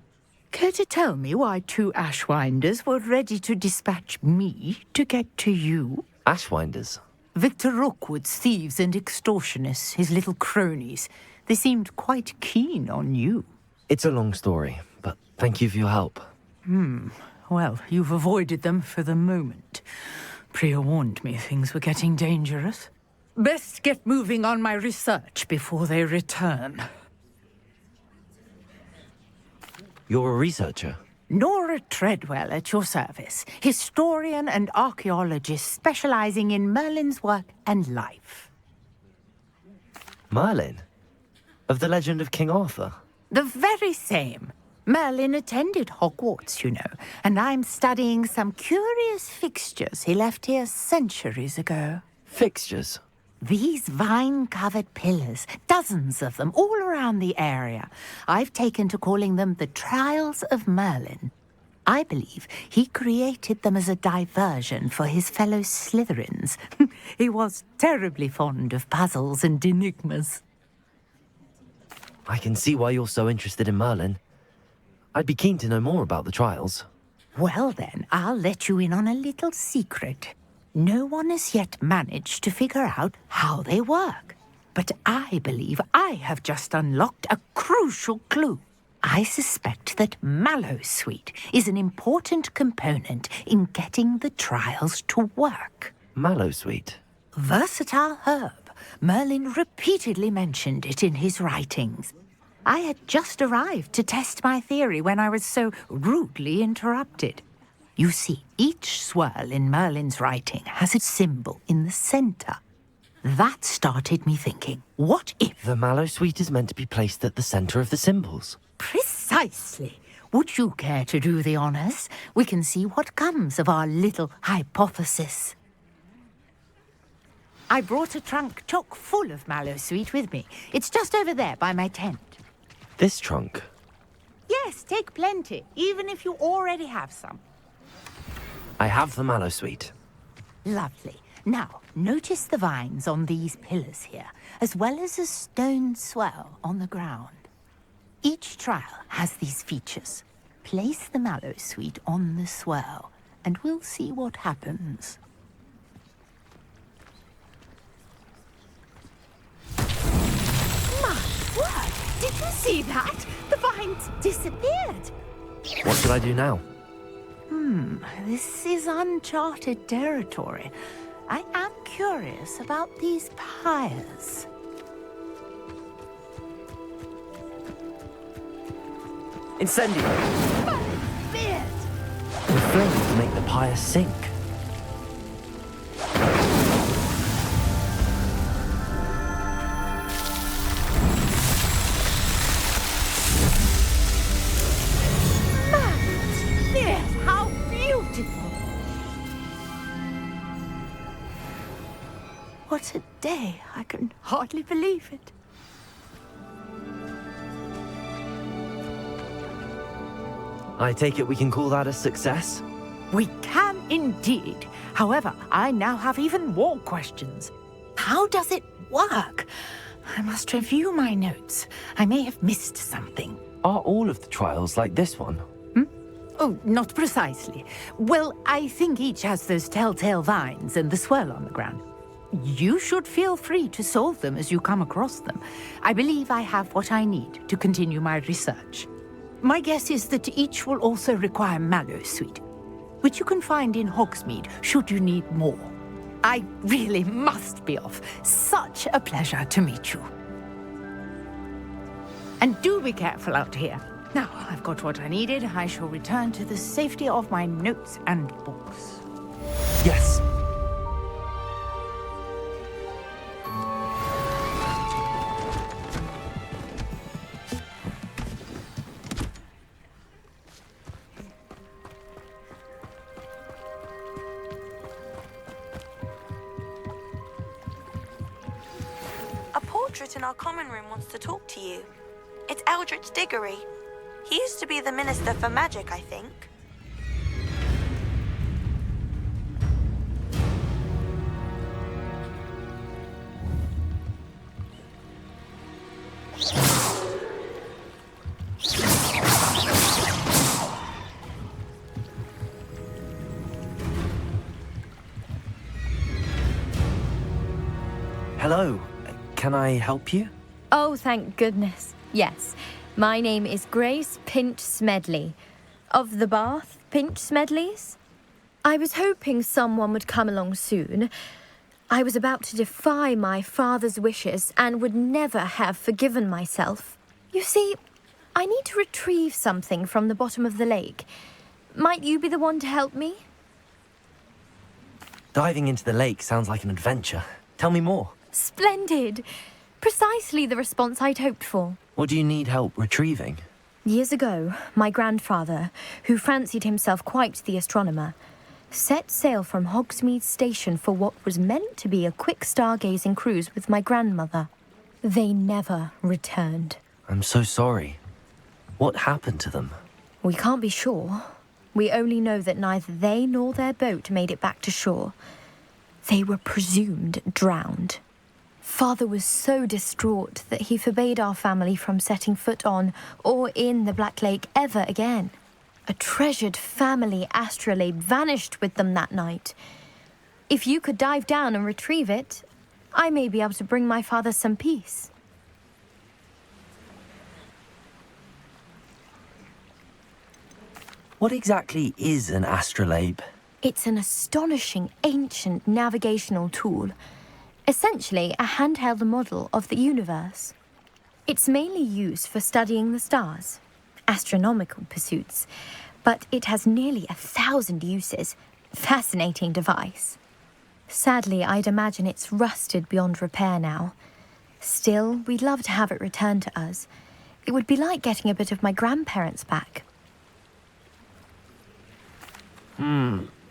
Care to tell me why two Ashwinders were ready to dispatch me to get to you? Ashwinders? Victor Rookwood's thieves and extortionists, his little cronies. They seemed quite keen on you. It's a long story, but thank you for your help. Well, you've avoided them for the moment. Priya warned me things were getting dangerous. Best get moving on my research before they return. You're a researcher? Nora Treadwell at your service, historian and archaeologist specializing in Merlin's work and life. Merlin? Of the legend of King Arthur? The very same. Merlin attended Hogwarts, you know, and I'm studying some curious fixtures he left here centuries ago. Fixtures? These vine-covered pillars, dozens of them, all around the area. I've taken to calling them the Trials of Merlin. I believe he created them as a diversion for his fellow Slytherins. He was terribly fond of puzzles and enigmas. I can see why you're so interested in Merlin. I'd be keen to know more about the trials. Well then, I'll let you in on a little secret. No one has yet managed to figure out how they work. But I believe I have just unlocked a crucial clue. I suspect that Mallowsweet is an important component in getting the trials to work. Mallowsweet? Versatile herb. Merlin repeatedly mentioned it in his writings. I had just arrived to test my theory when I was so rudely interrupted. You see, each swirl in Merlin's writing has a symbol in the center. That started me thinking, what if... The Mallowsweet is meant to be placed at the center of the symbols. Precisely. Would you care to do the honors? We can see what comes of our little hypothesis. I brought a trunk chock full of Mallowsweet with me. It's just over there by my tent. This trunk? Yes, take plenty, even if you already have some. I have the Mallowsweet. Lovely. Now, notice the vines on these pillars here, as well as a stone swell on the ground. Each trial has these features. Place the Mallowsweet on the swell, and we'll see what happens. My word! Did you see that? The vines disappeared. What should I do now? This is uncharted territory. I am curious about these pyres. Incendio. The flames make the pyre sink. What a day. I can hardly believe it. I take it we can call that a success? We can indeed. However, I now have even more questions. How does it work? I must review my notes. I may have missed something. Are all of the trials like this one? Oh, not precisely. Well, I think each has those telltale vines and the swirl on the ground. You should feel free to solve them as you come across them. I believe I have what I need to continue my research. My guess is that each will also require mallow sweet, which you can find in Hogsmeade should you need more. I really must be off. Such a pleasure to meet you. And do be careful out here. Now, I've got what I needed. I shall return to the safety of my notes and books. Yes. A portrait in our common room wants to talk to you. It's Eldritch Diggory. He used to be the Minister for Magic, I think. Hello. Can I help you? Oh, thank goodness. Yes. My name is Grace Pinch Smedley, of the Bath Pinch Smedleys. I was hoping someone would come along soon. I was about to defy my father's wishes and would never have forgiven myself. You see, I need to retrieve something from the bottom of the lake. Might you be the one to help me? Diving into the lake sounds like an adventure. Tell me more. Splendid! Precisely the response I'd hoped for. What do you need help retrieving? Years ago, my grandfather, who fancied himself quite the astronomer, set sail from Hogsmeade Station for what was meant to be a quick stargazing cruise with my grandmother. They never returned. I'm so sorry. What happened to them? We can't be sure. We only know that neither they nor their boat made it back to shore. They were presumed drowned. Father was so distraught that he forbade our family from setting foot on or in the Black Lake ever again. A treasured family astrolabe vanished with them that night. If you could dive down and retrieve it, I may be able to bring my father some peace. What exactly is an astrolabe? It's an astonishing ancient navigational tool. Essentially, a handheld model of the universe. It's mainly used for studying the stars, astronomical pursuits, but it has nearly 1,000 uses. Fascinating device. Sadly, I'd imagine it's rusted beyond repair now. Still, we'd love to have it returned to us. It would be like getting a bit of my grandparents back.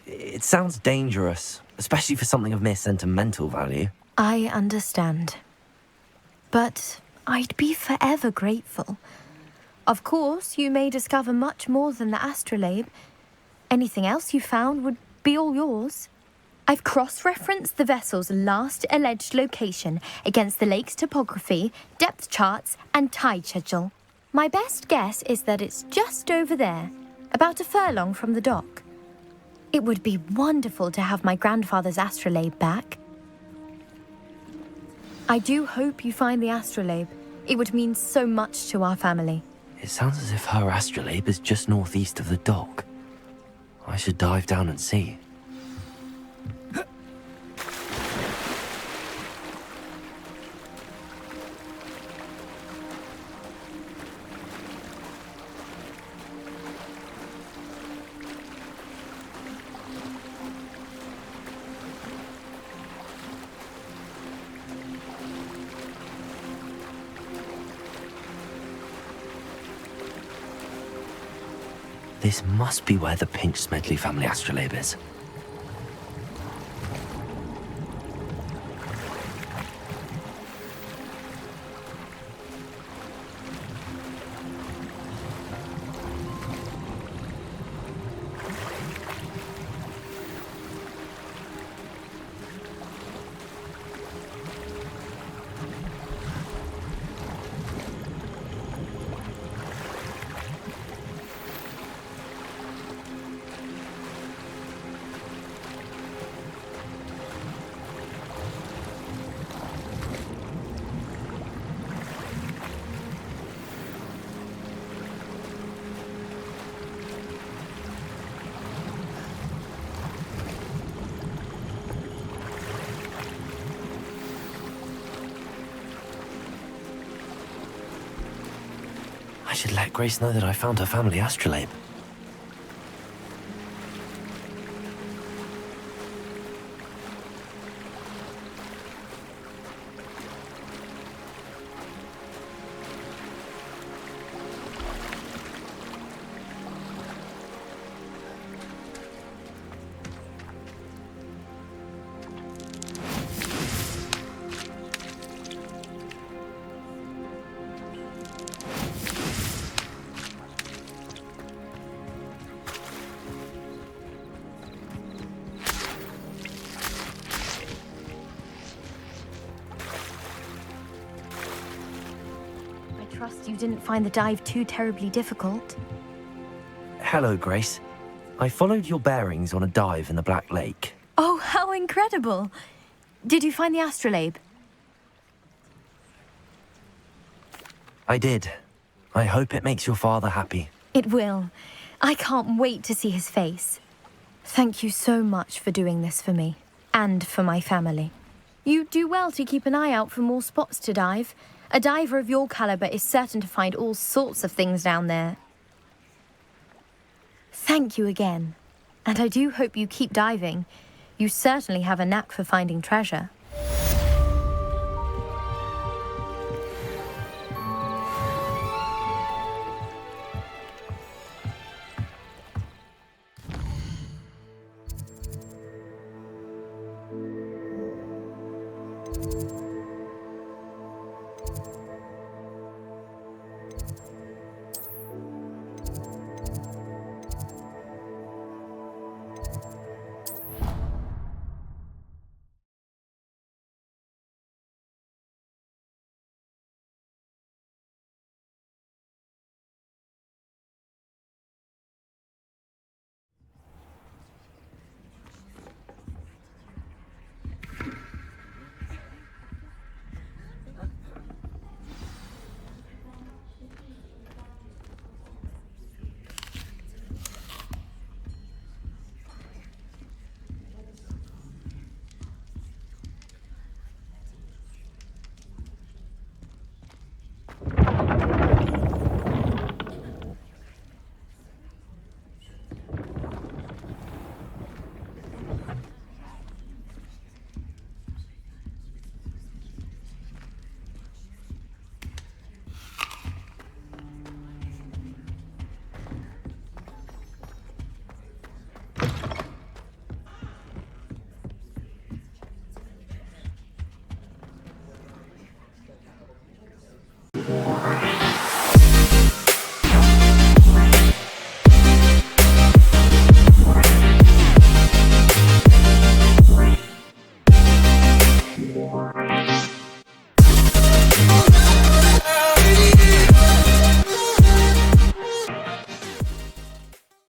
It sounds dangerous, especially for something of mere sentimental value. I understand. But I'd be forever grateful. Of course, you may discover much more than the astrolabe. Anything else you found would be all yours. I've cross-referenced the vessel's last alleged location against the lake's topography, depth charts, and tide schedule. My best guess is that it's just over there, about a furlong from the dock. It would be wonderful to have my grandfather's astrolabe back. I do hope you find the astrolabe. It would mean so much to our family. It sounds as if her astrolabe is just northeast of the dock. I should dive down and see. This must be where the Pinch Smedley family astrolabe is. I should let Grace know that I found her family astrolabe. I trust you didn't find the dive too terribly difficult. Hello, Grace. I followed your bearings on a dive in the Black Lake. Oh, how incredible! Did you find the astrolabe? I did. I hope it makes your father happy. It will. I can't wait to see his face. Thank you so much for doing this for me, and for my family. You do well to keep an eye out for more spots to dive. A diver of your caliber is certain to find all sorts of things down there. Thank you again. And I do hope you keep diving. You certainly have a knack for finding treasure.